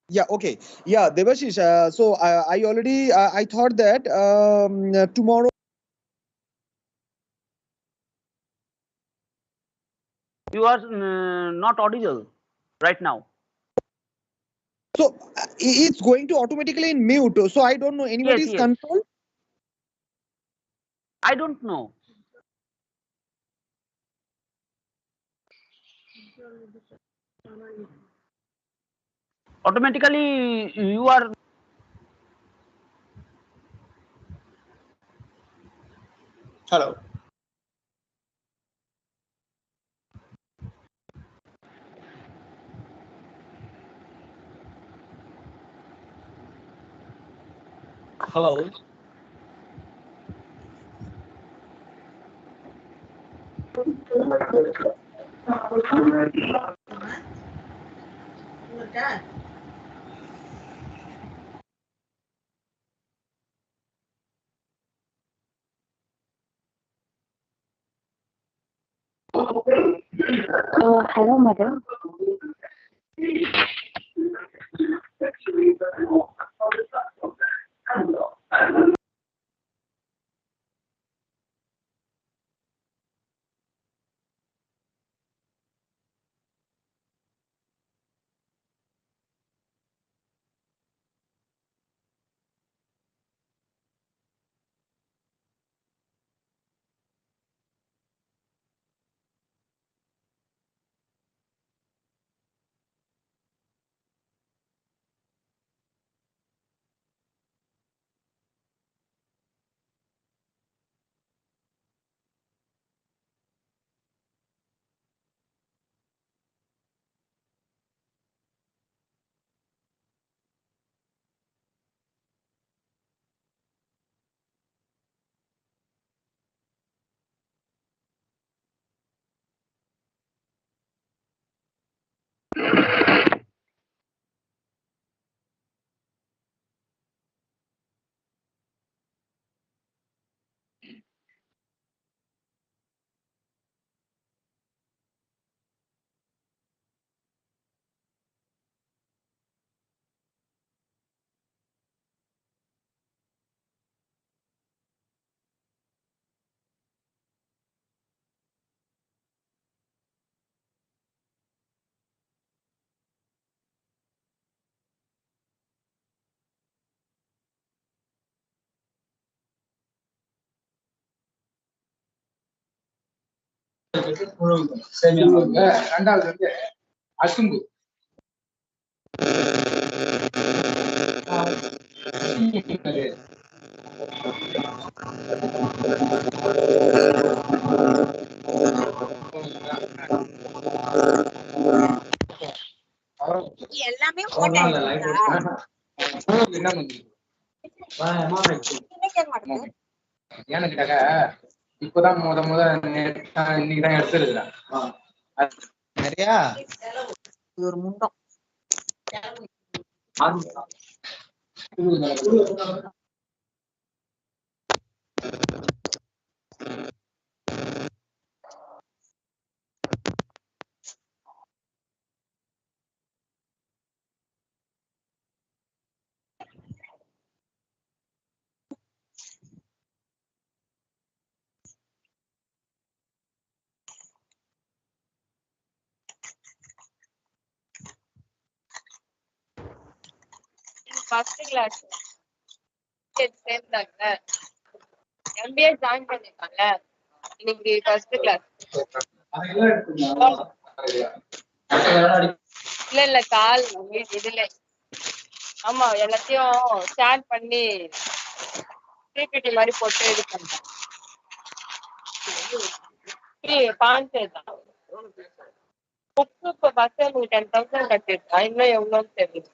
Yeah, okay. Yeah, Devashish. So I already I thought that tomorrow. You are not audible right now. So it's going to automatically in mute. So I don't know anybody's Yes. control. I don't know. Automatically, you are. Hello. Hello. Hello, madam. ரெண்டாவது வந்து அசும்பு இப்பதான் இன்னைக்குதான் எடுத்துருக்குறேன் நிறையா ஒரு முண்டம் first class சேர்ந்தாங்க MBA join பண்ணிருக்காங்க இன்னைக்கு ஃபர்ஸ்ட் கிளாஸ் இல்ல கால் இதுல ஆமா எல்லாத்தையும் ஷேர் பண்ணி பிபிடி மாதிரி போட்டு இது பண்ணேன் பாஞ்சு தான் புக்கு இப்போ ஃபர்ஸ்ட் உங்களுக்கு 10,000 கட்டிருக்கா இன்னும் எவ்வளோன்னு தெரியல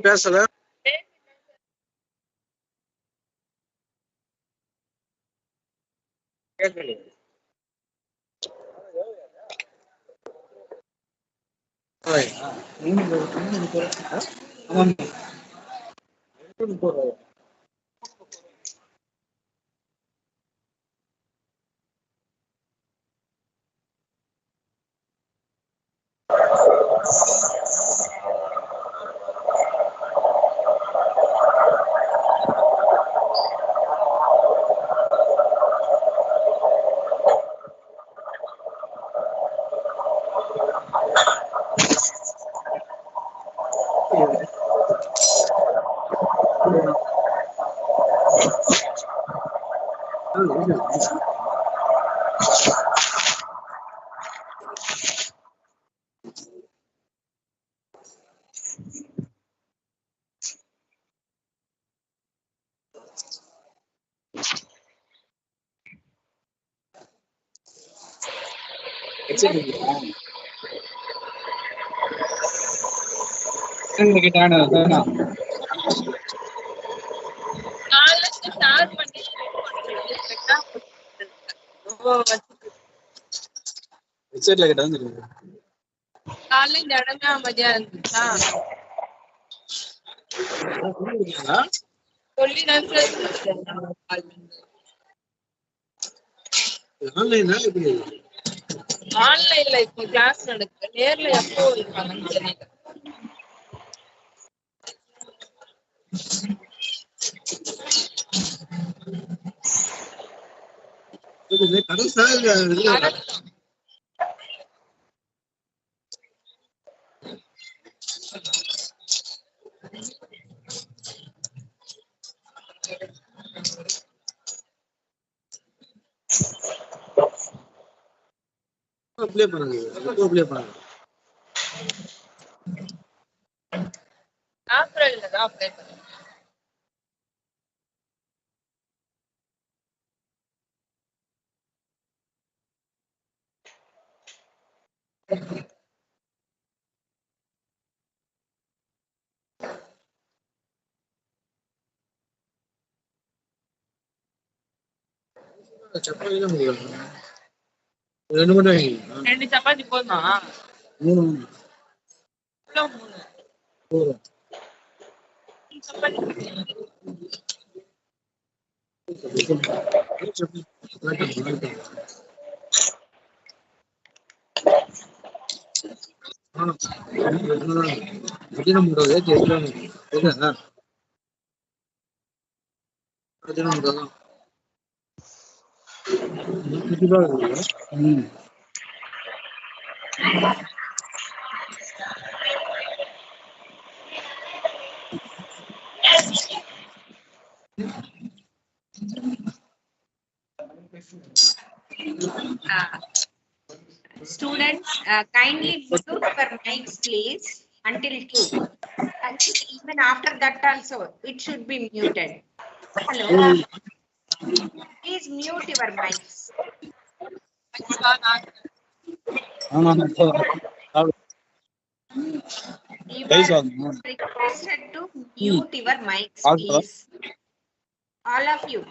பேசல காலைல இந்த இடமே அமைதியா இருந்துச்சா சொல்லிதான் ஆன்லைன்ல இப்போ கிளாஸ் நடக்கு நேர்ல எப்போ இருப்பாங்கன்னு தெரியல அப்ளை பண்ணுங்க ஏப்ரல்ல தான் அப்ளை பண்ணுங்க ரெண்டு சப்பாத்தி போதுமா Students, kindly mute your mics, please, until 2. Actually, even after that also, it should be muted. Hello. Please mute your mics. You are requested to mute your mics, please. All of you.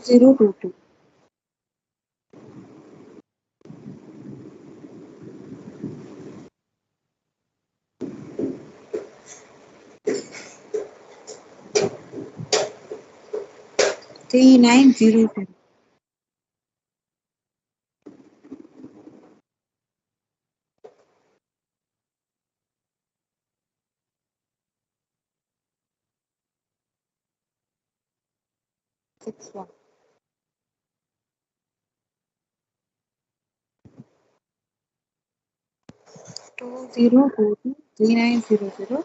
2022. 3900. Six one. 2042390061.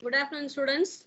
Good afternoon, students.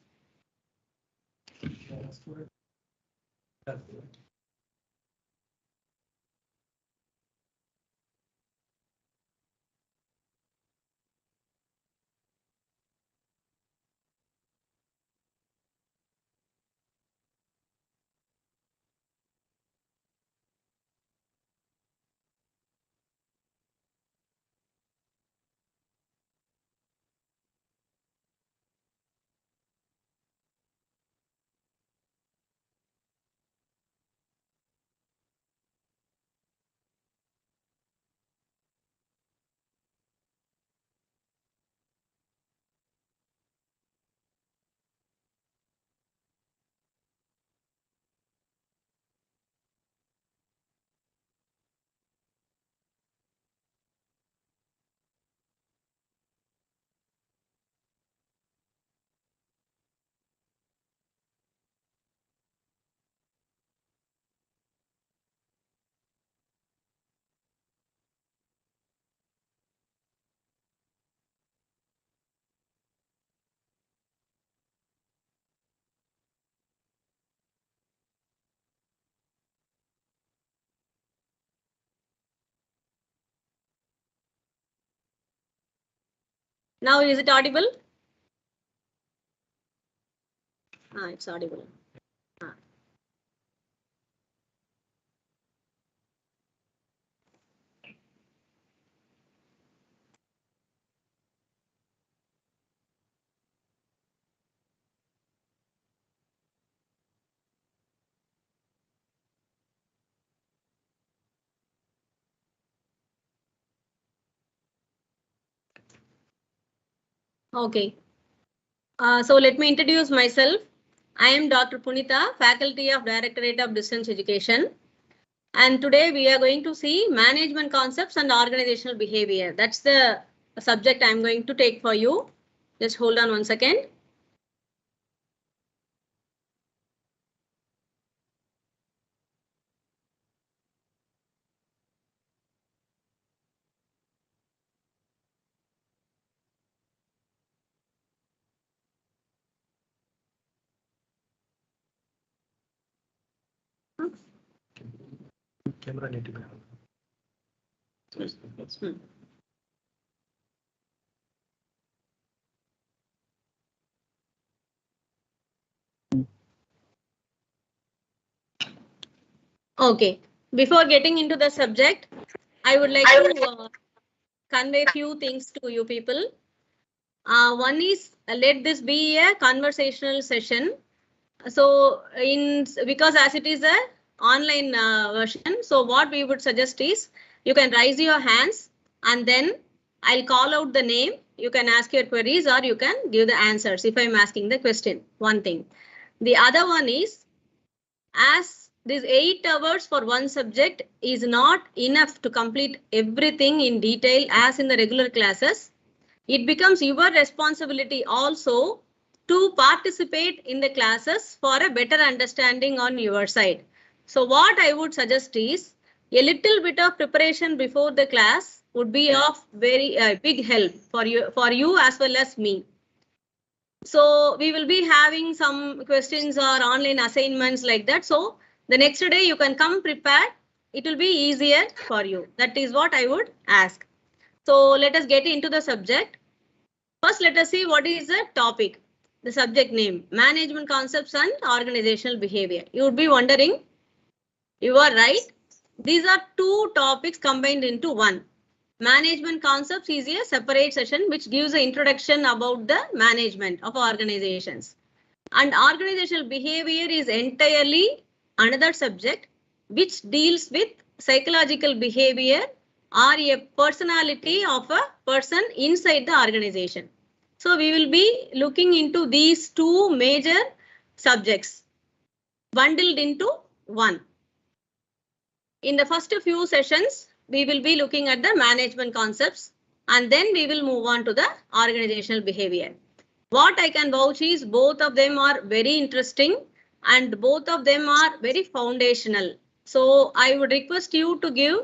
Now is it audible? It's audible. Okay. So let me introduce myself. I am Dr. Punitha, Faculty of Directorate of Distance Education. And today we are going to see management concepts and organizational behavior. That's the subject I'm going to take for you. Just hold on 1 second. Camera need to be on. Okay. Before getting into the subject, I would like to convey few things to you people. One is let this be a conversational session. So because as it is a online version, so what we would suggest is you can raise your hands and then I'll call out the name. You can ask your queries or you can give the answers if I'm asking the question. One thing. The other one is, as this 8 hours for one subject is not enough to complete everything in detail as in the regular classes, it becomes your responsibility also to participate in the classes for a better understanding on your side. So what I would suggest is a little bit of preparation before the class would be of very big help for you as well as me. So we will be having some questions or online assignments like that. So the next day you can come prepared. It will be easier for you. That is what I would ask. So let us get into the subject. First, let us see what is the topic. The subject name, management concepts and organizational behavior. You would be wondering, you are right. These are two topics combined into one. Management concepts is a separate session which gives an introduction about the management of organizations. And organizational behavior is entirely another subject which deals with psychological behavior or a personality of a person inside the organization. So we will be looking into these two major subjects bundled into one. In the first few sessions, we will be looking at the management concepts and then we will move on to the organizational behavior. What I can vouch is both of them are very interesting and both of them are very foundational. So I would request you to give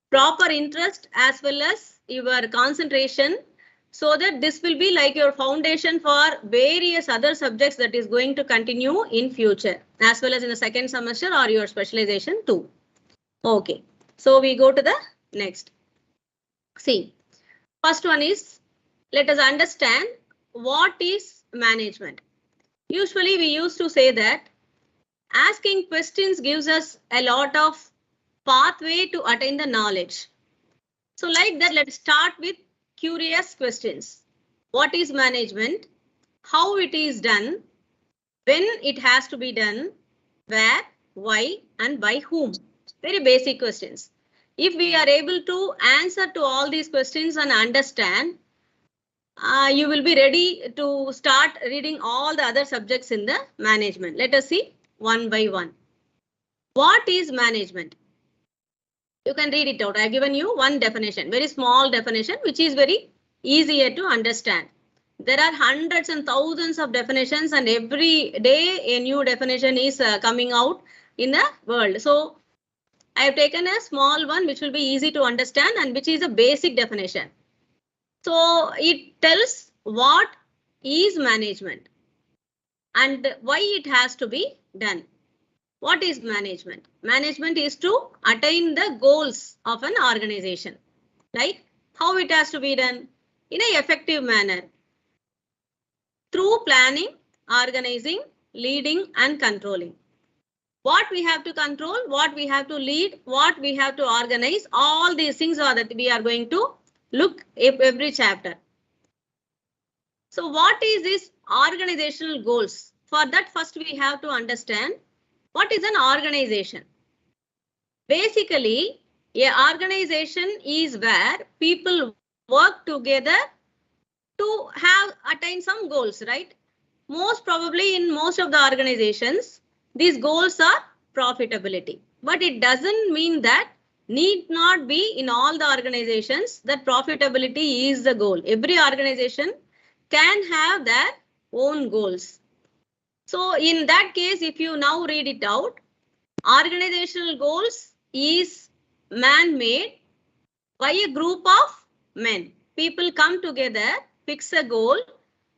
proper interest as well as your concentration so that this will be like your foundation for various other subjects that is going to continue in future, as well as in the second semester or your specialization too. Okay, so we go to the next. See, first one is, let us understand what is management. Usually we used to say that asking questions gives us a lot of pathway to attain the knowledge. So like that, let's start with curious questions. What is management? How it is done? When it has to be done? Where? Why? And by whom? Very basic questions. If we are able to answer to all these questions and understand, you will be ready to start reading all the other subjects in the management. Let us see one by one. What is management? You can read it out. I have given you one definition, very small definition, which is very easier to understand. There are hundreds and thousands of definitions, and every day a new definition is coming out in the world. So I have taken a small one which will be easy to understand and which is a basic definition. So it tells what is management and why it has to be done. What is management? Management is to attain the goals of an organization, right? How it has to be done? In an effective manner. Through planning, organizing, leading and controlling. What we have to control, what we have to lead, what we have to organize, all these things are that we are going to look at every chapter. So what is this organizational goals? For that, first we have to understand what is an organization. Basically, an organization is where people work together to have attain some goals, right? Most probably in most of the organizations, these goals are profitability. But it doesn't mean that need not be in all the organizations that profitability is the goal. Every organization can have their own goals. So in that case, if you now read it out, organizational goals is man-made by a group of men. People come together, fix a goal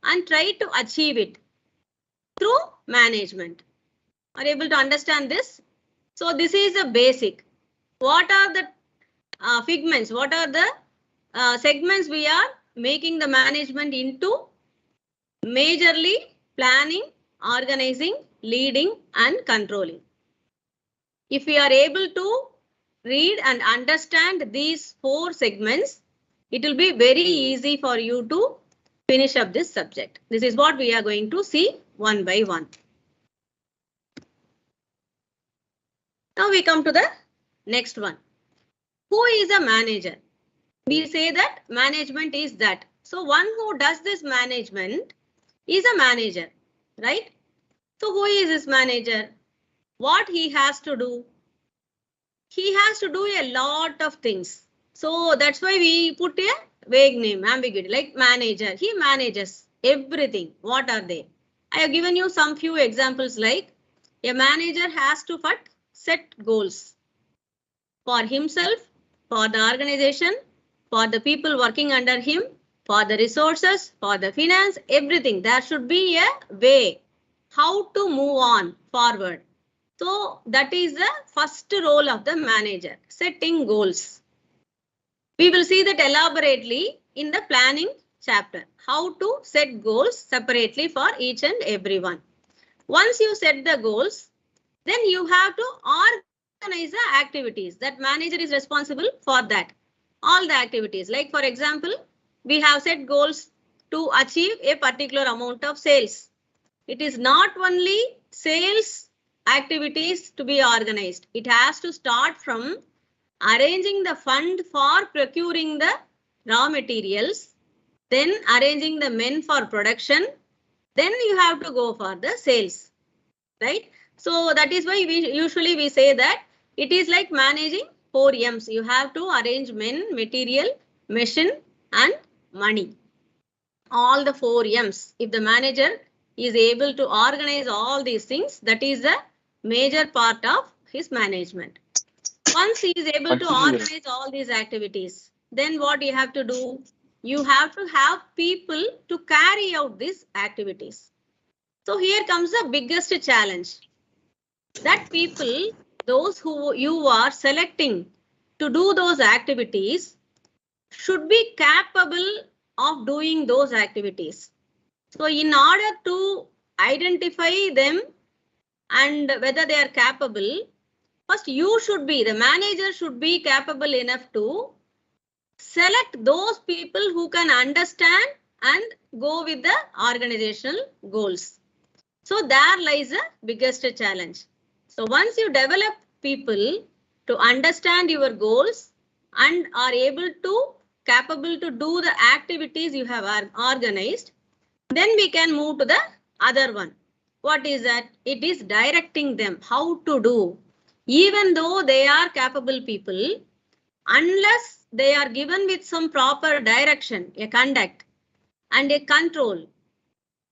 and try to achieve it through management. Are you able to understand this? So this is a basic. What are the figments? What are the segments we are making the management into? Majorly planning, organizing, leading and controlling. If we are able to read and understand these 4 segments, it will be very easy for you to finish up this subject. This is what we are going to see one by one. Now we come to the next one. Who is a manager? We say that management is that. So one who does this management is a manager, right? So who is this manager? What he has to do? He has to do a lot of things. So that's why we put a vague name, ambiguity, like manager. He manages everything. What are they? I have given you some few examples like a manager has to set goals for himself, for the organization, for the people working under him, for the resources, for the finance, everything. There should be a way how to move on forward. So that is the first role of the manager, setting goals. We will see that elaborately in the planning chapter, how to set goals separately for each and every one. Once you set the goals, then you have to organize the activities. That manager is responsible for that. All the activities, like for example, we have set goals to achieve a particular amount of sales. It is not only sales activities to be organized. It has to start from arranging the fund for procuring the raw materials, then arranging the men for production, then you have to go for the sales, right? So that is why we say that it is like managing 4 M's. You have to arrange men, material, machine and money. All the 4 M's. If the manager is able to organize all these things, that is the major part of his management. Once he is able to organize all these activities, then what you have to do? you have to have people to carry out these activities. So here comes the biggest challenge. That people, those who you are selecting to do those activities, should be capable of doing those activities. So in order to identify them and whether they are capable, first the manager should be capable enough to select those people who can understand and go with the organizational goals. So there lies the biggest challenge. So once you develop people to understand your goals and are capable to do the activities you have organized, then we can move to the other one. What is that? It is directing them how to do. Even though they are capable people, unless they are given with some proper direction, a conduct and a control,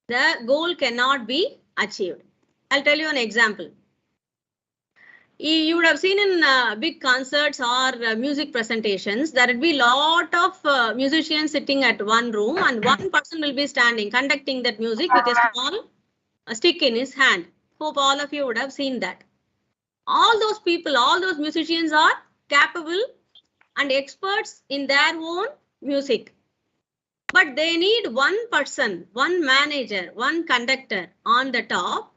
the goal cannot be achieved. I'll tell you an example. You would have seen in big concerts or music presentations, there will be a lot of musicians sitting at one room and one person will be standing conducting that music with a small stick in his hand. Hope all of you would have seen that. All those people, all those musicians are capable and experts in their own music. But they need one person, one manager, one conductor on the top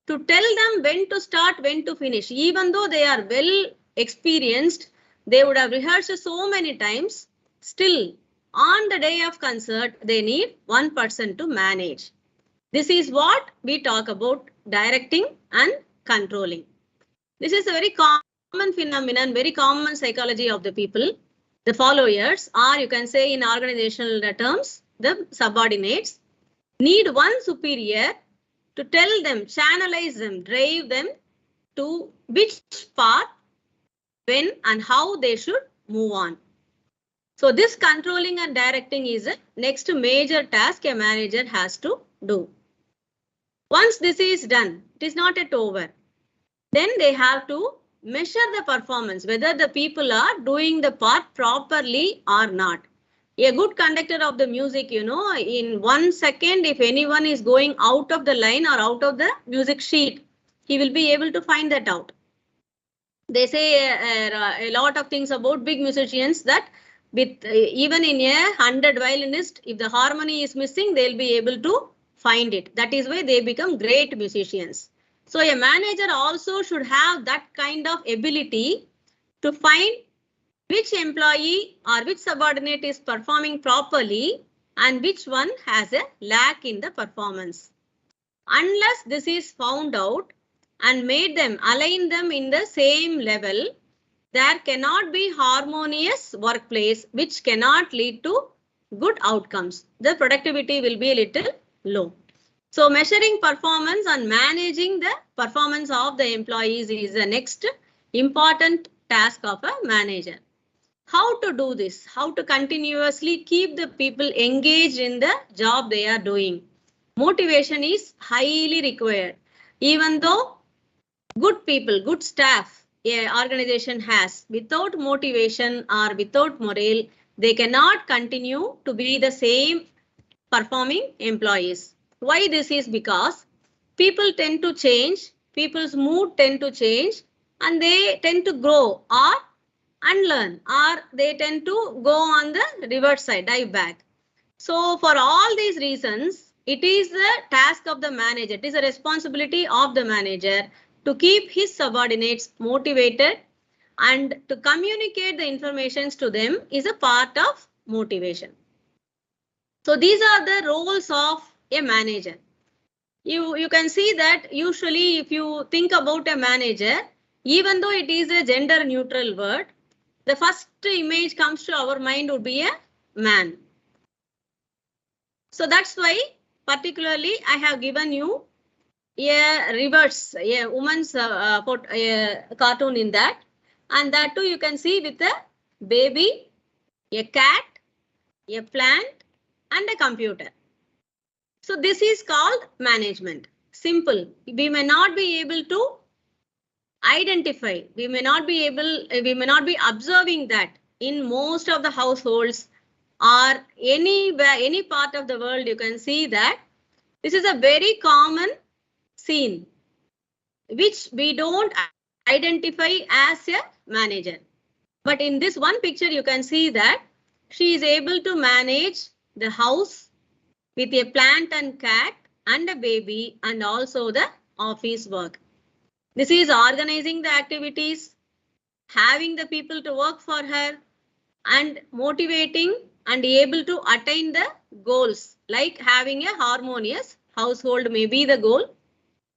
to tell them when to start, when to finish. Even though they are well experienced, they would have rehearsed so many times. Still, on the day of concert, they need one person to manage. This is what we talk about directing and controlling. This is a very common phenomenon, very common psychology of the people, the followers, or you can say in organizational terms, the subordinates, need one superior to tell them, channelize them, drive them to which path, when and how they should move on. So this controlling and directing is the next major task a manager has to do. Once this is done, it is not yet over. Then they have to measure the performance, whether the people are doing the part properly or not. A good conductor of the music, in 1 second, if anyone is going out of the line or out of the music sheet, he will be able to find that out. They say a lot of things about big musicians that with even in 100 violinists, if the harmony is missing, they'll be able to find it. That is why they become great musicians. So a manager also should have that kind of ability to find which employee or which subordinate is performing properly and which one has a lack in the performance. Unless this is found out and align them in the same level, there cannot be harmonious workplace, which cannot lead to good outcomes. The productivity will be a little low. So measuring performance and managing the performance of the employees is the next important task of a manager. How to do this? How to continuously keep the people engaged in the job they are doing? Motivation is highly required. Even though good people, good staff an organization has, without motivation or without morale, they cannot continue to be the same performing employees. Why this is? Because people tend to change, people's mood tend to change, and they tend to grow or unlearn, or they tend to go on the reverse side, dive back. So for all these reasons, it is the task of the manager, it is a responsibility of the manager to keep his subordinates motivated, and to communicate the information to them is a part of motivation. So these are the roles of a manager. You can see that usually if you think about a manager, even though it is a gender neutral word, the first image comes to our mind would be a man. So that's why particularly I have given you a reverse, a woman's cartoon in that, and that too you can see with a baby, a cat, a plant and a computer. So this is called management. Simple. We may not be able to identify, we may not be observing that in most of the households or any part of the world, you can see that this is a very common scene, which we don't identify as a manager. But in this one picture, you can see that she is able to manage the house with a plant and cat and a baby and also the office work. This is organizing the activities, having the people to work for her and motivating and able to attain the goals, like having a harmonious household may be the goal.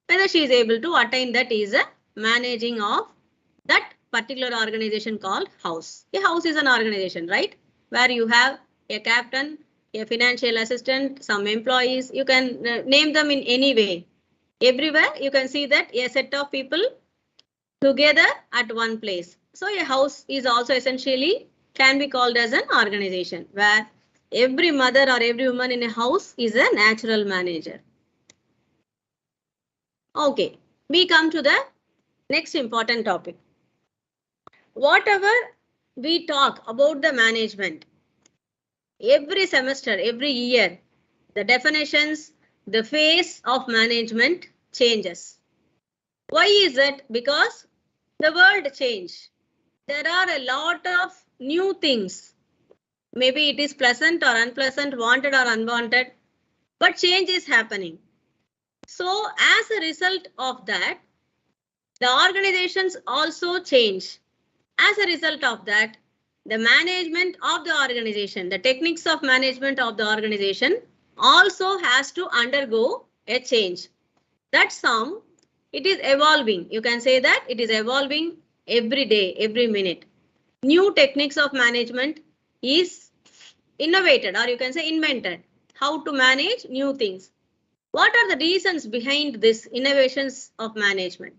Whether she is able to attain that is a managing of that particular organization called house. A house is an organization, right? Where you have a captain, a financial assistant, some employees, you can name them in any way. Everywhere you can see that a set of people together at one place. So a house is also essentially can be called as an organization where every mother or every woman in a house is a natural manager. Okay, we come to the next important topic. Whatever we talk about the management, every semester, every year, the definitions, the phase of management changes. Why is it? Because the world changed. There are a lot of new things. Maybe it is pleasant or unpleasant, wanted or unwanted, but change is happening. So as a result of that, the organizations also change. As a result of that, the management of the organization, the techniques of management of the organization also has to undergo a change. That's how it is evolving. You can say that it is evolving every day, every minute. New techniques of management is innovated, or you can say invented. How to manage new things. What are the reasons behind this innovations of management?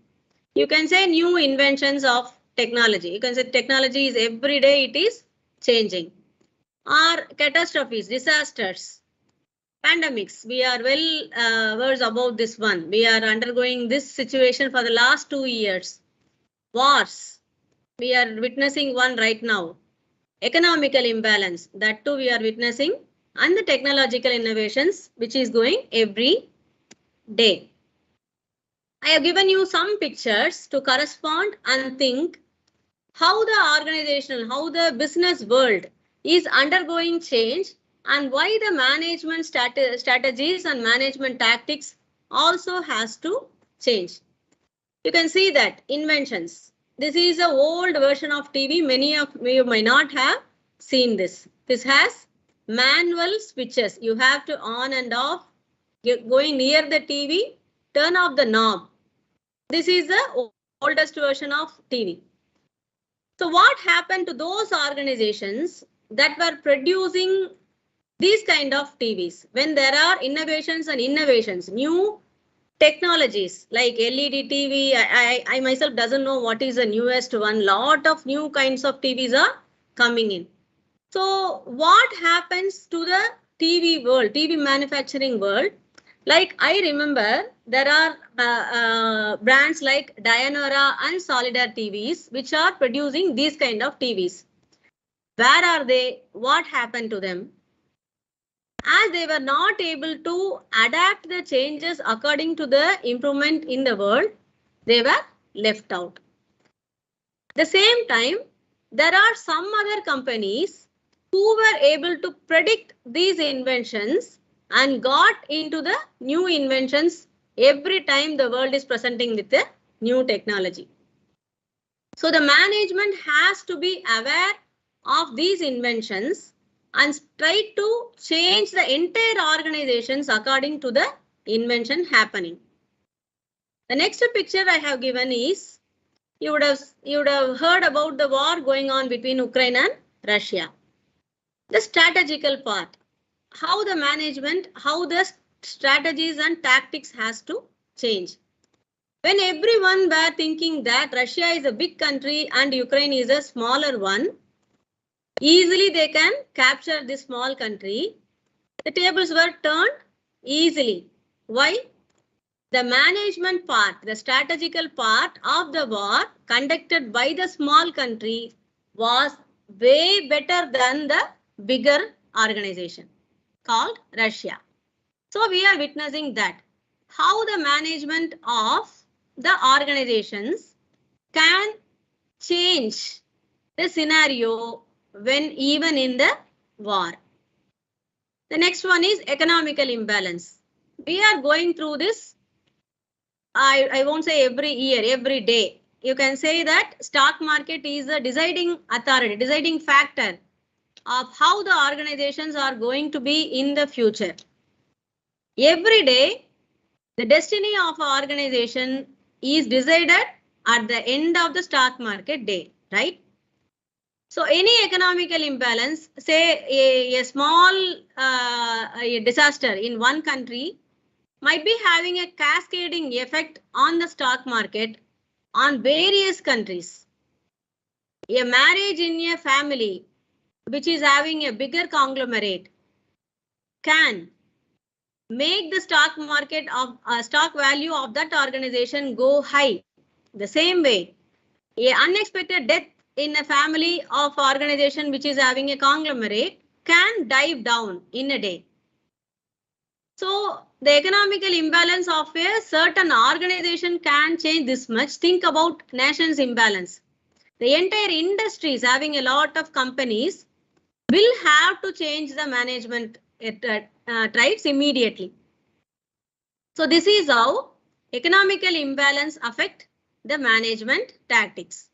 You can say new inventions of technology. You can say technology is every day it is changing. Or catastrophes, disasters, pandemics. We are well versed about this one. We are undergoing this situation for the last 2 years. Wars. We are witnessing one right now. Economical imbalance. That too we are witnessing. And the technological innovations which is going every day. I have given you some pictures to correspond and think how the organizational, how the business world is undergoing change and why the management strategies and management tactics also has to change. You can see that inventions. This is an old version of TV. Many of you may not have seen this. This has manual switches. You have to on and off. Going near the TV, turn off the knob. This is the oldest version of TV. So what happened to those organizations that were producing these kind of TVs? When there are innovations and innovations, new technologies like LED TV, I myself doesn't know what is the newest one. Lot of new kinds of TVs are coming in. So what happens to the TV world, TV manufacturing world? Like I remember there are brands like Dianora and Solidar TVs which are producing these kind of TVs. Where are they? What happened to them? As they were not able to adapt the changes according to the improvement in the world, they were left out. At the same time, there are some other companies who were able to predict these inventions and got into the new inventions every time the world is presenting with a new technology. So the management has to be aware of these inventions and try to change the entire organizations according to the invention happening. The next picture I have given is you would have heard about the war going on between Ukraine and Russia. The strategical part. How the management, how the strategies and tactics has to change. When everyone were thinking that Russia is a big country and Ukraine is a smaller one, easily they can capture this small country. The tables were turned easily. Why? The management part, the strategical part of the war conducted by the small country was way better than the bigger organization called Russia. So we are witnessing that how the management of the organizations can change the scenario when even in the war. The next one is economical imbalance. We are going through this, I won't say every year, every day. You can say that stock market is a deciding authority, deciding factor of how the organizations are going to be in the future. Every day, the destiny of an organization is decided at the end of the stock market day, right? So any economical imbalance, say a small a disaster in one country might be having a cascading effect on the stock market on various countries. A marriage in a family which is having a bigger conglomerate can make the stock market of stock value of that organization go high. The same way, a unexpected death in a family of organization which is having a conglomerate can dive down in a day. So the economical imbalance of a certain organization can change this much. Think about nation's imbalance. The entire industry is having a lot of companies will have to change the management traits immediately. So this is how economical imbalance affect the management tactics.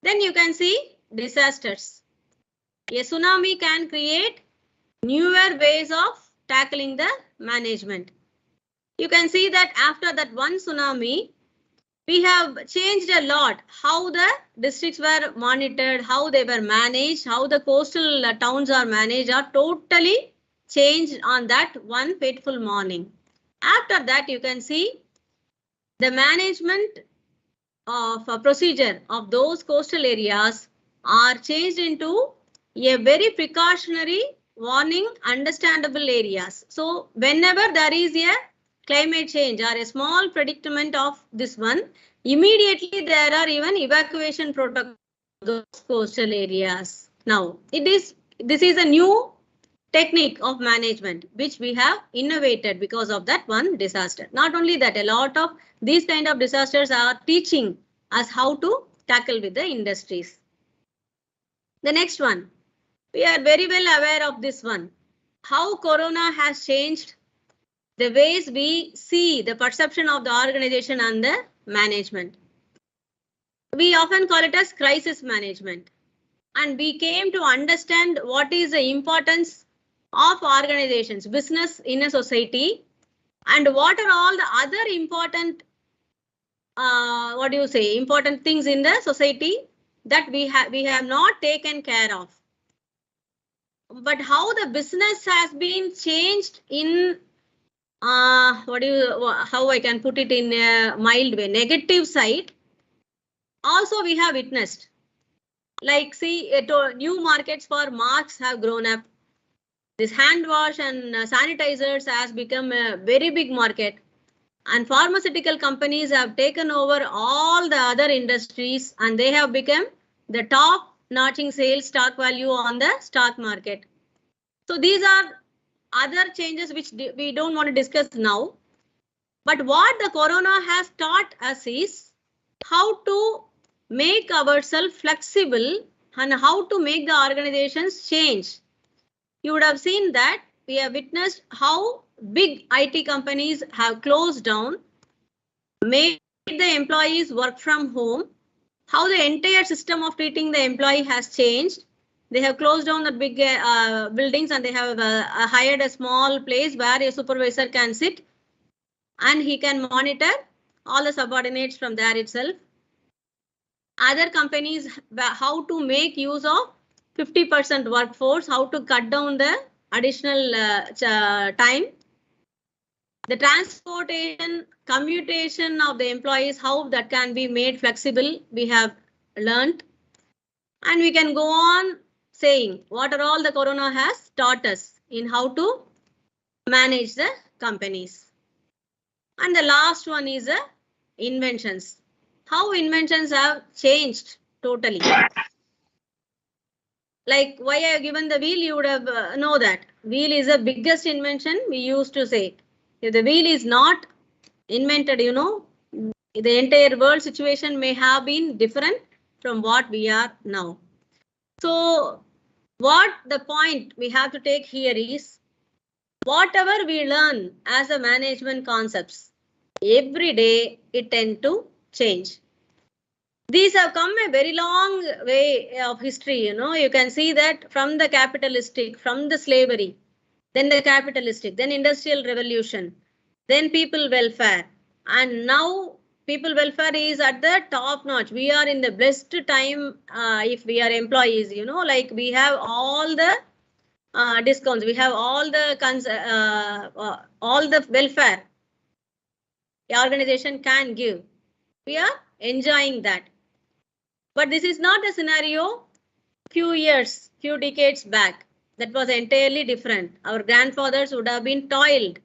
Then you can see disasters. A tsunami can create newer ways of tackling the management. You can see that after that one tsunami, we have changed a lot how the districts were monitored, how they were managed, how the coastal towns are managed are totally changed on that one fateful morning. After that, you can see the management of a procedure of those coastal areas are changed into a very precautionary warning understandable areas. So whenever there is a climate change or a small predicament of this one, immediately there are even evacuation protocols of those coastal areas. Now this is a new technique of management which we have innovated because of that one disaster. Not only that, a lot of these kind of disasters are teaching us how to tackle with the industries. The next one, we are very well aware of this one, how Corona has changed the ways we see the perception of the organization and the management. We often call it as crisis management, and we came to understand what is the importance of organizations, business in a society, and what are all the other important, important things in the society that we have not taken care of. But how the business has been changed in how I can put it in a mild way, negative side, also we have witnessed. Like see, new markets for masks have grown up. This hand wash and sanitizers has become a very big market, and pharmaceutical companies have taken over all the other industries, and they have become the top notching sales stock value on the stock market. So these are other changes which we don't want to discuss now. But what the Corona has taught us is how to make ourselves flexible and how to make the organizations change. You would have seen that we have witnessed how big IT companies have closed down, made the employees work from home, how the entire system of treating the employee has changed. They have closed down the big buildings, and they have hired a small place where a supervisor can sit and he can monitor all the subordinates from there itself. Other companies, how to make use of 50% workforce, how to cut down the additional time. The transportation, commutation of the employees, how that can be made flexible, we have learned. And we can go on saying what are all the Corona has taught us in how to manage the companies. And the last one is the inventions. How inventions have changed totally. like why I have given the wheel, you would have know that wheel is the biggest invention. We used to say if the wheel is not invented, you know, the entire world situation may have been different from what we are now. So what the point we have to take here is, whatever we learn as a management concepts, every day it tend to change. These have come a very long way of history, you know. You can see that from the capitalistic, from the slavery, then the capitalistic, then industrial revolution, then people welfare, and now people welfare is at the top notch. We are in the blessed time if we are employees, you know, like we have all the discounts, we have all the welfare the organization can give. We are enjoying that. But this is not the scenario few decades back. That was entirely different. Our grandfathers would have been toiled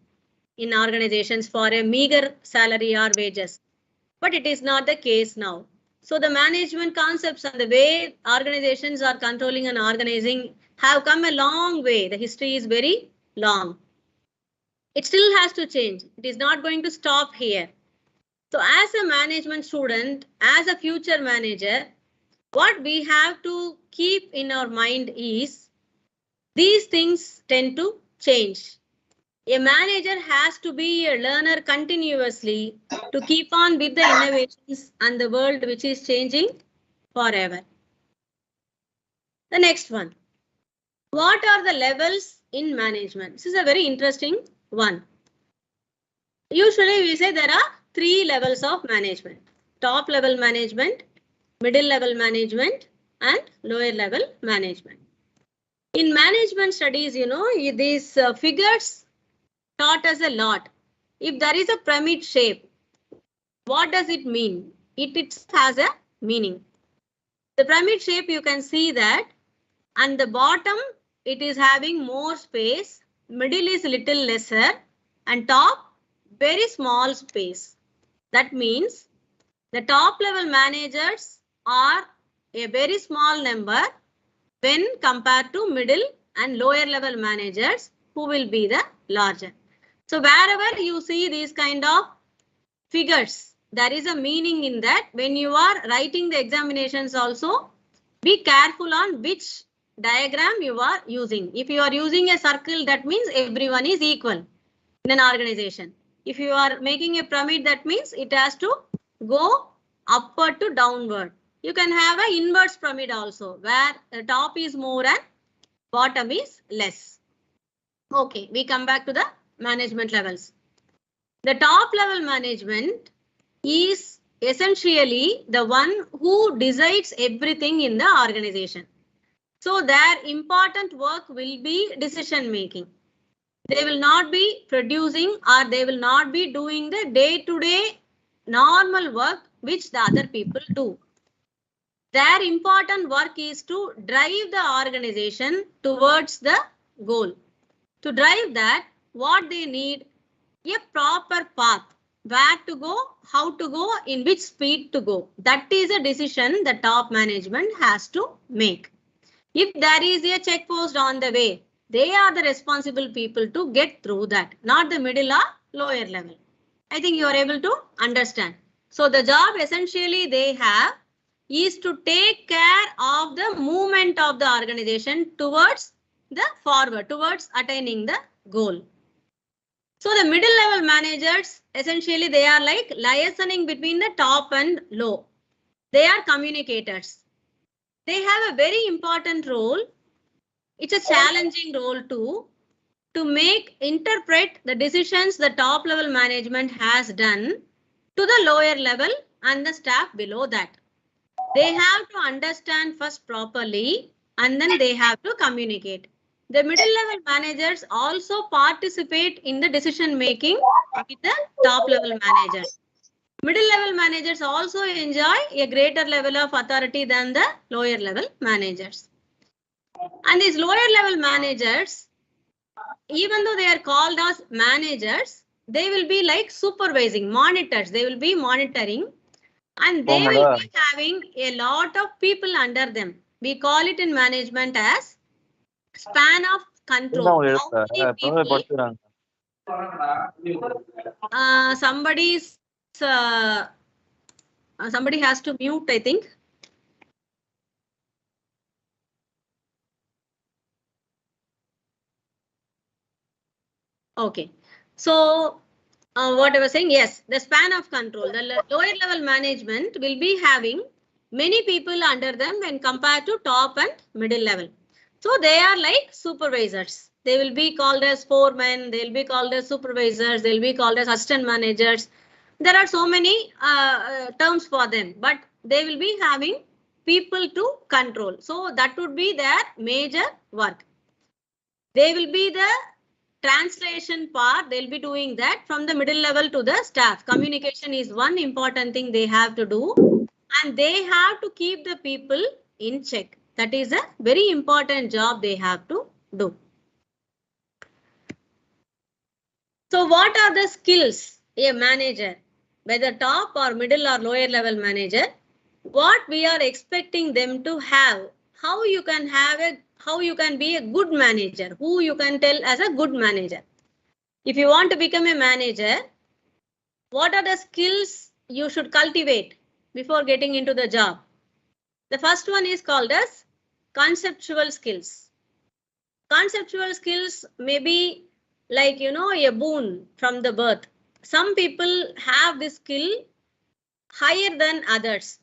in organizations for a meager salary or wages. But it is not the case now. So the management concepts and the way organizations are controlling and organizing have come a long way. The history is very long. It still has to change. It is not going to stop here. So as a management student, as a future manager, what we have to keep in our mind is these things tend to change. A manager has to be a learner continuously to keep on with the innovations and the world which is changing forever. The next one. What are the levels in management? This is a very interesting one. Usually we say there are 3 levels of management. Top level management, middle level management, and lower level management. In management studies, you know, these figures taught us a lot. If there is a pyramid shape, what does it mean? It has a meaning. The pyramid shape, you can see that, and the bottom, it is having more space, middle is little lesser, and top, very small space. That means the top level managers are a very small number when compared to middle and lower level managers who will be the larger. So wherever you see these kind of figures, there is a meaning in that. When you are writing the examinations also, be careful on which diagram you are using. If you are using a circle, that means everyone is equal in an organization. If you are making a pyramid, that means it has to go upward to downward. You can have an inverse pyramid also, where the top is more and bottom is less. Okay, we come back to the management levels. The top level management is essentially the one who decides everything in the organization. So their important work will be decision making. They will not be producing, or they will not be doing the day-to-day normal work which the other people do. Their important work is to drive the organization towards the goal. To drive that, what they need, a proper path, where to go, how to go, in which speed to go. That is a decision the top management has to make. If there is a check post on the way, they are the responsible people to get through that, not the middle or lower level. I think you are able to understand. So the job essentially they have is to take care of the movement of the organization towards the forward, towards attaining the goal. So the middle level managers, essentially they are like liaising between the top and low. They are communicators. They have a very important role. It's a challenging role too, to interpret the decisions the top level management has done to the lower level and the staff below that. They have to understand first properly, and then they have to communicate. The middle level managers also participate in the decision making with the top level managers. Middle level managers also enjoy a greater level of authority than the lower level managers. And these lower level managers, even though they are called as managers, they will be like supervising, monitors. They will be monitoring, and they will be having a lot of people under them. We call it in management as span of control. How many people, somebody has to mute, I think. Okay. So what I was saying, yes, the span of control, the lower level management will be having many people under them when compared to top and middle level. So they are like supervisors. They will be called as foremen, they'll be called as supervisors, they'll be called as assistant managers. There are so many terms for them, but they will be having people to control. So that would be their major work. They will be the translation part. They'll be doing that from the middle level to the staff. Communication is one important thing they have to do, and they have to keep the people in check. That is a very important job they have to do. So what are the skills a manager, whether top or middle or lower level manager, what we are expecting them to have? How you can be a good manager, who you can tell as a good manager. If you want to become a manager, what are the skills you should cultivate before getting into the job? The first one is called as conceptual skills. Conceptual skills may be like, a boon from the birth. Some people have this skill higher than others.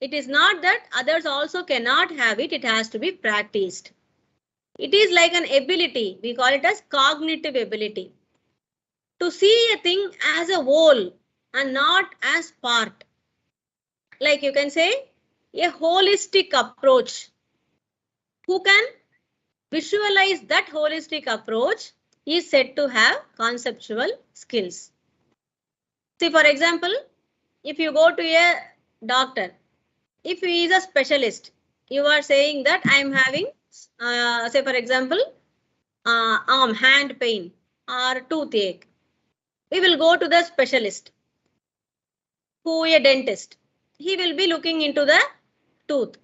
It is not that others also cannot have it. It has to be practiced. It is like an ability. We call it as cognitive ability. To see a thing as a whole and not as part. Like you can say a holistic approach. Who can visualize that holistic approach is said to have conceptual skills. See, for example, if you go to a doctor, if he is a specialist, you are saying that I am having, say for example, hand pain or toothache. We will go to the specialist, who a dentist. He will be looking into the tooth.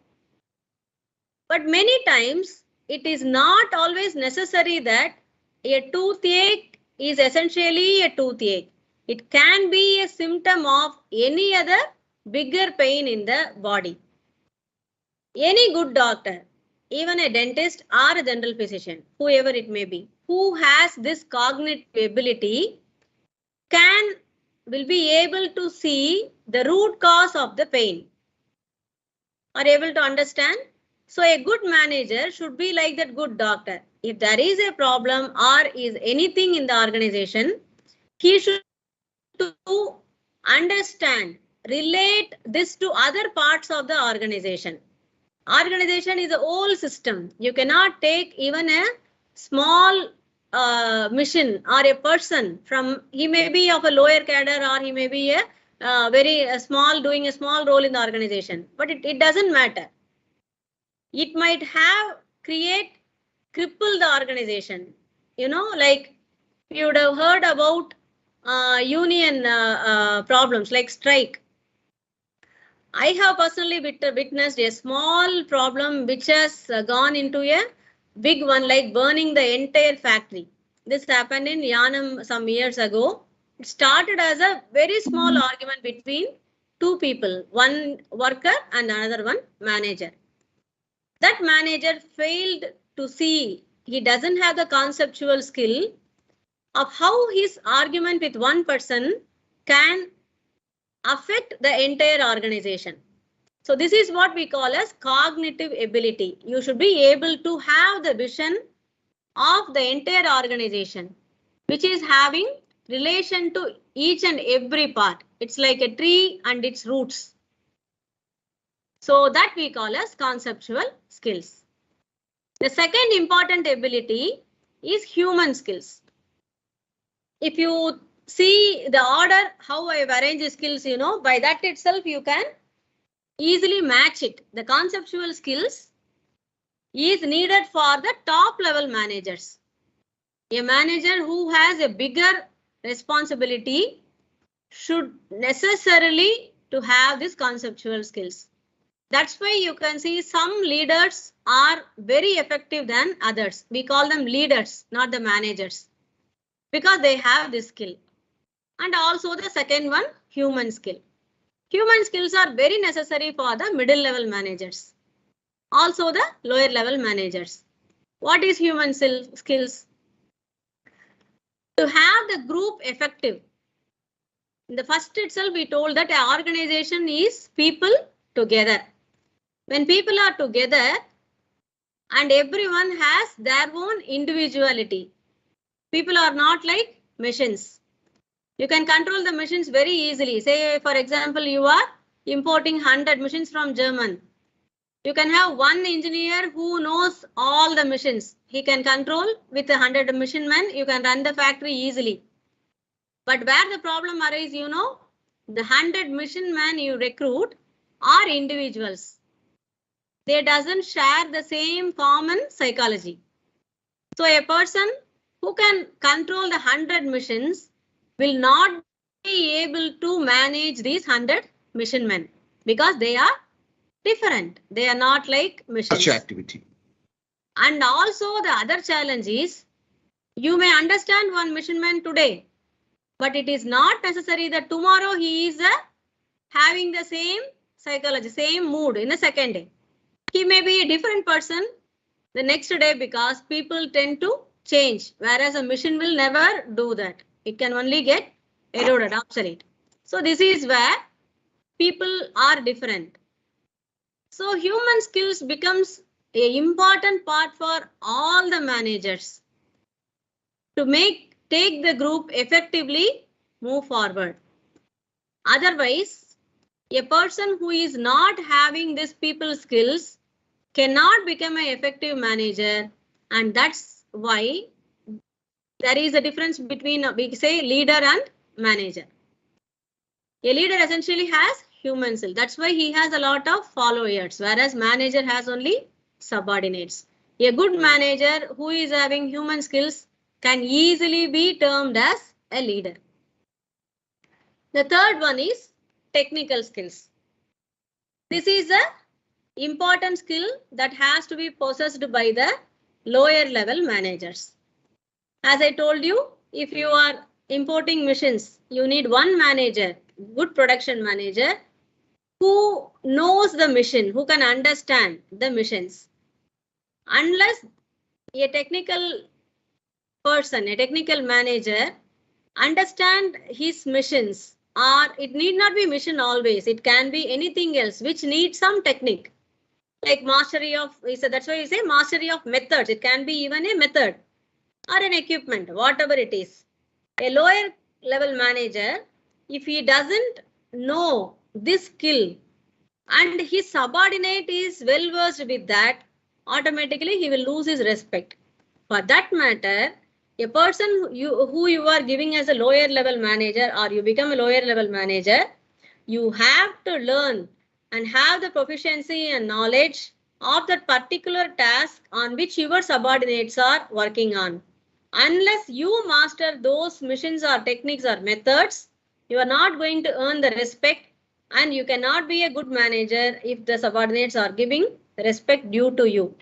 But many times it is not always necessary that a toothache is essentially a toothache. It can be a symptom of any other bigger pain in the body. Any good doctor, even a dentist or a general physician, whoever it may be, who has this cognitive ability will be able to see the root cause of the pain. Are able to understand? So a good manager should be like that good doctor. If there is a problem or is anything in the organization, he should to understand, relate this to other parts of the organization. Organization is a whole system. You cannot take even a small mission or a person from, he may be of a lower cadre or he may be a doing a small role in the organization, but it doesn't matter. It might have cripple the organization. Like you would have heard about union problems like strike. I have personally witnessed a small problem which has gone into a big one, like burning the entire factory. This happened in Yanam some years ago. It started as a very small argument between two people, one worker and another one manager. That manager failed to see, he doesn't have the conceptual skill of how his argument with one person can affect the entire organization. So this is what we call as cognitive ability. You should be able to have the vision of the entire organization, which is having relation to each and every part. It's like a tree and its roots. So that we call as conceptual skills. The second important ability is human skills. If you see the order, how I have arranged skills, by that itself you can easily match it. The conceptual skills is needed for the top level managers. A manager who has a bigger responsibility should necessarily to have these conceptual skills. That's why you can see some leaders are very effective than others. We call them leaders, not the managers, because they have this skill. And also the second one, human skill. Human skills are very necessary for the middle level managers. Also the lower level managers. What is human skills? To have the group effective. In the first itself, we told that an organization is people together. When people are together and everyone has their own individuality, people are not like machines. You can control the machines very easily. Say, for example, you are importing 100 machines from Germany. You can have one engineer who knows all the machines. He can control with 100 machine men. You can run the factory easily. But where the problem arises, you know, the 100 machine men you recruit are individuals. They doesn't share the same common psychology. So a person who can control the 100 machines will not be able to manage these 100 mission men because they are different. They are not like machines. Activity. And also the other challenge is you may understand one mission man today, but it is not necessary that tomorrow he is having the same psychology, same mood in a second day. He may be a different person the next day because people tend to change, whereas a mission will never do that. It can only get eroded, obsolete. So this is where people are different. So human skills becomes an important part for all the managers to take the group effectively move forward. Otherwise, a person who is not having this people skills cannot become an effective manager, and that's why there is a difference between, we say, leader and manager. A leader essentially has human skill. That's why he has a lot of followers, whereas manager has only subordinates. A good manager who is having human skills can easily be termed as a leader. The third one is technical skills. This is a important skill that has to be possessed by the lower level managers. As I told you, if you are importing machines, you need one manager, good production manager, who knows the mission, who can understand the missions. Unless a technical person, a technical manager, understand his missions, or it need not be mission always, it can be anything else which needs some technique. Like mastery of, that's why you say mastery of methods. It can be even a method or an equipment, whatever it is. A lower level manager, if he doesn't know this skill and his subordinate is well versed with that, automatically he will lose his respect. For that matter, a person who you are giving as a lower level manager, or you become a lower level manager, you have to learn and have the proficiency and knowledge of that particular task on which your subordinates are working on. Unless you master those missions or techniques or methods, you are not going to earn the respect, and you cannot be a good manager if the subordinates are giving the respect due to you.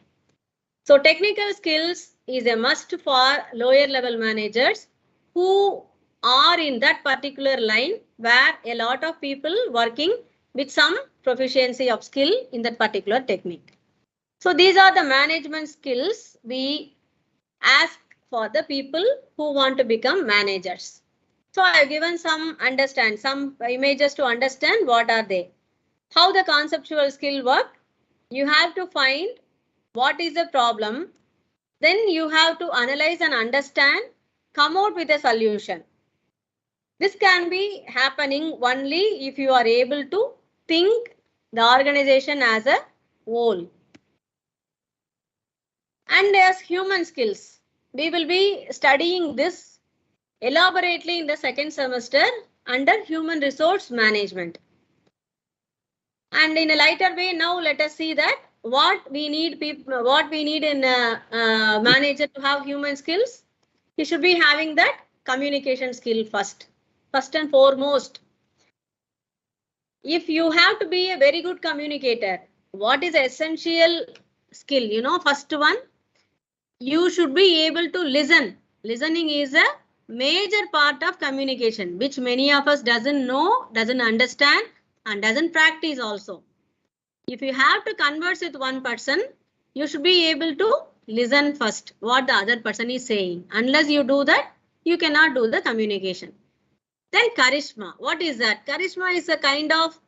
So technical skills is a must for lower level managers who are in that particular line where a lot of people working with some proficiency of skill in that particular technique. So these are the management skills we ask for the people who want to become managers. So I have given some images to understand what are they. How the conceptual skill work. You have to find what is the problem. Then you have to analyze and understand, come out with a solution. This can be happening only if you are able to think the organization as a whole. And as human skills, we will be studying this elaborately in the second semester under human resource management. And in a lighter way, now let us see that what we need in a manager to have human skills. He should be having that communication skill first and foremost. If you have to be a very good communicator, what is essential skill? You know, first one, you should be able to listen. Listening is a major part of communication, which many of us doesn't know, doesn't understand, and doesn't practice also. If you have to converse with one person, you should be able to listen first what the other person is saying. Unless you do that, you cannot do the communication. Then charisma. What is that? Charisma is a kind of,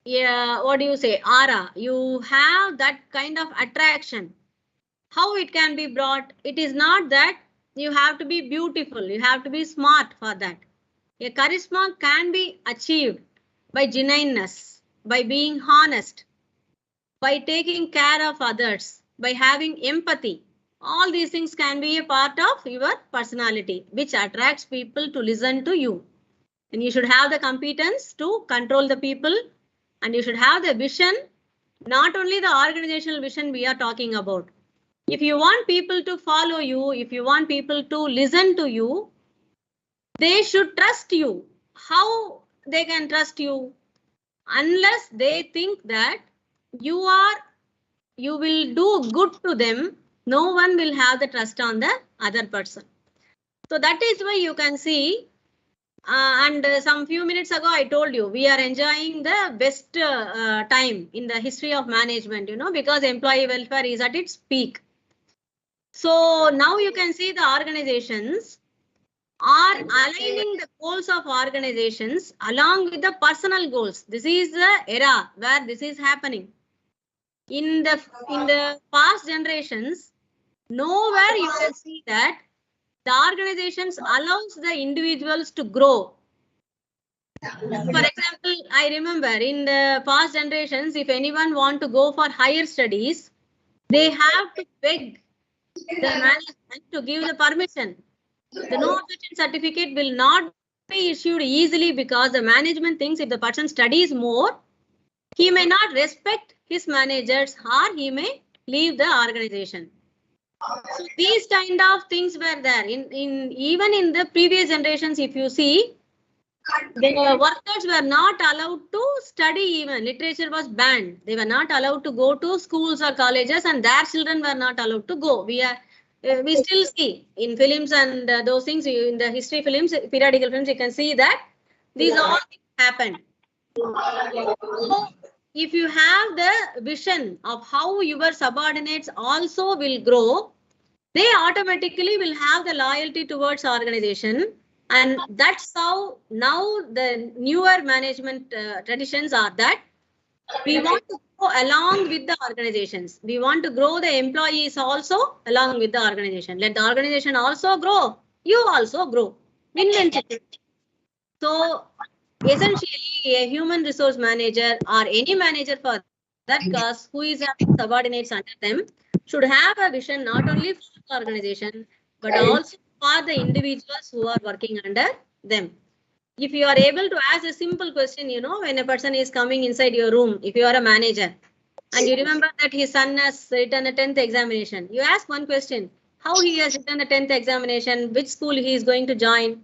what do you say, aura. You have that kind of attraction. How it can be brought? It is not that you have to be beautiful. You have to be smart for that. A charisma can be achieved by genuineness, by being honest, by taking care of others, by having empathy. All these things can be a part of your personality, which attracts people to listen to you. And you should have the competence to control the people, and you should have the vision, not only the organizational vision we are talking about. If you want people to follow you, if you want people to listen to you, they should trust you. How they can trust you? Unless they think that you will do good to them, no one will have the trust on the other person. So that is why you can see, and some few minutes ago I told you, we are enjoying the best time in the history of management, you know, because employee welfare is at its peak. So now you can see the organizations are aligning the goals of organizations along with the personal goals. This is the era where this is happening. In the past generations, nowhere you can see that the organizations allows the individuals to grow. For example, I remember in the past generations, if anyone want to go for higher studies, they have to beg the management to give the permission. The no objection certificate will not be issued easily because the management thinks if the person studies more, he may not respect his managers or he may leave the organization. So these kind of things were there even in the previous generations. If you see, the workers were not allowed to study, even literature was banned. They were not allowed to go to schools or colleges, and their children were not allowed to go. We still see in films and those things, in the history films, periodical films, you can see that these all things happened. So if you have the vision of how your subordinates also will grow, they automatically will have the loyalty towards organization. And that's how now the newer management traditions are that we want to go along with the organizations. We want to grow the employees also along with the organization. Let the organization also grow. You also grow. Win-win situation. So essentially, a human resource manager or any manager for that cause who is having subordinates under them should have a vision not only for the organization but also for the individuals who are working under them. If you are able to ask a simple question, you know, when a person is coming inside your room, if you are a manager and you remember that his son has written a 10th examination, you ask one question: how he has written the 10th examination, which school he is going to join.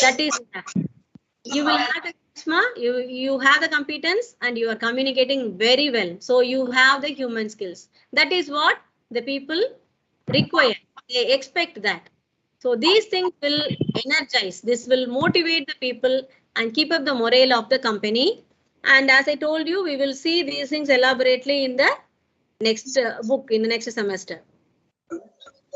That is, you will have the charisma, you have the competence, and you are communicating very well. So you have the human skills. That is what the people require. They expect that. So these things will energize, this will motivate the people and keep up the morale of the company. And as I told you, we will see these things elaborately in the next book, in the next semester.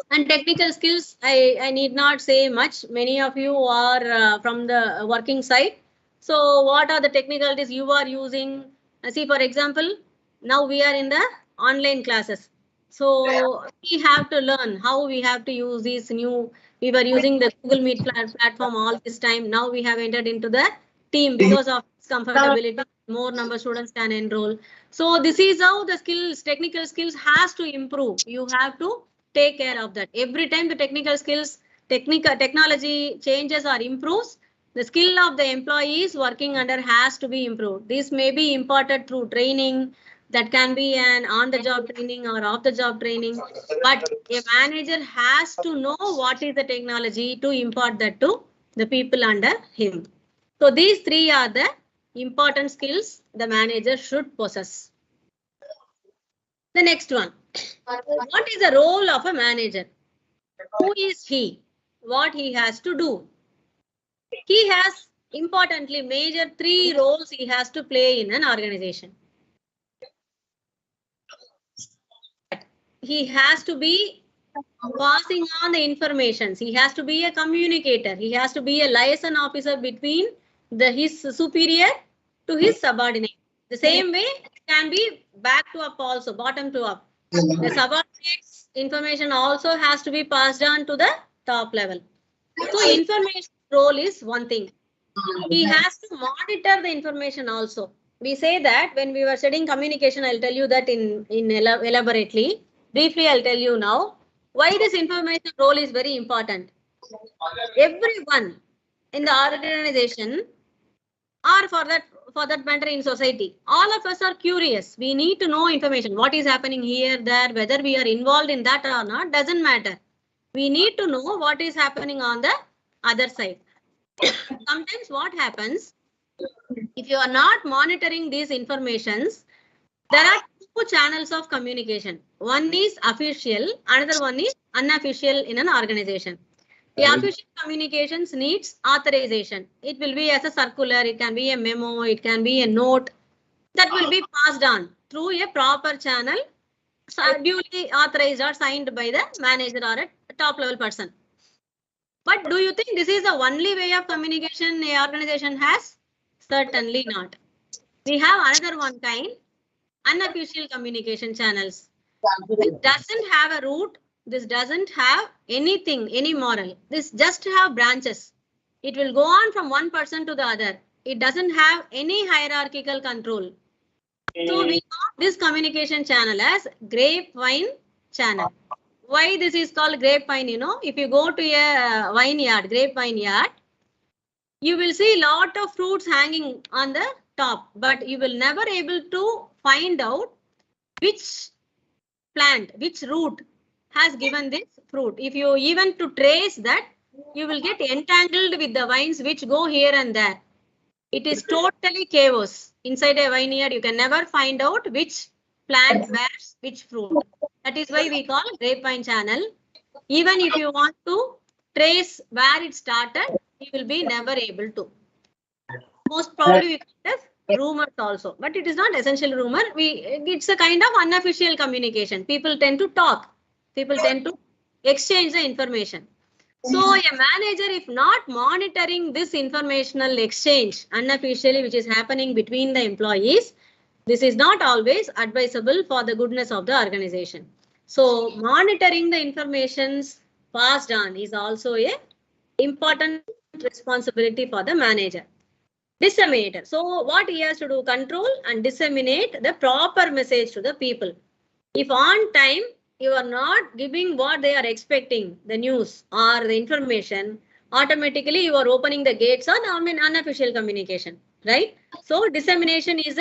And technical skills, I need not say much. Many of you are from the working side. So what are the technicalities you are using? See, for example, now we are in the online classes. So we have to learn how we have to use these new. We were using the Google Meet platform all this time. Now we have entered into the team because of comfortability. More number of students can enroll. So this is how the skills, technical skills has to improve. You have to take care of that. Every time the technical skills, technology changes or improves, the skill of the employees working under has to be improved. This may be imparted through training. That can be an on-the-job training or off-the-job training. But a manager has to know what is the technology to impart that to the people under him. So these three are the important skills the manager should possess. The next one. What is the role of a manager? Who is he? What he has to do? He has, importantly, major 3 roles he has to play in an organization. He has to be passing on the information. He has to be a communicator. He has to be a liaison officer between his superior to his subordinate. The same way it can be back to up also, bottom to up. The subordinate's information also has to be passed on to the top level. So information role is one thing. He has to monitor the information also. We say that when we were studying communication, I'll tell you that in elaborately. Briefly, I'll tell you now why this information role is very important. Everyone in the organization or for that matter in society, all of us are curious. We need to know information. What is happening here, there, whether we are involved in that or not, doesn't matter. We need to know what is happening on the other side. Sometimes what happens, if you are not monitoring these informations, there are 2 channels of communication. One is official, another one is unofficial in an organization. The official communications needs authorization. It will be as a circular, it can be a memo, it can be a note that will be passed on through a proper channel, duly authorized or signed by the manager or a top level person. But do you think this is the only way of communication a organization has? Certainly not. We have another one kind, unofficial communication channels. This doesn't have a root. This doesn't have anything, any moral. This just have branches. It will go on from one person to the other. It doesn't have any hierarchical control. So we call this communication channel as grapevine channel. Why this is called grapevine? You know, if you go to a vineyard, grapevine yard, you will see a lot of fruits hanging on the top, but you will never able to find out which plant, which root has given this fruit. If you even to trace that, you will get entangled with the vines which go here and there. It is totally chaos. Inside a vineyard, you can never find out which plant bears which fruit. That is why we call grapevine channel. Even if you want to trace where it started, you will be never able to. Most probably we call it rumors also, but it is not essential rumor. It's a kind of unofficial communication. People tend to talk. People tend to exchange the information. So a manager, if not monitoring this informational exchange unofficially, which is happening between the employees, this is not always advisable for the goodness of the organization. So monitoring the informations passed on is also a important responsibility for the manager. Disseminator. So what he has to do, control and disseminate the proper message to the people. If on time you are not giving what they are expecting, the news or the information, automatically you are opening the gates on unofficial communication, right? So dissemination is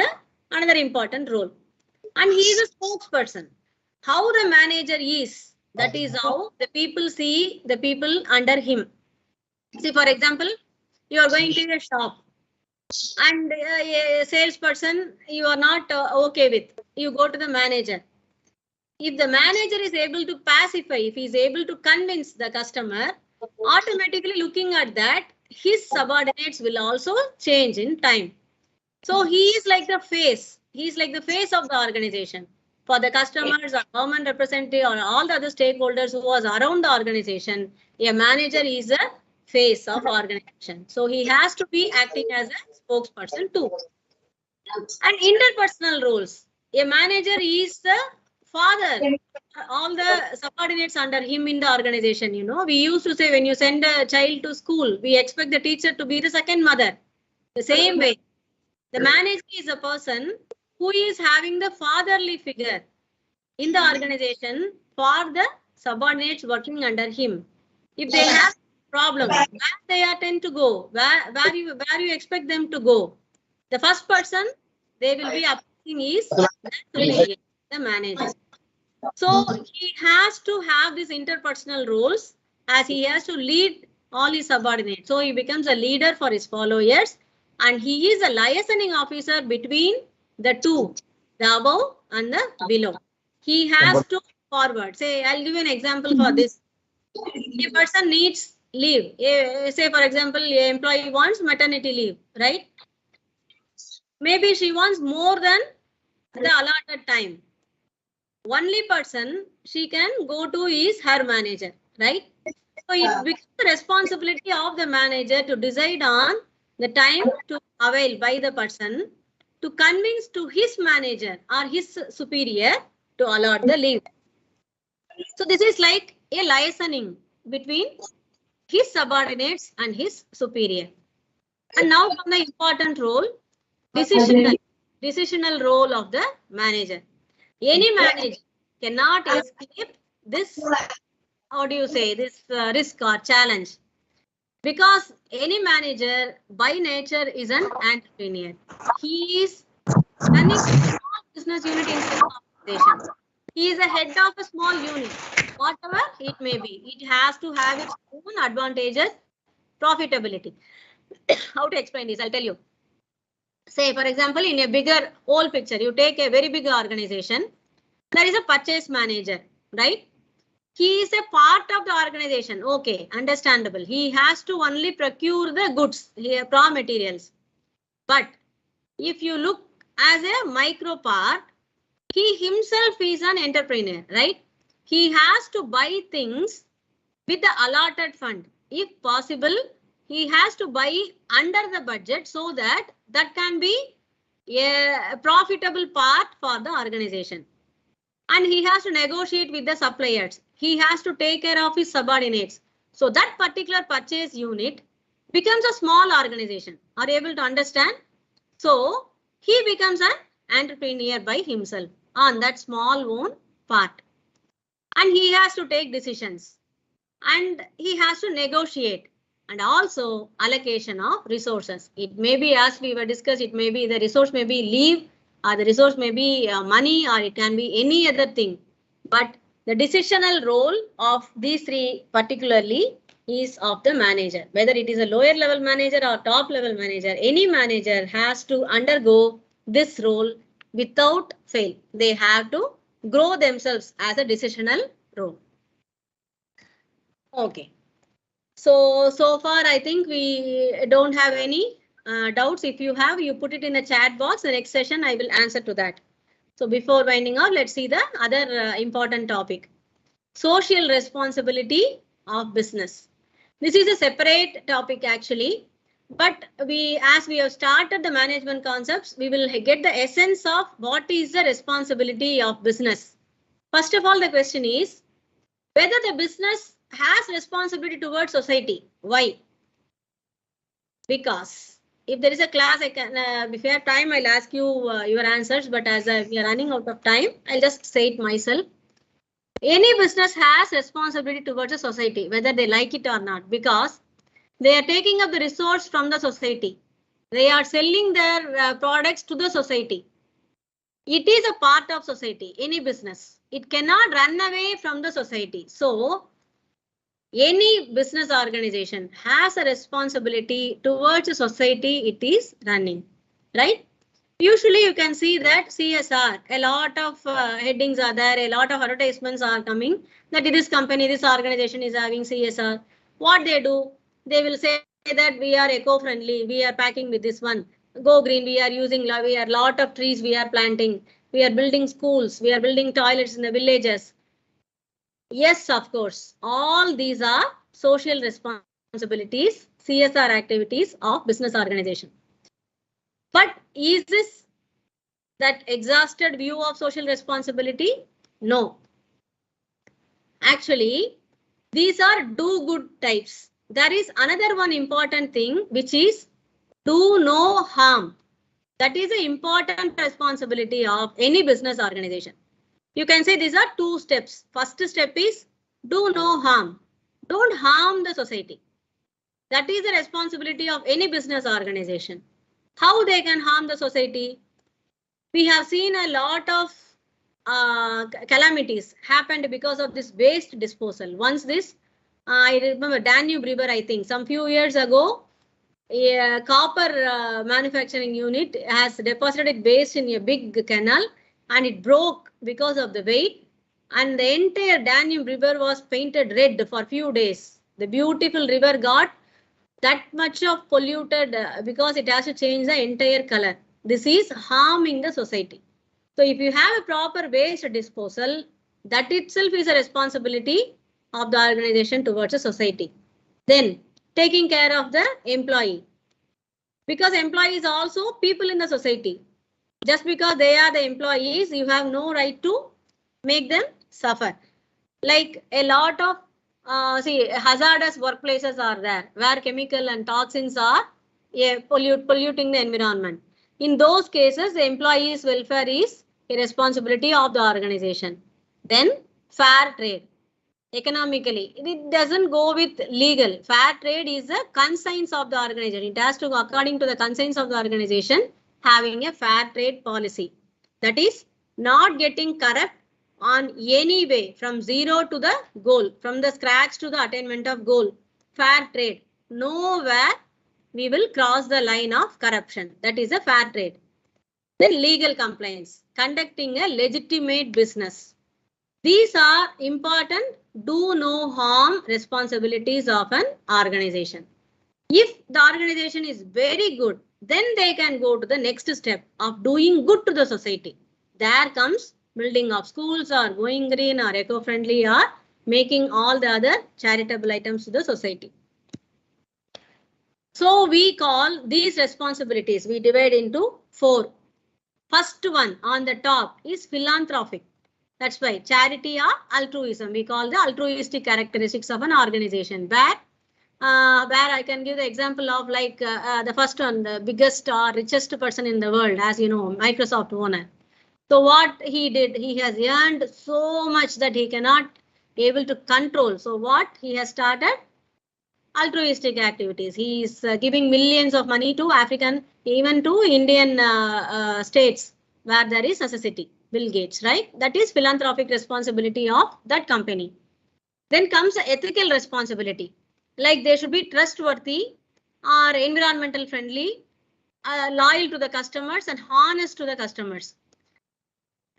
another important role. And he is a spokesperson. How the manager is, that is how the people see the people under him. See, for example, you are going to a shop and a salesperson you are not okay with. You go to the manager. If the manager is able to pacify, if he is able to convince the customer, automatically looking at that, his subordinates will also change in time. So he is like the face. He is like the face of the organization. For the customers or government representative or all the other stakeholders who was around the organization, a manager is a face of organization. So he has to be acting as a spokesperson too. And interpersonal roles. A manager is the father, all the subordinates under him in the organization. You know, we used to say when you send a child to school, we expect the teacher to be the second mother. The same way, the manager is a person who is having the fatherly figure in the organization for the subordinates working under him. If they have problems, where they tend to go, where you expect them to go, the first person they will be approaching is the manager. So he has to have these interpersonal roles as he has to lead all his subordinates. So he becomes a leader for his followers and he is a liaising officer between the two, the above and the below. he has to forward. Say, I'll give you an example for this. A person needs leave. Say, for example, an employee wants maternity leave, right? Maybe she wants more than the allotted time. Only person she can go to is her manager, right? So it becomes the responsibility of the manager to decide on the time to avail by the person to convince to his manager or his superior to allot the leave. So this is like a liaising between his subordinates and his superior. And now from the important role, decisional role of the manager. Any manager cannot escape this, how do you say, this risk or challenge. Because any manager by nature is an entrepreneur. He is running a small business unit in his organization. He is a head of a small unit, whatever it may be. It has to have its own advantages, profitability. How to explain this? I'll tell you. Say, for example, in a bigger whole picture, you take a very big organization. There is a purchase manager, right? He is a part of the organization. Okay, understandable. He has to only procure the goods, raw materials. But if you look as a micro part, he himself is an entrepreneur, right? He has to buy things with the allotted fund. If possible, he has to buy under the budget so that that can be a profitable part for the organization. And he has to negotiate with the suppliers. He has to take care of his subordinates. So that particular purchase unit becomes a small organization. Are you able to understand? So he becomes an entrepreneur by himself on that small own part. And he has to take decisions. And he has to negotiate. And also allocation of resources. It may be, as we were discussed, it may be the resource may be leave, or the resource may be money, or it can be any other thing. But the decisional role of these three particularly is of the manager. Whether it is a lower level manager or top level manager, any manager has to undergo this role without fail. They have to grow themselves as a decisional role. Okay. So far, I think we don't have any doubts. If you have, you put it in the chat box. The next session, I will answer to that. So before winding up, let's see the other important topic. Social responsibility of business. This is a separate topic actually. But as we have started the management concepts, we will get the essence of what is the responsibility of business. First of all, the question is whether the business has responsibility towards society. Why? Because if there is a class, I can, if you have time, I'll ask you your answers. But as we are running out of time, I'll just say it myself. Any business has responsibility towards the society, whether they like it or not, because they are taking up the resource from the society. They are selling their products to the society. It is a part of society, any business. It cannot run away from the society. So any business organization has a responsibility towards the society it is running, right? Usually you can see that CSR, a lot of headings are there, a lot of advertisements are coming that this company, this organization is having CSR. What they do, they will say that we are eco-friendly, we are packing with this one, go green, we are using, we are lot of trees we are planting, we are building schools, we are building toilets in the villages. Yes, of course, all these are social responsibilities, CSR activities of business organization. But is this that exhausted view of social responsibility? No. Actually, these are do good types. There is another one important thing, which is do no harm. That is an important responsibility of any business organization. You can say these are two steps. First step is do no harm. Don't harm the society. That is the responsibility of any business organization. How they can harm the society? We have seen a lot of calamities happened because of this waste disposal. Once this, I remember Danube River, I think some few years ago, a copper manufacturing unit has deposited waste in a big canal, and it broke because of the weight, and the entire Danube river was painted red for few days. The beautiful river got that much of polluted because it has to change the entire color. This is harming the society. So if you have a proper waste disposal, that itself is a responsibility of the organization towards the society. Then taking care of the employee, because employees are also people in the society. Just because they are the employees, you have no right to make them suffer. Like a lot of hazardous workplaces are there where chemical and toxins are polluting the environment. In those cases, the employees' welfare is a responsibility of the organization. Then fair trade. Economically, it doesn't go with legal. Fair trade is the conscience of the organization. It has to go according to the conscience of the organization, having a fair trade policy. That is not getting corrupt on any way from zero to the goal, from the scratch to the attainment of goal. Fair trade. Nowhere we will cross the line of corruption. That is a fair trade. Then legal compliance. Conducting a legitimate business. These are important do no harm responsibilities of an organization. If the organization is very good, then they can go to the next step of doing good to the society. There comes building of schools or going green or eco-friendly or making all the other charitable items to the society. So we call these responsibilities, we divide into 4. First one on the top is philanthropic. That's why charity or altruism, we call the altruistic characteristics of an organization. Where I can give the example of like the first one, the biggest or richest person in the world, as you know, Microsoft owner. So what he did, he has earned so much that he cannot able to control. So what he has started? Altruistic activities. He is giving millions of money to African, even to Indian states where there is necessity. Bill Gates, right? That is philanthropic responsibility of that company. Then comes the ethical responsibility. Like they should be trustworthy or environmental friendly, loyal to the customers and honest to the customers.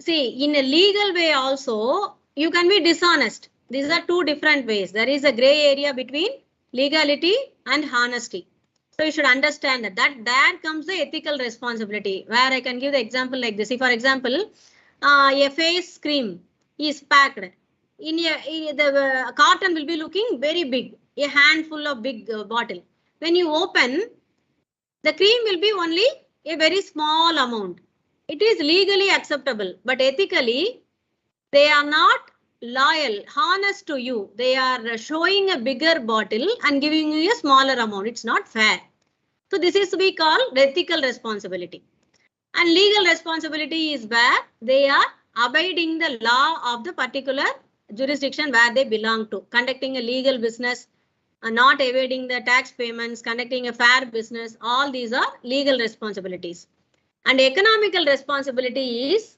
See, in a legal way also, you can be dishonest. These are 2 different ways. There is a gray area between legality and honesty. So you should understand that there comes the ethical responsibility, where I can give the example like this. See, for example, a face cream is packed. The carton will be looking very big, a handful of big bottle. When you open, the cream will be only a very small amount. It is legally acceptable, but ethically, they are not loyal, honest to you. They are showing a bigger bottle and giving you a smaller amount. It's not fair. So this is we call ethical responsibility. And legal responsibility is where they are abiding the law of the particular jurisdiction where they belong to, conducting a legal business, not evading the tax payments, conducting a fair business. All these are legal responsibilities. And economical responsibility is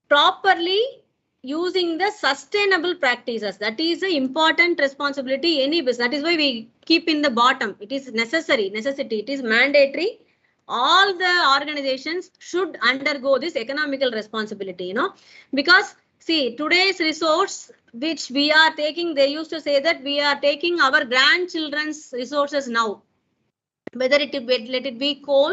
properly using the sustainable practices. That is the important responsibility any business. That is why we keep in the bottom. It is necessity. It is mandatory. All the organizations should undergo this economical responsibility, because see, today's resource which we are taking, they used to say that we are taking our grandchildren's resources now. Whether let it be coal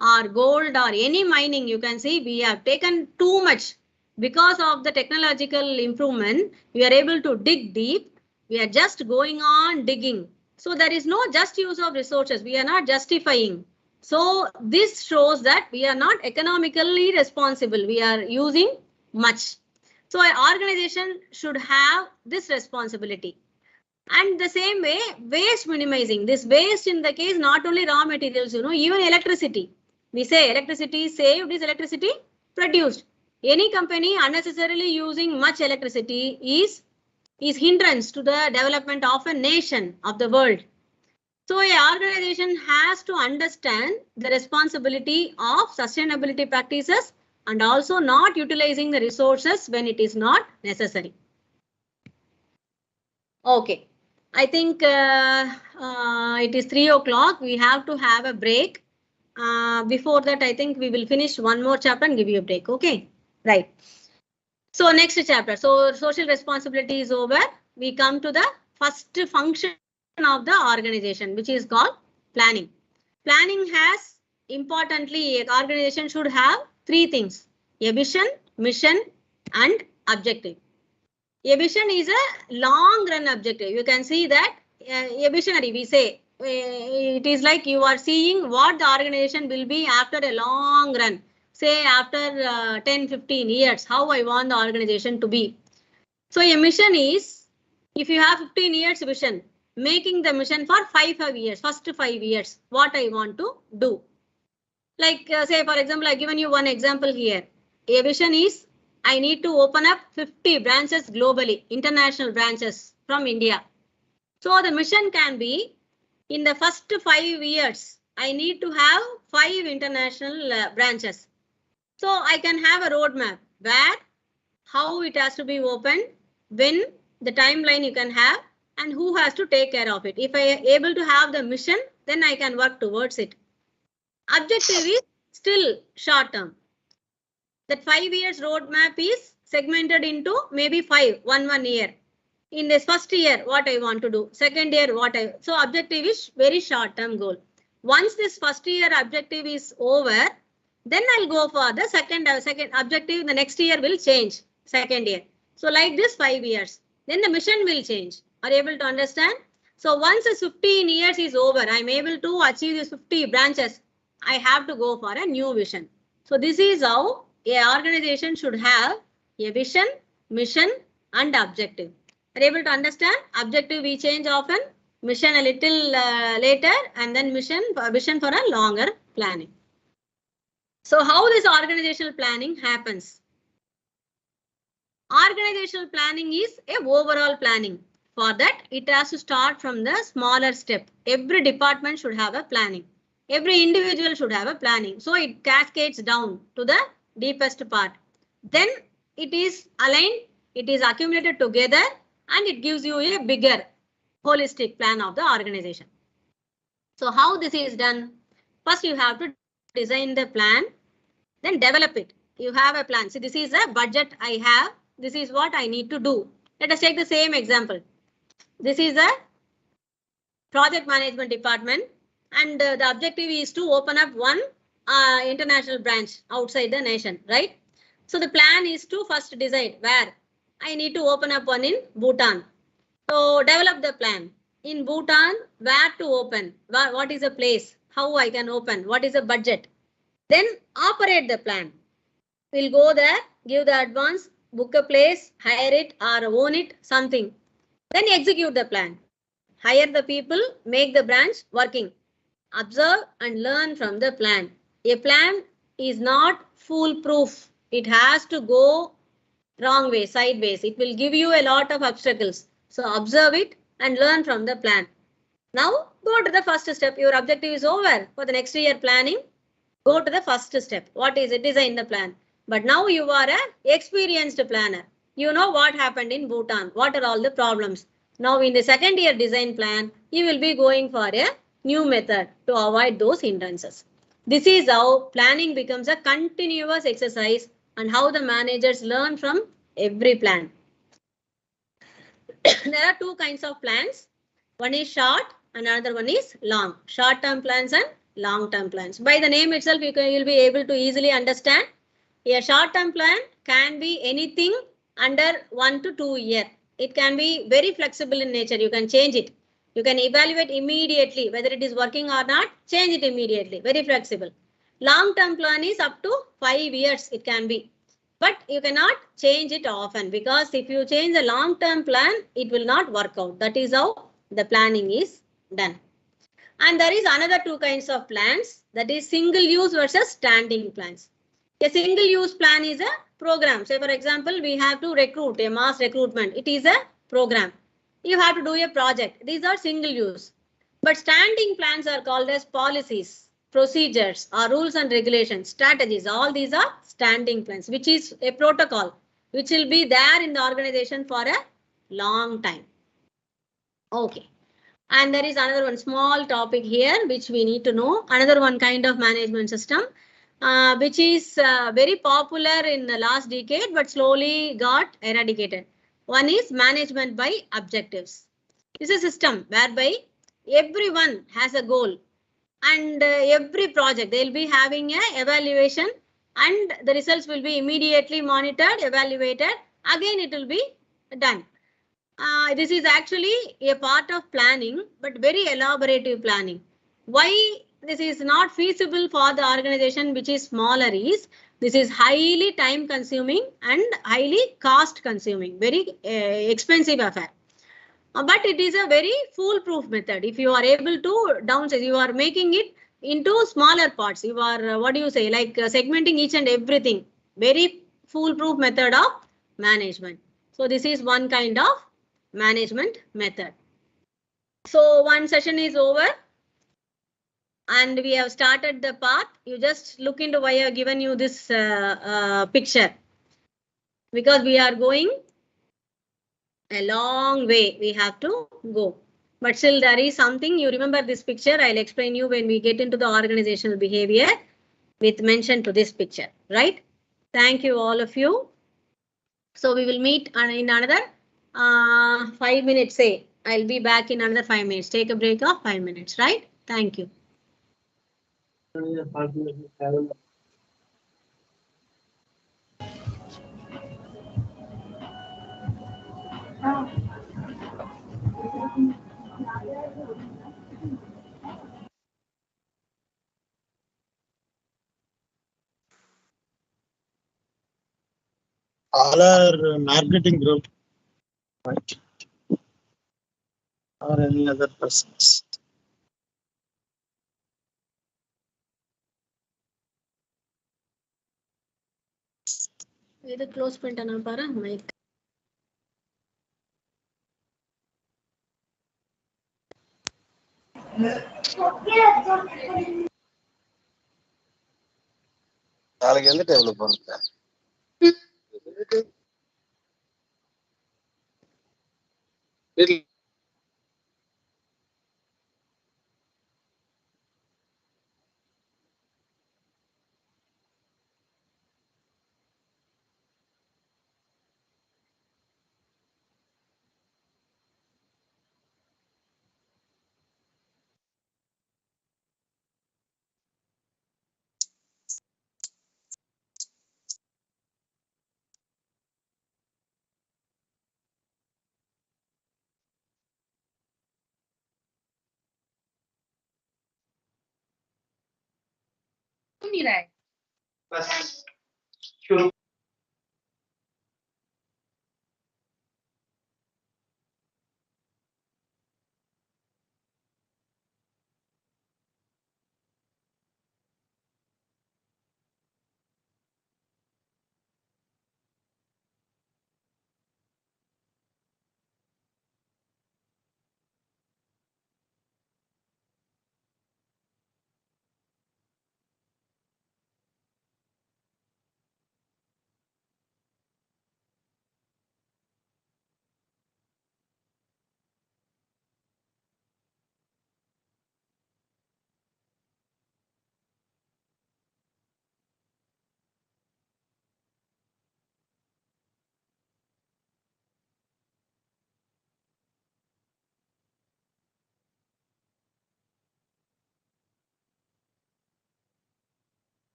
or gold or any mining, you can see we have taken too much. Because of the technological improvement, we are able to dig deep. We are just going on digging. So there is no just use of resources. We are not justifying. So this shows that we are not economically responsible. We are using much. So an organization should have this responsibility. And the same way, waste minimizing. This waste in the case, not only raw materials, even electricity. We say electricity saved is electricity produced. Any company unnecessarily using much electricity is hindrance to the development of a nation, of the world. So an organization has to understand the responsibility of sustainability practices and also not utilizing the resources when it is not necessary. Okay, I think it is 3 o'clock. We have to have a break. Before that, I think we will finish one more chapter and give you a break. Okay. Right. So next chapter. So social responsibility is over. We come to the first function of the organization, which is called planning. Planning has, importantly, an organization should have three things: a vision, mission, and objective. A vision is a long run objective. You can see that a visionary, we say, it is like you are seeing what the organization will be after a long run. Say after 10, 15 years, how I want the organization to be. So a mission is, if you have 15 years vision, making the mission for 5 years, first 5 years, what I want to do. Like say, for example, I given you one example here. A vision is, I need to open up 50 branches globally, international branches from India. So the mission can be, in the first 5 years, I need to have 5 international branches. So I can have a roadmap where, how it has to be opened, when, the timeline you can have, and who has to take care of it. If I am able to have the mission, then I can work towards it. Objective is still short term. That 5 years roadmap is segmented into maybe 1 year. In this first year, what I want to do. Second year, so objective is very short term goal. Once this first year objective is over, then I'll go for the second objective. The next year will change, second year. So like this 5 years, then the mission will change. Are you able to understand? So once the 15 years is over, I'm able to achieve these 50 branches. I have to go for a new vision. So this is how an organization should have a vision, mission, and objective. Are you able to understand? Objective we change often, mission a little later, and then vision for a longer planning. So how this organizational planning happens? Organizational planning is a overall planning. For that, it has to start from the smaller step. Every department should have a planning. Every individual should have a planning. So it cascades down to the deepest part. Then it is aligned, it is accumulated together, and it gives you a bigger holistic plan of the organization. So how this is done? First, you have to design the plan, then develop it. You have a plan. See, this is a budget I have. This is what I need to do. Let us take the same example. This is a project management department, and the objective is to open up one international branch outside the nation, right? So the plan is to first decide where. I need to open up one in Bhutan. So develop the plan. In Bhutan, where to open? What is the place? How I can open? What is the budget? Then operate the plan. We'll go there, give the advance, book a place, hire it or own it, something. Then execute the plan. Hire the people, make the branch working. Observe and learn from the plan. A plan is not foolproof. It has to go wrong way, sideways. It will give you a lot of obstacles. So observe it and learn from the plan. Now go to the first step. Your objective is over. For the next year planning, go to the first step. What is it? Design the plan. But now you are an experienced planner. You know what happened in Bhutan. What are all the problems? Now in the second year design plan, you will be going for a new method to avoid those hindrances. This is how planning becomes a continuous exercise and how the managers learn from every plan. There are two kinds of plans. One is short and another one is long. Short-term plans and long-term plans. By the name itself, you'll be able to easily understand. A short-term plan can be anything under 1 to 2 years. It can be very flexible in nature. You can change it. You can evaluate immediately whether it is working or not. Change it immediately. Very flexible. Long-term plan is up to 5 years. It can be. But you cannot change it often, because if you change the long-term plan, it will not work out. That is how the planning is done. And there is another two kinds of plans, that is single use versus standing plans. A single use plan is a program. Say for example, we have to recruit a mass recruitment. It is a program. You have to do a project. These are single use. But standing plans are called as policies, procedures, or rules and regulations, strategies. All these are standing plans, which is a protocol, which will be there in the organization for a long time. Okay. And there is another one small topic here, which we need to know. Another one kind of management system. which is very popular in the last decade, but slowly got eradicated. One is management by objectives. It's a system whereby everyone has a goal, and every project they'll be having a evaluation, and the results will be immediately monitored, evaluated. Again, it will be done. This is actually a part of planning, but very elaborative planning. Why this is not feasible for the organization which is smaller is this is highly time consuming and highly cost consuming, very expensive affair. But it is a very foolproof method. If you are able to downsize, you are making it into smaller parts. You are, what do you say, like segmenting each and everything. Very foolproof method of management. So this is one kind of management method. So one session is over and we have started the path. You just look into why I have given you this picture, because we are going a long way. We have to go, but still there is something. You remember this picture. I'll explain you when we get into the organizational behavior with mention to this picture, right? Thank you all of you. So we will meet in another 5 minutes. Say I'll be back in another 5 minutes. Take a break of 5 minutes, right? Thank you. All are marketing group, right? Or any other persons. Either close print anapara mic. நாளைக்கு எந்த டைம்ல போறீங்க? வீட்ல बस शुरू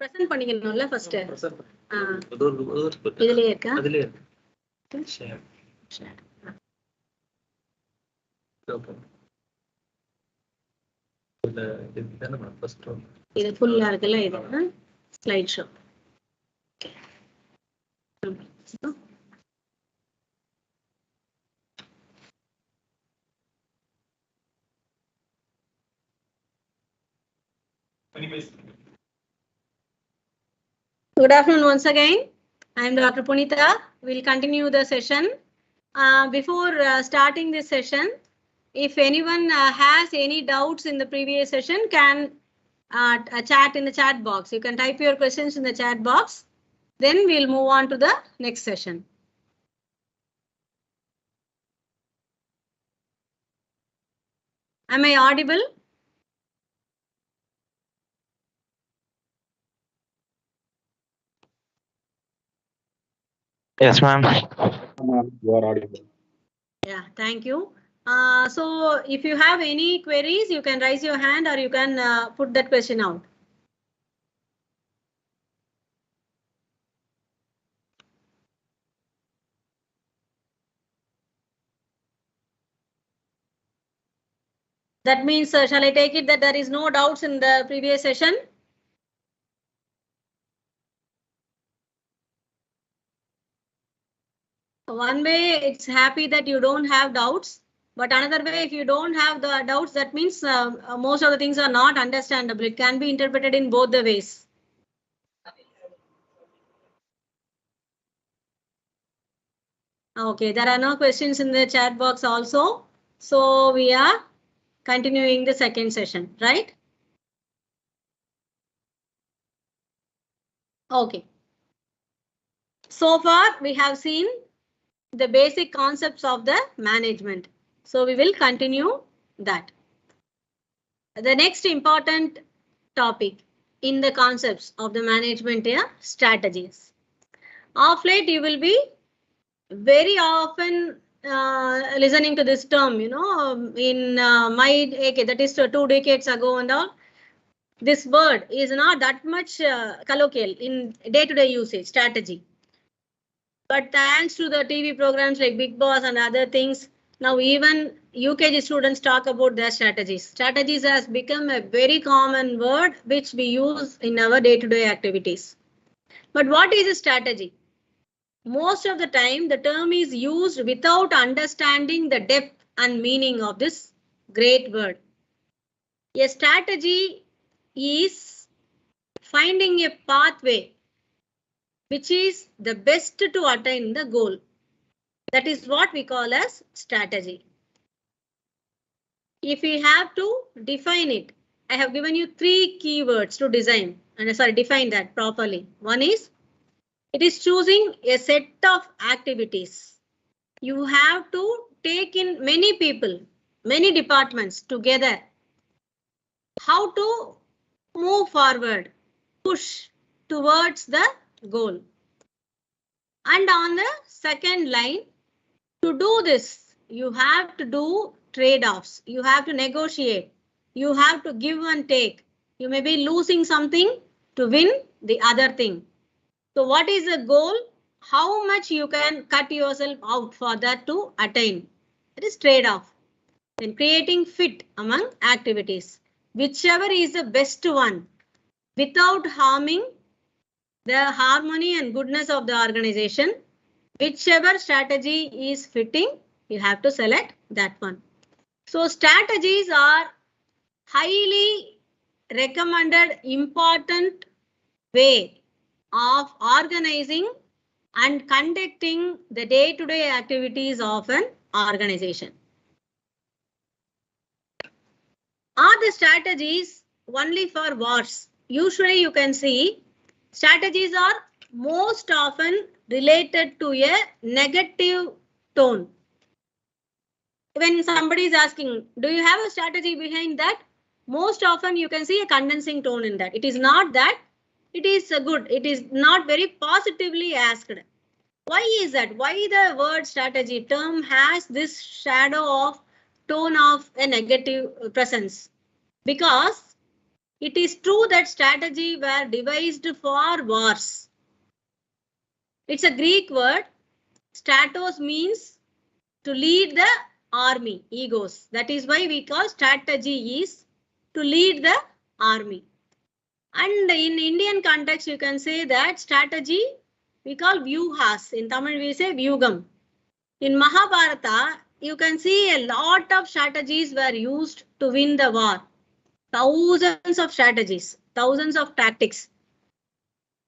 present பண்ணிக்கணும்ல first. Present. இதுலயே இருக்கா? அதுலயே இருக்கு. Share. Okay. இதுதானே first one. இது ஃபுல்லா இருக்குல்ல இது slideshow. Good afternoon once again. I am Dr.Punitha. We'll continue the session. Before starting this session, if anyone has any doubts in the previous session, can chat in the chat box. You can type your questions in the chat box. Then we'll move on to the next session. Am I audible? Yes, ma'am. You are audible. Yeah, thank you. So if you have any queries, you can raise your hand or you can put that question out. That means, shall I take it that there is no doubts in the previous session? One way, it's happy that you don't have doubts. But another way, if you don't have the doubts, that means most of the things are not understandable. It can be interpreted in both the ways. Okay, there are no questions in the chat box also. So we are continuing the second session, right? Okay. So far, we have seen the basic concepts of the management. So we will continue that. The next important topic in the concepts of the management are strategies. Of late, you will be very often listening to this term, you know, in my decade, that is 2 decades ago and all. This word is not that much colloquial in day-to-day usage, strategy. But thanks to the TV programs like Big Boss and other things, now even UKG students talk about their strategies. Strategies has become a very common word which we use in our day-to-day activities. But what is a strategy? Most of the time, the term is used without understanding the depth and meaning of this great word. A strategy is finding a pathway which is the best to attain the goal. That is what we call as strategy. If we have to define it, I have given you 3 keywords to define that properly. One is, it is choosing a set of activities. You have to take in many people, many departments together. How to move forward, push towards the goal. And on the second line, to do this, you have to do trade-offs. You have to negotiate. You have to give and take. You may be losing something to win the other thing. So what is the goal? How much you can cut yourself out for that to attain? It is trade-off. Then creating fit among activities. Whichever is the best one without harming the harmony and goodness of the organization. Whichever strategy is fitting, you have to select that one. So strategies are highly recommended, important way of organizing and conducting the day-to-day activities of an organization. Are the strategies only for wars? Usually you can see strategies are most often related to a negative tone. When somebody is asking, do you have a strategy behind that? Most often you can see a condensing tone in that. It is not that. It is good. It is not very positively asked. Why is that? Why the word strategy term has this shadow of tone of a negative presence? Because It is true that strategy were devised for wars. It's a Greek word. Stratos means to lead the army, egos. That is why we call strategy is to lead the army. And in Indian context, you can say that strategy we call vyuhas. In Tamil, we say vyugam. In Mahabharata, you can see a lot of strategies were used to win the war. Thousands of strategies, thousands of tactics.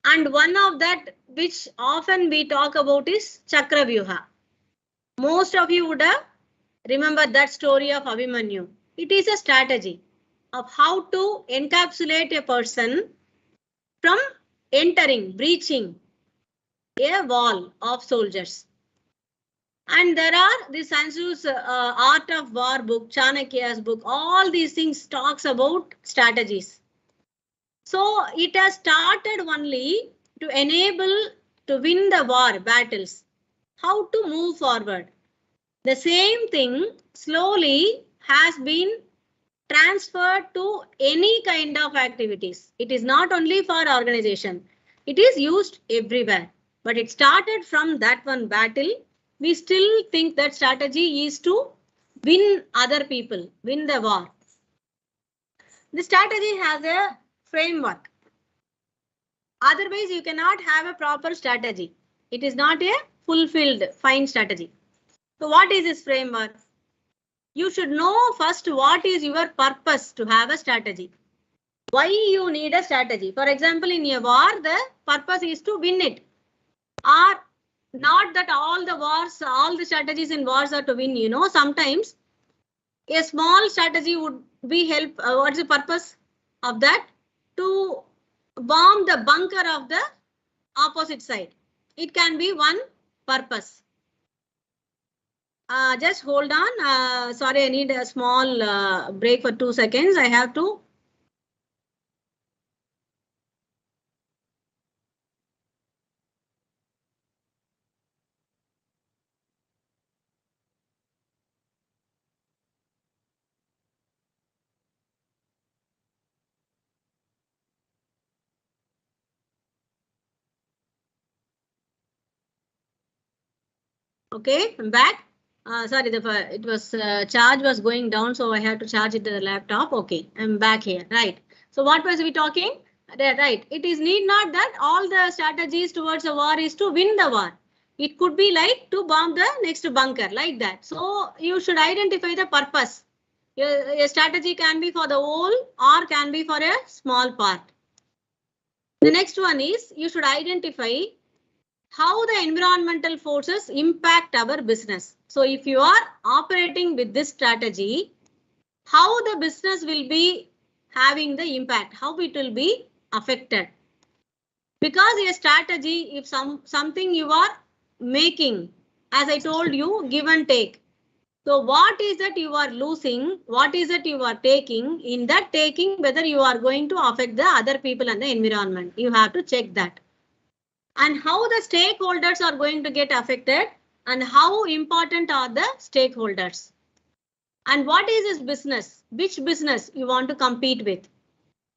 And one of that which often we talk about is Chakravyuha. Most of you would have remembered that story of Abhimanyu. It is a strategy of how to encapsulate a person from entering, breaching a wall of soldiers. And there are the Sun Tzu's Art of War book, Chanakya's book, all these things talks about strategies. So it has started only to enable to win the war battles, how to move forward. The same thing slowly has been transferred to any kind of activities. It is not only for organization. It is used everywhere. But it started from that one battle. We still think that strategy is to win other people, win the war. The strategy has a framework. Otherwise, you cannot have a proper strategy. It is not a fulfilled, fine strategy. So what is this framework? You should know first what is your purpose to have a strategy. Why you need a strategy? For example, in a war, the purpose is to win it. Or not that all the wars, all the strategies in wars are to win, you know. Sometimes a small strategy would be help. What's the purpose of that? To bomb the bunker of the opposite side. It can be one purpose. Just hold on. Sorry, I need a small break for 2 seconds. I have to. Okay, I'm back. Sorry, it was charge was going down, so I had to charge it to the laptop. Okay, I'm back here. Right. So what was we talking? Right. It is need not that all the strategies towards a war is to win the war. It could be like to bomb the next bunker, like that. So you should identify the purpose. Your strategy can be for the whole or can be for a small part. The next one is you should identify how the environmental forces impact our business. So if you are operating with this strategy, how the business will be having the impact, how it will be affected. Because a strategy, if something you are making, as I told you, give and take. So what is that you are losing? What is it you are taking? In that taking, whether you are going to affect the other people and the environment, you have to check that. And how the stakeholders are going to get affected and how important are the stakeholders. And what is this business? Which business you want to compete with?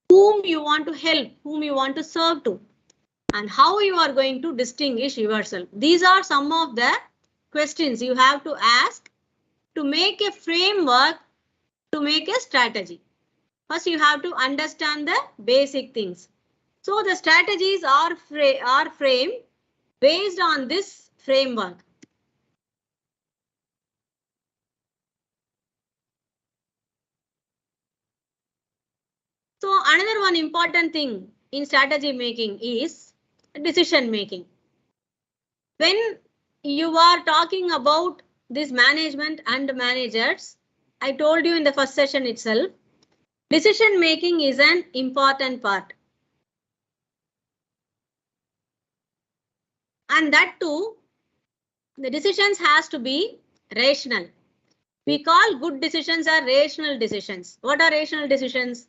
Whom you want to help? Whom you want to serve to? And how you are going to distinguish yourself? These are some of the questions you have to ask to make a framework, to make a strategy. First, you have to understand the basic things. So the strategies are framed based on this framework. So another one important thing in strategy making is decision making. When you are talking about this management and managers, I told you in the first session itself, decision making is an important part. And that too, the decisions has to be rational. We call good decisions are rational decisions. What are rational decisions?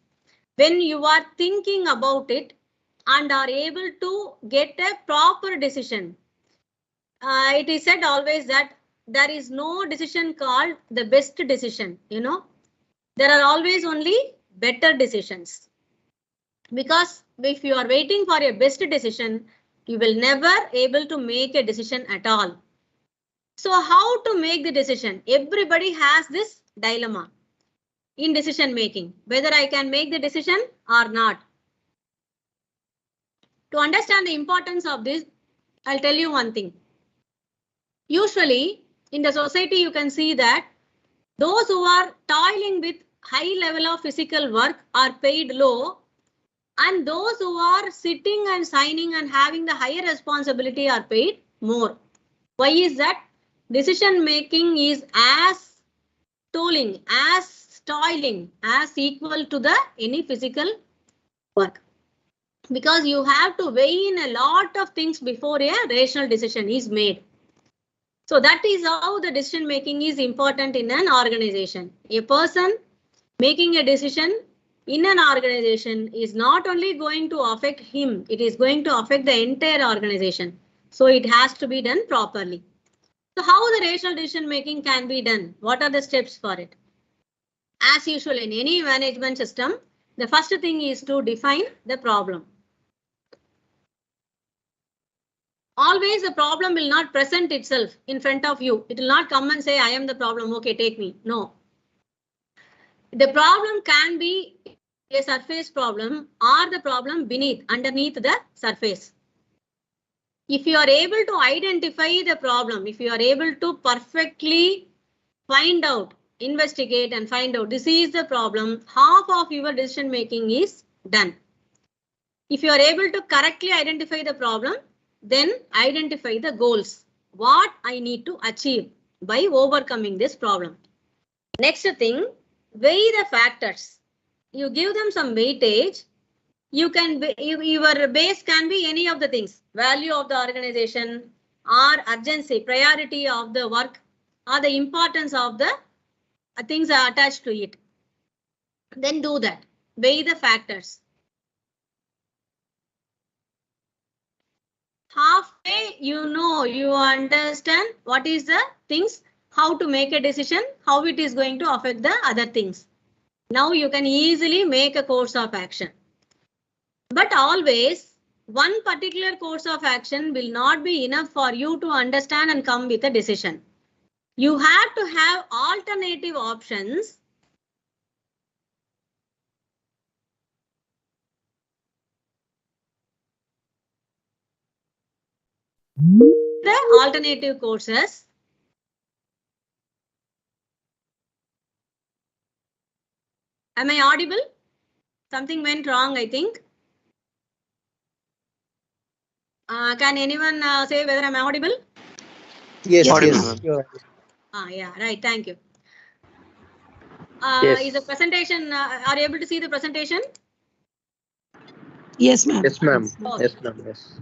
When you are thinking about it and are able to get a proper decision. It is said always that there is no decision called the best decision, you know. There are always only better decisions. Because if you are waiting for a best decision, you will never able to make a decision at all. So how to make the decision? Everybody has this dilemma in decision making, whether I can make the decision or not. To understand the importance of this, I'll tell you one thing. Usually in the society, you can see that those who are toiling with high level of physical work are paid low, and those who are sitting and signing and having the higher responsibility are paid more. Why is that? Decision making is as toiling as equal to the any physical work, because you have to weigh in a lot of things before a rational decision is made. So that is how the decision making is important in an organization. A person making a decision in an organization is not only going to affect him, it is going to affect the entire organization. So it has to be done properly. So how the rational decision making can be done? What are the steps for it? As usual in any management system, the first thing is to define the problem. Always the problem will not present itself in front of you. It will not come and say, I am the problem, okay, take me. No. The problem can be a surface problem or the problem underneath the surface. If you are able to identify the problem, if you are able to perfectly find out, investigate and find out this is the problem, half of your decision making is done. If you are able to correctly identify the problem, then identify the goals, what I need to achieve by overcoming this problem. Next thing, weigh the factors. You give them some weightage. You can your base can be any of the things, value of the organization or urgency, priority of the work or the importance of the things are attached to it. Then do that. Weigh the factors. Halfway, you understand what is the things, how to make a decision, how it is going to affect the other things. Now you can easily make a course of action. But always, one particular course of action will not be enough for you to understand and come with a decision. You have to have alternative options. The alternative courses. Am I audible? Something went wrong, I think. Can anyone say whether I'm audible? Yes, Yes. Yeah, right. Thank you. Yes. Is the presentation, are you able to see the presentation? Yes, ma'am. Yes, ma'am. Okay. Yes, ma'am. Yes.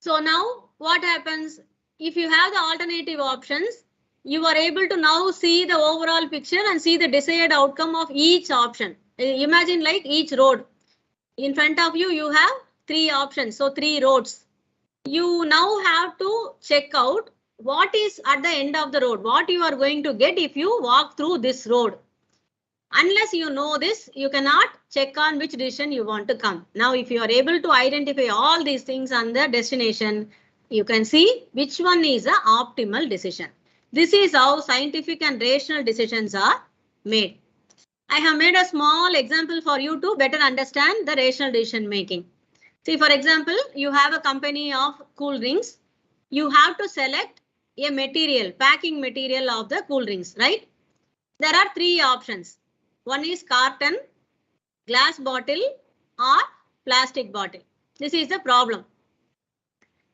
So now what happens if you have the alternative options? You are able to now see the overall picture and see the desired outcome of each option. Imagine like each road. In front of you, you have 3 options. So 3 roads. You now have to check out what is at the end of the road, what you are going to get if you walk through this road. Unless you know this, you cannot check on which decision you want to come. Now, if you are able to identify all these things on the destination, you can see which one is the optimal decision. This is how scientific and rational decisions are made. I have made a small example for you to better understand the rational decision making. See, for example, you have a company of cool drinks. You have to select a material, packing material of the cool drinks, right? There are 3 options. One is carton, glass bottle or plastic bottle. This is the problem.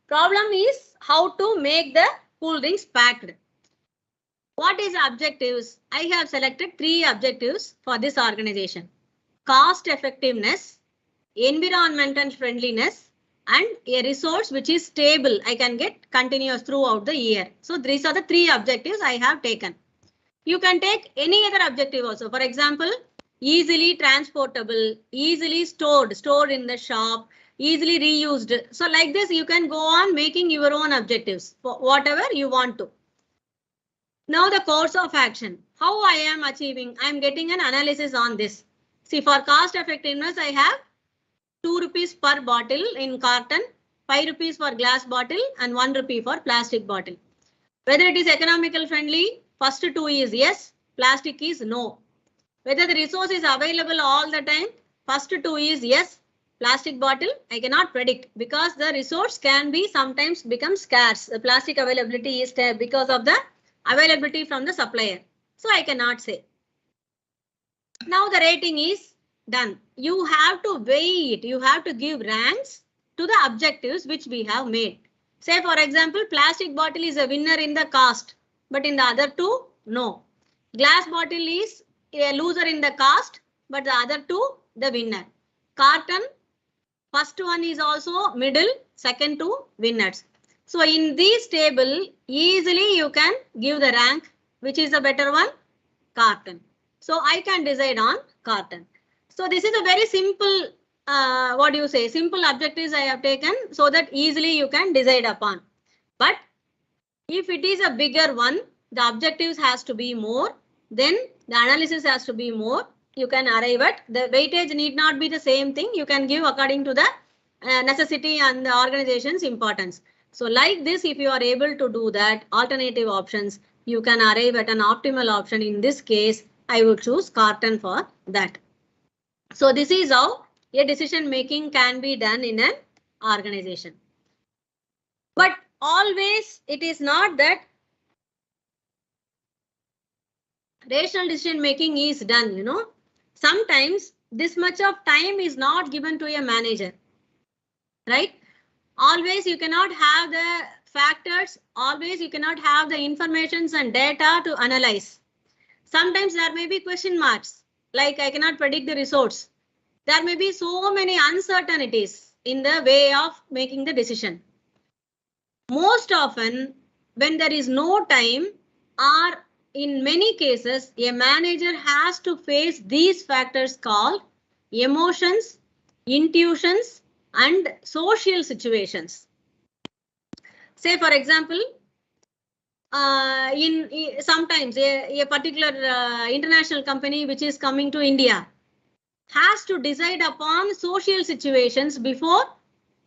Problem is how to make the cool drinks packed. What is the objectives? I have selected 3 objectives for this organization. Cost effectiveness, environmental friendliness, and a resource which is stable. I can get continuous throughout the year. So these are the 3 objectives I have taken. You can take any other objective also. For example, easily transportable, easily stored in the shop, easily reused. So like this, you can go on making your own objectives for whatever you want to. Now the course of action. How I am achieving? I am getting an analysis on this. See, for cost effectiveness, I have 2 rupees per bottle in carton, 5 rupees for glass bottle and 1 rupee for plastic bottle. Whether it is economical friendly, first 2 is yes, plastic is no. Whether the resource is available all the time, first 2 is yes, plastic bottle I cannot predict because the resource can be sometimes become scarce. The plastic availability is there because of the availability from the supplier. So I cannot say. Now the rating is done. You have to weigh it. You have to give ranks to the objectives which we have made. Say for example, plastic bottle is a winner in the cost, but in the other 2, no. Glass bottle is a loser in the cost, but the other 2, the winner. Carton, first one is also middle, second 2 winners. So in this table, easily you can give the rank, which is the better one, carton. So I can decide on carton. So this is a very simple, simple objectives I have taken so that easily you can decide upon. But if it is a bigger one, the objectives has to be more, then the analysis has to be more. You can arrive at the weightage need not be the same thing. You can give according to the necessity and the organization's importance. So like this, if you are able to do that, alternative options, you can arrive at an optimal option. In this case, I would choose carton for that. So this is how a decision making can be done in an organization. But always it is not that rational decision making is done, Sometimes this much of time is not given to a manager, right? Always you cannot have the factors, always you cannot have the informations and data to analyze. Sometimes there may be question marks, like I cannot predict the resource. There may be so many uncertainties in the way of making the decision. Most often, when there is no time, or in many cases, a manager has to face these factors called emotions, intuitions, and social situations. Say, for example, sometimes a particular international company which is coming to India has to decide upon social situations before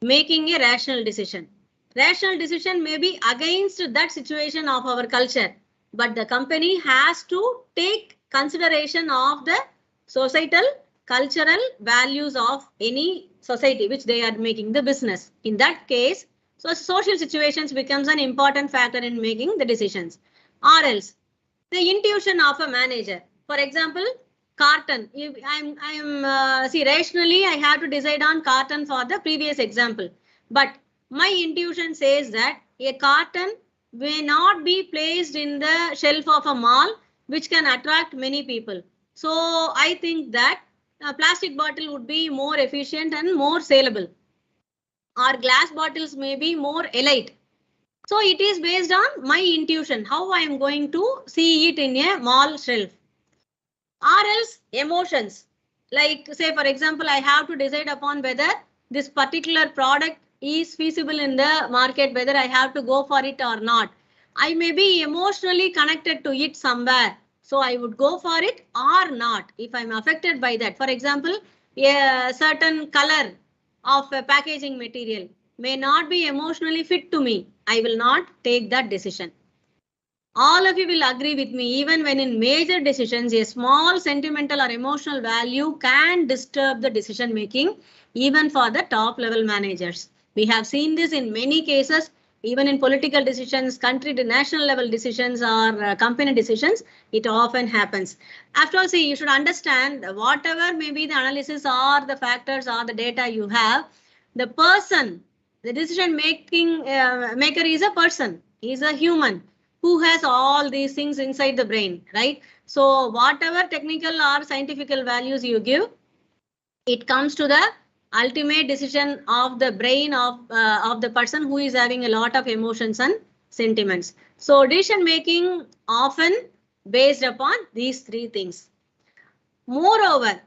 making a rational decision. Rational decision may be against that situation of our culture, but the company has to take consideration of the societal, cultural values of any society which they are making the business. In that case, so social situations becomes an important factor in making the decisions. Or else, the intuition of a manager. For example, carton. If see, rationally I have to decide on carton for the previous example, but my intuition says that a carton may not be placed in the shelf of a mall which can attract many people. So I think that a plastic bottle would be more efficient and more saleable. Or glass bottles may be more elite. So it is based on my intuition, how I am going to see it in a mall shelf. Or else emotions. Like say for example, I have to decide upon whether this particular product is feasible in the market, whether I have to go for it or not. I may be emotionally connected to it somewhere. So I would go for it or not if I'm affected by that. For example, a certain color of a packaging material may not be emotionally fit to me. I will not take that decision. All of you will agree with me, even when in major decisions, a small sentimental or emotional value can disturb the decision making, even for the top level managers. We have seen this in many cases, even in political decisions, country to national level decisions or company decisions, it often happens. After all, see, you should understand whatever may be the analysis or the factors or the data you have, the person, the decision making maker is a person, is a human who has all these things inside the brain, right? So whatever technical or scientific values you give, it comes to the ultimate decision of the brain of the person who is having a lot of emotions and sentiments. So decision making often based upon these 3 things. Moreover,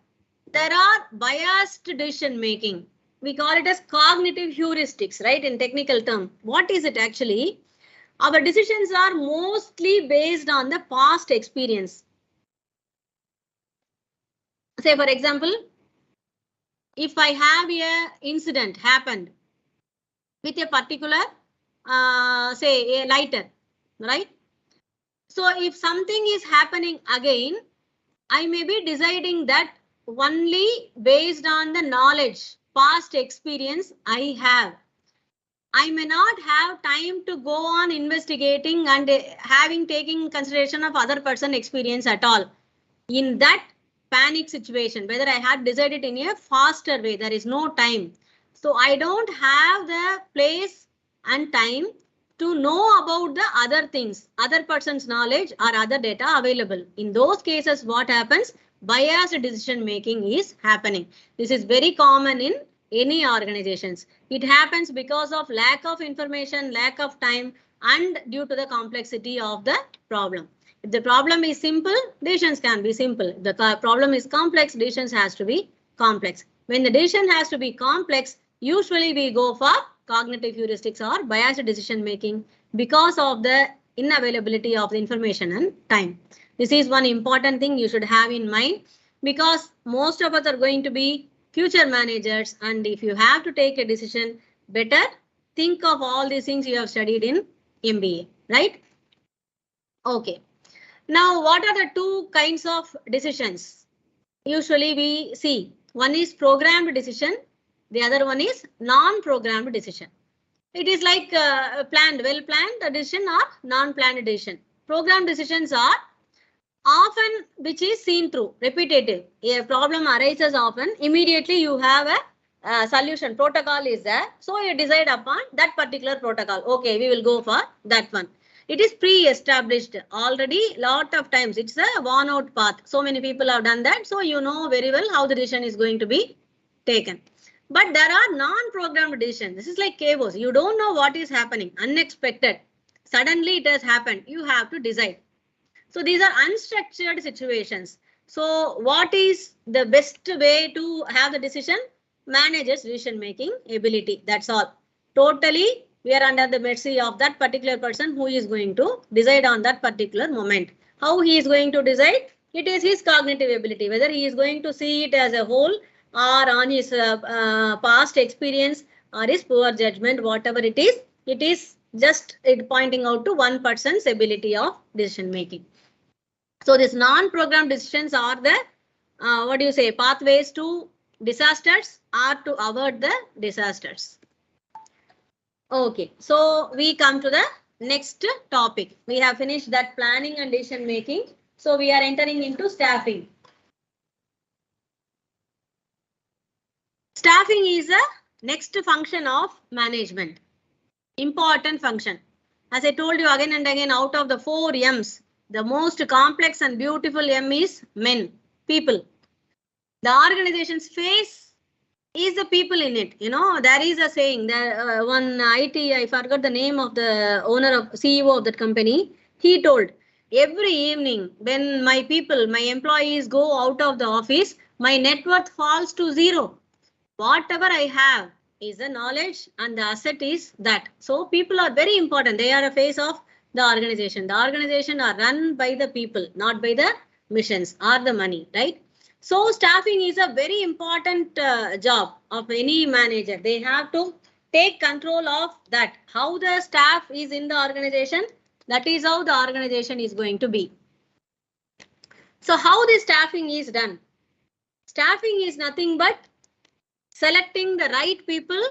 there are biased decision making. We call it as cognitive heuristics, right? In technical term. What is it actually? Our decisions are mostly based on the past experience. Say, for example, if I have a incident happened with a particular, say a lighter, right? So if something is happening again, I may be deciding that only based on the knowledge, past experience I have. I may not have time to go on investigating and having taking consideration of other person experience at all. In that panic situation, whether I had decided in a faster way, there is no time. So I don't have the place and time to know about the other things, other person's knowledge or other data available. In those cases, what happens? Biased decision making is happening. This is very common in any organizations. It happens because of lack of information, lack of time, and due to the complexity of the problem. If the problem is simple, decisions can be simple. If the problem is complex, decisions has to be complex. When the decision has to be complex, usually we go for cognitive heuristics or biased decision making because of the unavailability of the information and time. This is one important thing you should have in mind, because most of us are going to be future managers, and if you have to take a decision, better think of all these things you have studied in MBA, right? Okay. Now, what are the two kinds of decisions? Usually we see one is programmed decision, the other one is non-programmed decision. It is like planned, well-planned decision or non-planned decision. Programmed decisions are often which is seen through, repetitive. A problem arises often, immediately you have a solution, protocol is there. So you decide upon that particular protocol. Okay, we will go for that one. It is pre-established already lot of times. It's a worn out path. So many people have done that. So you know very well how the decision is going to be taken. But there are non-programmed decisions. This is like chaos. You don't know what is happening. Unexpected. Suddenly it has happened. You have to decide. So these are unstructured situations. So what is the best way to have the decision? Manager's decision making ability. That's all. Totally, we are under the mercy of that particular person who is going to decide on that particular moment. How he is going to decide? It is his cognitive ability, whether he is going to see it as a whole or on his past experience or his poor judgment, whatever it is just pointing out to one person's ability of decision making. So these non-programmed decisions are the, pathways to disasters or to avoid the disasters. Okay, so we come to the next topic. We have finished that planning and decision making. So we are entering into staffing. Staffing is a next function of management. Important function. As I told you again and again, out of the 4 M's, the most complex and beautiful M is men, people. The organization's face is the people in it. You know, there is a saying that one IT, I forgot the name of the owner of CEO of that company. He told, every evening when my people, my employees go out of the office, my net worth falls to 0. Whatever I have is the knowledge and the asset is that. So people are very important. They are a face of the organization. The organization are run by the people, not by the missions or the money, right? So staffing is a very important job of any manager. They have to take control of that. How the staff is in the organization, that is how the organization is going to be. So how the staffing is done? Staffing is nothing but selecting the right people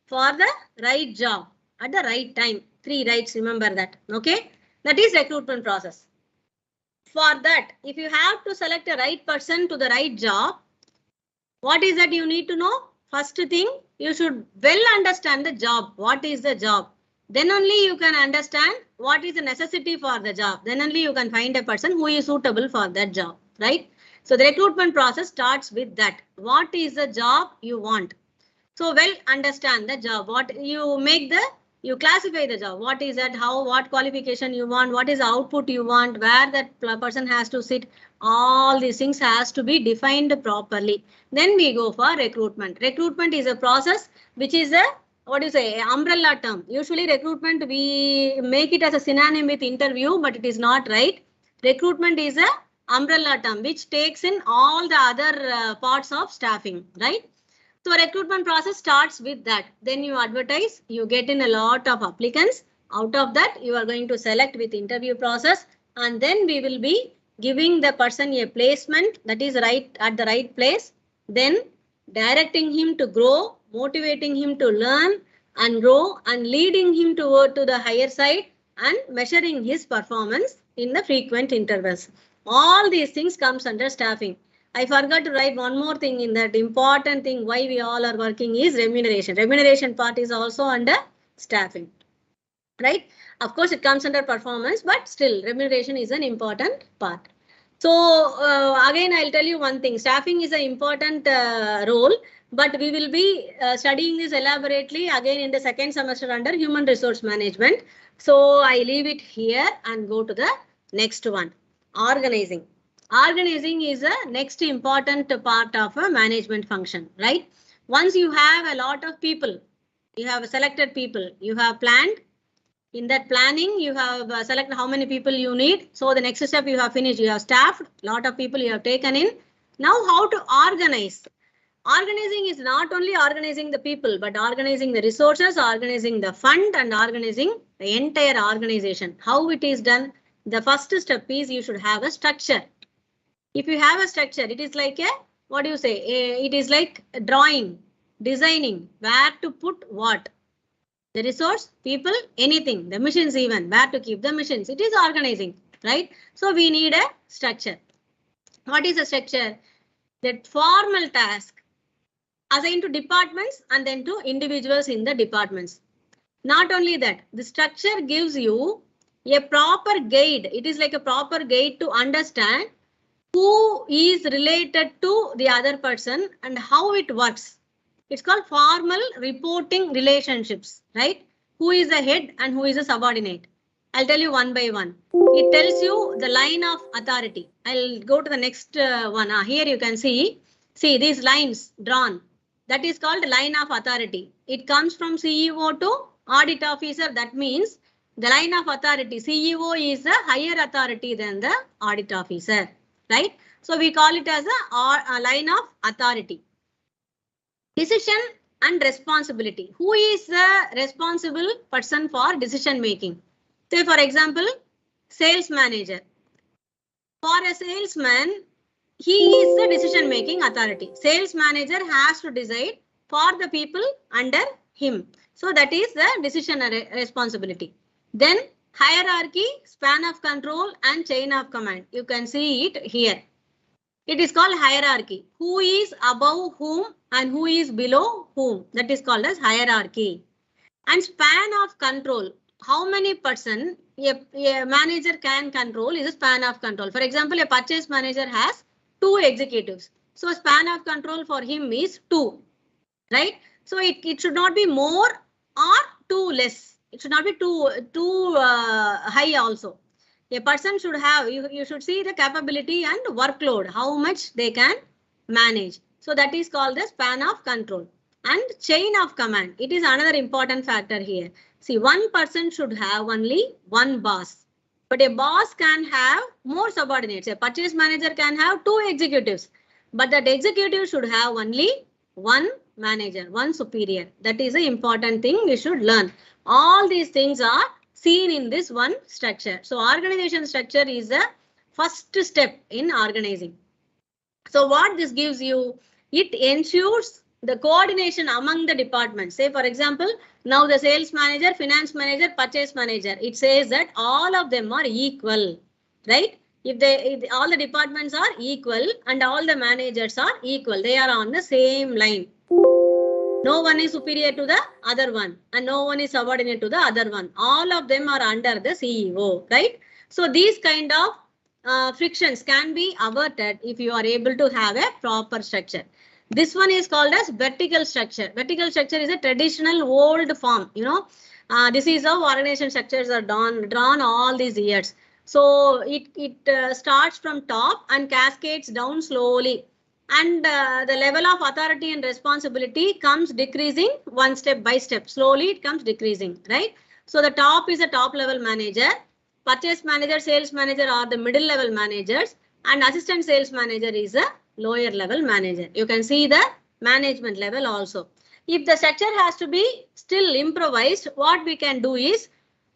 for the right job at the right time. 3 rights, remember that. Okay, that is recruitment process. For that, if you have to select a right person to the right job, what is that you need to know? First thing, you should well understand the job. What is the job? Then only you can understand what is the necessity for the job. Then only you can find a person who is suitable for that job, right? So the recruitment process starts with that. What is the job you want? So well understand the job. What you make the, you classify the job. What is that? How, what qualification you want? What is the output you want? Where that person has to sit? All these things has to be defined properly. Then we go for recruitment. Recruitment is a process which is a, umbrella term. Usually recruitment, we make it as a synonym with interview, but it is not right. Recruitment is a umbrella term which takes in all the other parts of staffing, right? So recruitment process starts with that. Then you advertise, you get in a lot of applicants. Out of that, you are going to select with interview process, and then we will be giving the person a placement that is right at the right place. Then directing him to grow, motivating him to learn and grow, and leading him to the higher side, and measuring his performance in the frequent intervals. All these things comes under staffing. I forgot to write one more thing in that. Important thing why we all are working is remuneration. Remuneration part is also under staffing, right? Of course, it comes under performance, but still remuneration is an important part. So again, I'll tell you one thing. Staffing is an important role, but we will be studying this elaborately again in the second semester under human resource management. So I leave it here and go to the next one, organizing. Organizing is a next important part of a management function, right? Once you have a lot of people, you have selected people, you have planned. In that planning, you have selected how many people you need. So the next step you have finished, you have staffed, lot of people you have taken in. Now how to organize? Organizing is not only organizing the people, but organizing the resources, organizing the fund, and organizing the entire organization. How it is done? The first step is you should have a structure. If you have a structure, it is like a, what do you say? It is like drawing, designing, where to put what. The resource, people, anything, the machines even, where to keep the machines. It is organizing, right? So we need a structure. What is a structure? That formal task assigned to departments and then to individuals in the departments. Not only that, the structure gives you a proper guide. It is like a proper guide to understand who is related to the other person and how it works. It's called formal reporting relationships, right? Who is the head and who is a subordinate? I'll tell you one by one. It tells you the line of authority. I'll go to the next one. Here you can see these lines drawn. That is called line of authority. It comes from CEO to audit officer. That means the line of authority. CEO is a higher authority than the audit officer, right? So we call it as a line of authority. Decision and responsibility. Who is the responsible person for decision making? Say for example, sales manager. For a salesman, he is the decision making authority. Sales manager has to decide for the people under him. So that is the decision and responsibility. Then hierarchy, span of control, and chain of command. You can see it here. It is called hierarchy. Who is above whom and who is below whom? That is called as hierarchy. And span of control. How many person a manager can control is a span of control. For example, a purchase manager has 2 executives. So span of control for him is 2, right? So it should not be more or too less. It should not be too high also. A person should have, you should see the capability and workload, how much they can manage. So that is called the span of control. And chain of command. It is another important factor here. See, one person should have only one boss. But a boss can have more subordinates. A purchase manager can have 2 executives. But that executive should have only one manager, one superior. That is an important thing we should learn. All these things are seen in this one structure. So organization structure is the first step in organizing. So what this gives you, it ensures the coordination among the departments. Say for example, now the sales manager, finance manager, purchase manager, it says that all of them are equal, right? If all the departments are equal and all the managers are equal, they are on the same line. No one is superior to the other one and no one is subordinate to the other one. All of them are under the CEO, right? So these kind of frictions can be averted if you are able to have a proper structure. This one is called as vertical structure. Vertical structure is a traditional old form, you know. This is how organization structures are drawn all these years. So it starts from top and cascades down slowly. And the level of authority and responsibility comes decreasing one step by step. Slowly it comes decreasing, right? So the top is a top level manager. Purchase manager, sales manager are the middle level managers. And assistant sales manager is a lower level manager. You can see the management level also. If the structure has to be still improvised, what we can do is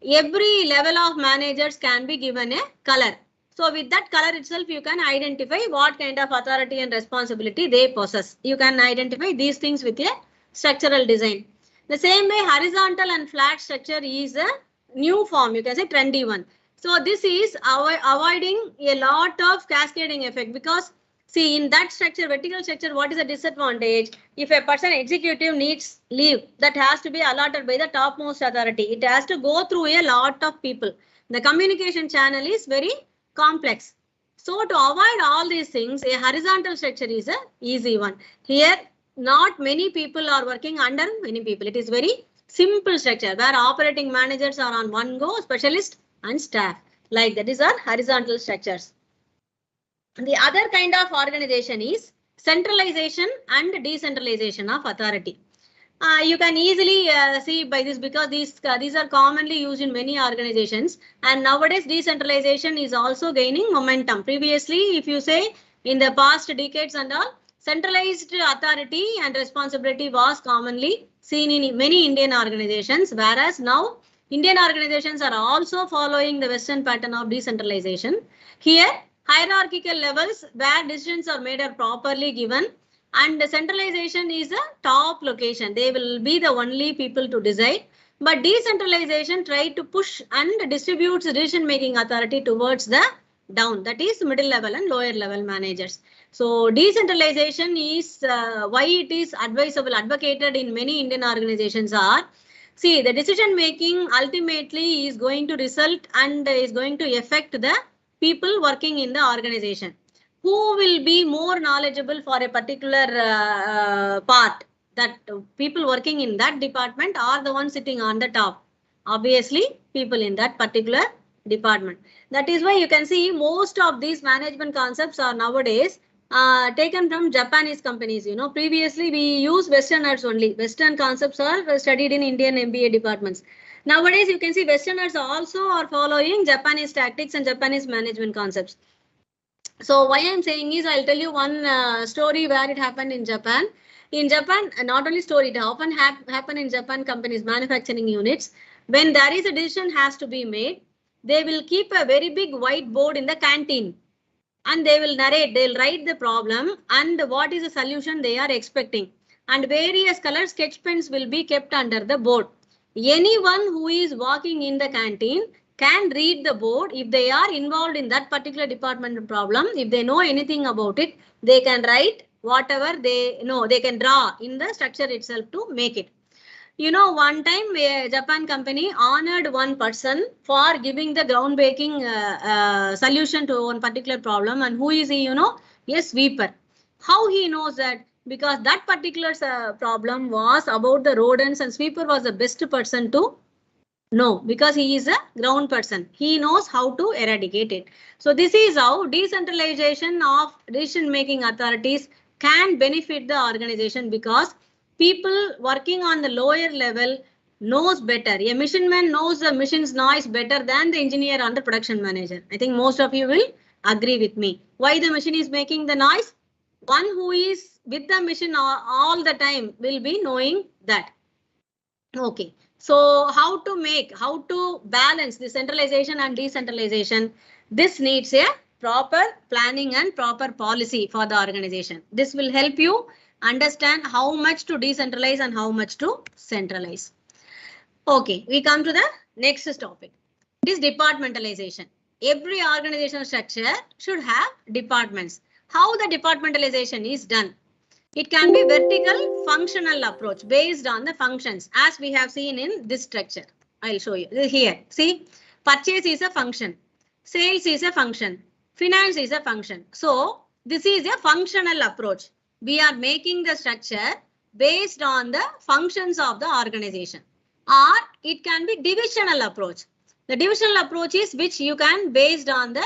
every level of managers can be given a color. So with that color itself, you can identify what kind of authority and responsibility they possess. You can identify these things with a structural design. The same way, horizontal and flat structure is a new form, you can say trendy one. So this is avoiding a lot of cascading effect, because see, in that structure, vertical structure, what is the disadvantage? If a person executive needs leave, that has to be allotted by the topmost authority. It has to go through a lot of people. The communication channel is very complex. So to avoid all these things, a horizontal structure is a easy one. Here, not many people are working under many people. It is very simple structure where operating managers are on one go, specialist and staff. Like that is our horizontal structures. The other kind of organization is centralization and decentralization of authority. You can easily see by this, because these are commonly used in many organizations, and nowadays decentralization is also gaining momentum. Previously, if you say in the past decades and all, centralized authority and responsibility was commonly seen in many Indian organizations, whereas now Indian organizations are also following the Western pattern of decentralization. Here, hierarchical levels where decisions are made are properly given, and the centralization is a top location. They will be the only people to decide. But decentralization try to push and distributes decision-making authority towards the down. That is middle level and lower level managers. So decentralization is why it is advisable, advocated in many Indian organizations are, see, the decision-making ultimately is going to result and is going to affect the people working in the organization. Who will be more knowledgeable for a particular part? That people working in that department are the ones sitting on the top. Obviously, people in that particular department. That is why you can see most of these management concepts are nowadays taken from Japanese companies. You know, previously we use Westerners only. Western concepts are studied in Indian MBA departments. Nowadays, you can see Westerners also are following Japanese tactics and Japanese management concepts. So why I'm saying is, I'll tell you one story where it happened in Japan. In Japan, not only story, it often happen in Japan companies, manufacturing units. When there is a decision has to be made, they will keep a very big whiteboard in the canteen, and they will narrate, they'll write the problem and what is the solution they are expecting. And various color sketch pens will be kept under the board. Anyone who is walking in the canteen can read the board. If they are involved in that particular department problem, if they know anything about it, they can write whatever they know, they can draw in the structure itself to make it. You know, one time a Japan company honored one person for giving the groundbreaking solution to one particular problem. And who is he, you know? A sweeper. How he knows that? Because that particular problem was about the rodents, and sweeper was the best person to know, because he is a ground person. He knows how to eradicate it. So this is how decentralization of decision-making authorities can benefit the organization, because people working on the lower level knows better. A machine man knows the machine's noise better than the engineer or the production manager. I think most of you will agree with me. Why the machine is making the noise? One who is with the machine all the time will be knowing that. Okay. So how to balance the centralization and decentralization? This needs a proper planning and proper policy for the organization. This will help you understand how much to decentralize and how much to centralize. Okay, we come to the next topic. This departmentalization. Every organizational structure should have departments. How the departmentalization is done? It can be vertical functional approach based on the functions, as we have seen in this structure. I'll show you here. See, purchase is a function, sales is a function, finance is a function. So this is a functional approach. We are making the structure based on the functions of the organization. Or it can be divisional approach. The divisional approach is which you can based on the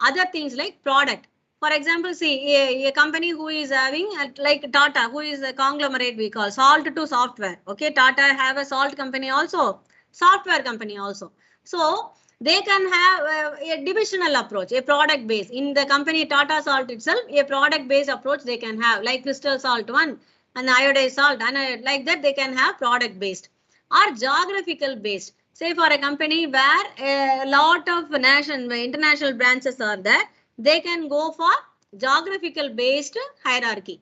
other things like product. For example, see a company who is having like Tata, who is a conglomerate we call salt to software. Okay, Tata have a salt company also, software company also. So they can have a divisional approach, a product base. In the company Tata Salt itself, a product based approach they can have, like Crystal Salt 1, and iodized salt, and like that they can have product based or geographical based. Say for a company where a lot of international branches are there, they can go for geographical based hierarchy.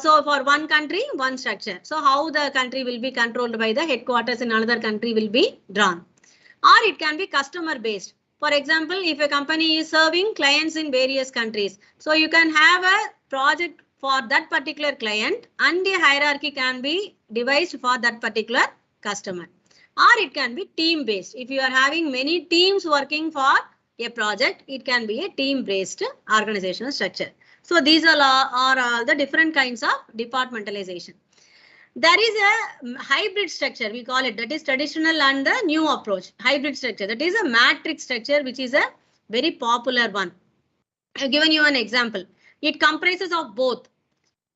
So for one country, one structure. So how the country will be controlled by the headquarters in another country will be drawn. Or it can be customer based. For example, if a company is serving clients in various countries, so you can have a project for that particular client and a hierarchy can be devised for that particular customer. Or it can be team based. If you are having many teams working for a project, it can be a team based organizational structure. So these are all the different kinds of departmentalization. There is a hybrid structure, we call it, that is traditional and the new approach. Hybrid structure, that is a matrix structure, which is a very popular one. I've given you an example. It comprises of both.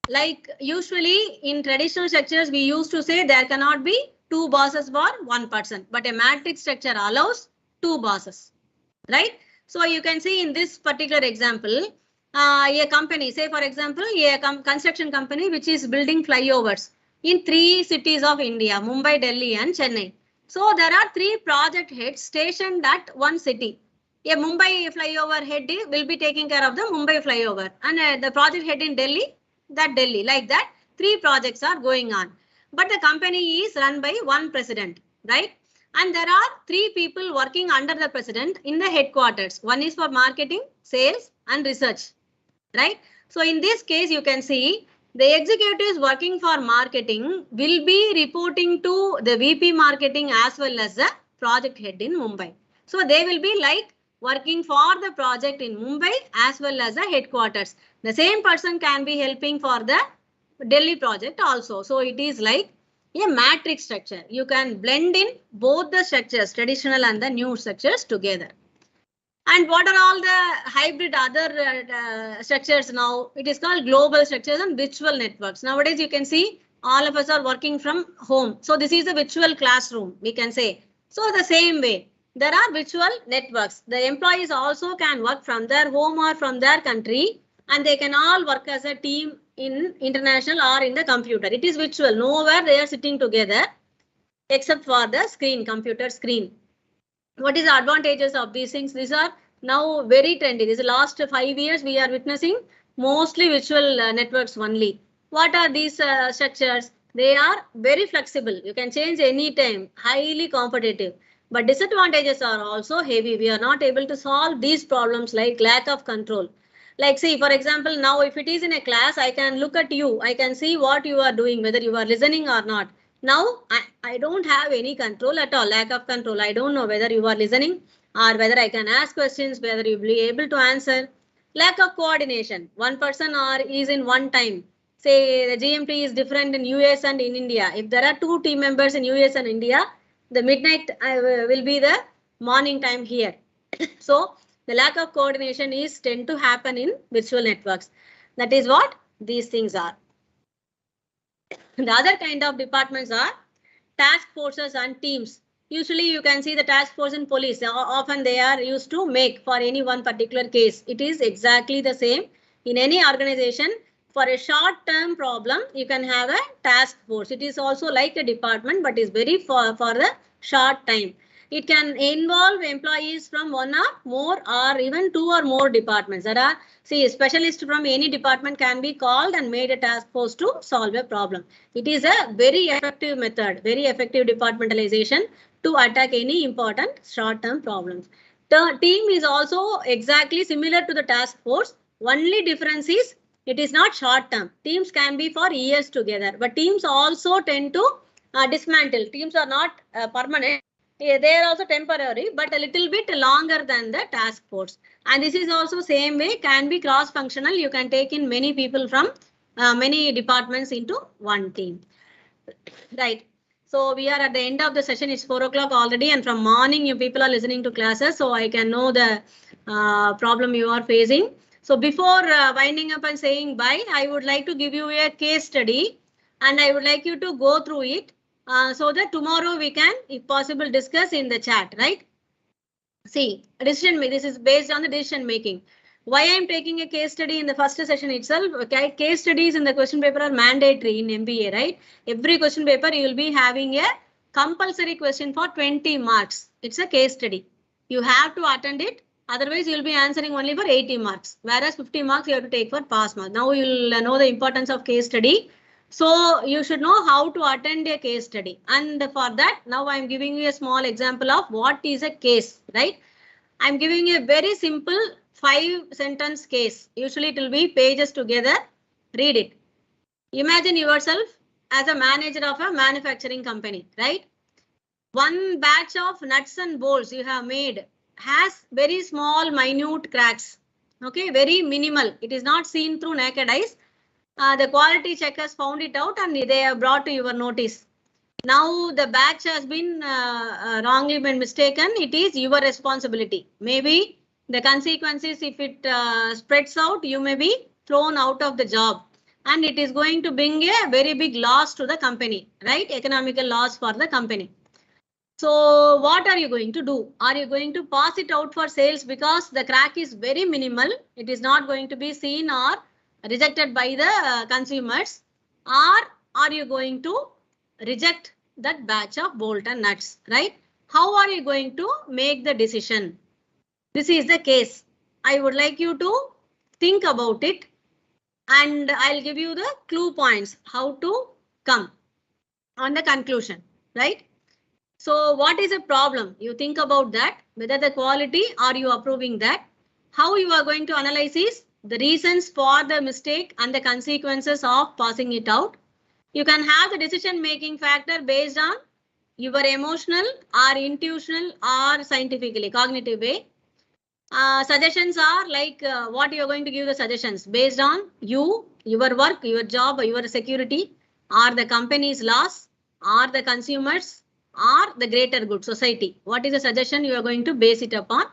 Like usually in traditional structures, we used to say there cannot be two bosses for one person, but a matrix structure allows two bosses, right? So you can see in this particular example, a company, say for example, a construction company which is building flyovers in 3 cities of India, Mumbai, Delhi and Chennai. So there are 3 project heads stationed at one city. A Mumbai flyover head will be taking care of the Mumbai flyover, and the project head in Delhi, that Delhi, like that 3 projects are going on. But the company is run by one president, right? And there are 3 people working under the president in the headquarters. One is for marketing, sales and research, right? So in this case, you can see the executives working for marketing will be reporting to the VP marketing as well as the project head in Mumbai. So they will be like working for the project in Mumbai as well as the headquarters. The same person can be helping for the Delhi project also. So it is like a matrix structure. You can blend in both the structures, traditional and the new structures together. And what are all the hybrid other structures now? It is called global structures and virtual networks. Nowadays, you can see all of us are working from home. So this is a virtual classroom, we can say. So the same way, there are virtual networks. The employees also can work from their home or from their country, and they can all work as a team in international or in the computer. It is virtual. Nowhere they are sitting together except for the screen, computer screen. What is the advantages of these things? These are now very trendy. This is last 5 years we are witnessing mostly virtual networks only. What are these structures? They are very flexible. You can change anytime, highly competitive. But disadvantages are also heavy. We are not able to solve these problems like lack of control. Like see, for example, now if it is in a class, I can look at you. I can see what you are doing, whether you are listening or not. Now, I don't have any control at all, lack of control. I don't know whether you are listening or whether I can ask questions, whether you will be able to answer. Lack of coordination. One person is in one time. Say the GMT is different in US and in India. If there are 2 team members in US and India, the midnight will be the morning time here. So the lack of coordination is tend to happen in virtual networks. That is what these things are. The other kind of departments are task forces and teams. Usually you can see the task force in police. Often they are used to make for any one particular case. It is exactly the same in any organization. For a short-term problem, you can have a task force. It is also like a department, but is very for the short time. It can involve employees from 1 or more or even 2 or more departments. There are, see, specialists from any department can be called and made a task force to solve a problem. It is a very effective method, very effective departmentalization to attack any important short-term problems. The team is also exactly similar to the task force. Only difference is it is not short-term. Teams can be for years together, but teams also tend to dismantle. Teams are not permanent. They are also temporary, but a little bit longer than the task force. And this is also same way, can be cross-functional. You can take in many people from many departments into one team. Right. So we are at the end of the session. It's 4 o'clock already, and from morning you people are listening to classes, so I can know the problem you are facing. So before winding up and saying bye, I would like to give you a case study, and I would like you to go through it. So that tomorrow we can, if possible, discuss in the chat, right? See, this is based on the decision making. Why I am taking a case study in the first session itself? Okay, case studies in the question paper are mandatory in MBA, right? Every question paper you will be having a compulsory question for 20 marks. It's a case study. You have to attend it. Otherwise, you will be answering only for 80 marks. Whereas 50 marks you have to take for pass marks. Now you will know the importance of case study. So you should know how to attend a case study. And for that, now I am giving you a small example of what is a case, right? I am giving you a very simple 5-sentence case. Usually it will be pages together. Read it. Imagine yourself as a manager of a manufacturing company, right? One batch of nuts and bolts you have made has very small, minute cracks. Okay, very minimal. It is not seen through naked eyes. The quality checkers found it out and they have brought to your notice. Now the batch has been wrongly been mistaken. It is your responsibility. Maybe the consequences, if it spreads out, you may be thrown out of the job. And it is going to bring a very big loss to the company, right? Economical loss for the company. So what are you going to do? Are you going to pass it out for sales because the crack is very minimal? It is not going to be seen or rejected by the consumers. Or are you going to reject that batch of bolt and nuts, right? How are you going to make the decision? This is the case. I would like you to think about it and I'll give you the clue points how to come on the conclusion, right? So what is a problem? You think about that, whether the quality, are you approving that? How you are going to analyze is the reasons for the mistake and the consequences of passing it out. You can have the decision making factor based on your emotional or intuitional or scientifically cognitive way. Suggestions are like what you are going to give the suggestions based on you, your work, your job, your security, or the company's loss, or the consumers, or the greater good society. What is the suggestion you are going to base it upon?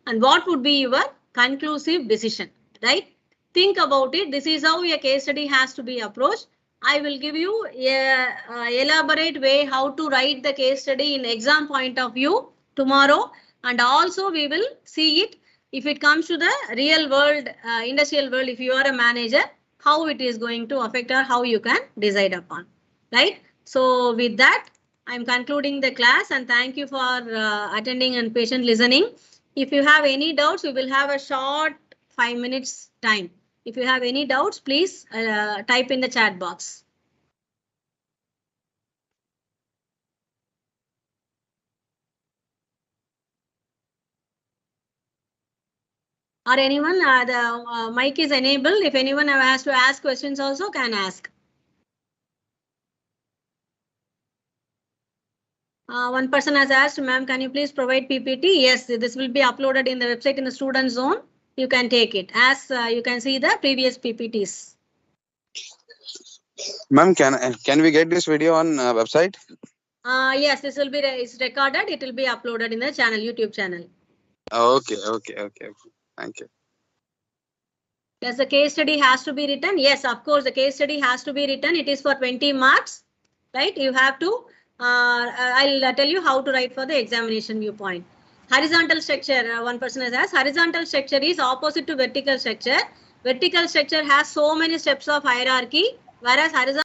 And what would be your conclusive decision, right? Think about it. This is how a case study has to be approached. I will give you a elaborate way how to write the case study in exam point of view tomorrow. And also we will see it if it comes to the real world, industrial world, if you are a manager, how it is going to affect or how you can decide upon, right? So with that, I'm concluding the class and thank you for attending and patient listening. If you have any doubts, we will have a short 5 minutes time. If you have any doubts, please type in the chat box. Or anyone, the mic is enabled. If anyone has to ask questions also can ask. One person has asked, ma'am, can you please provide PPT? Yes, this will be uploaded in the website in the student zone. You can take it as you can see the previous PPTs. Ma'am, can we get this video on website? Yes, this will be it's recorded. It will be uploaded in the channel, YouTube channel. Okay. Thank you. Does the case study has to be written? Yes, of course, the case study has to be written. It is for 20 marks, right? You have to, I'll tell you how to write for the examination viewpoint. Horizontal structure, one person has asked, horizontal structure is opposite to vertical structure. Vertical structure has so many steps of hierarchy, whereas horizontal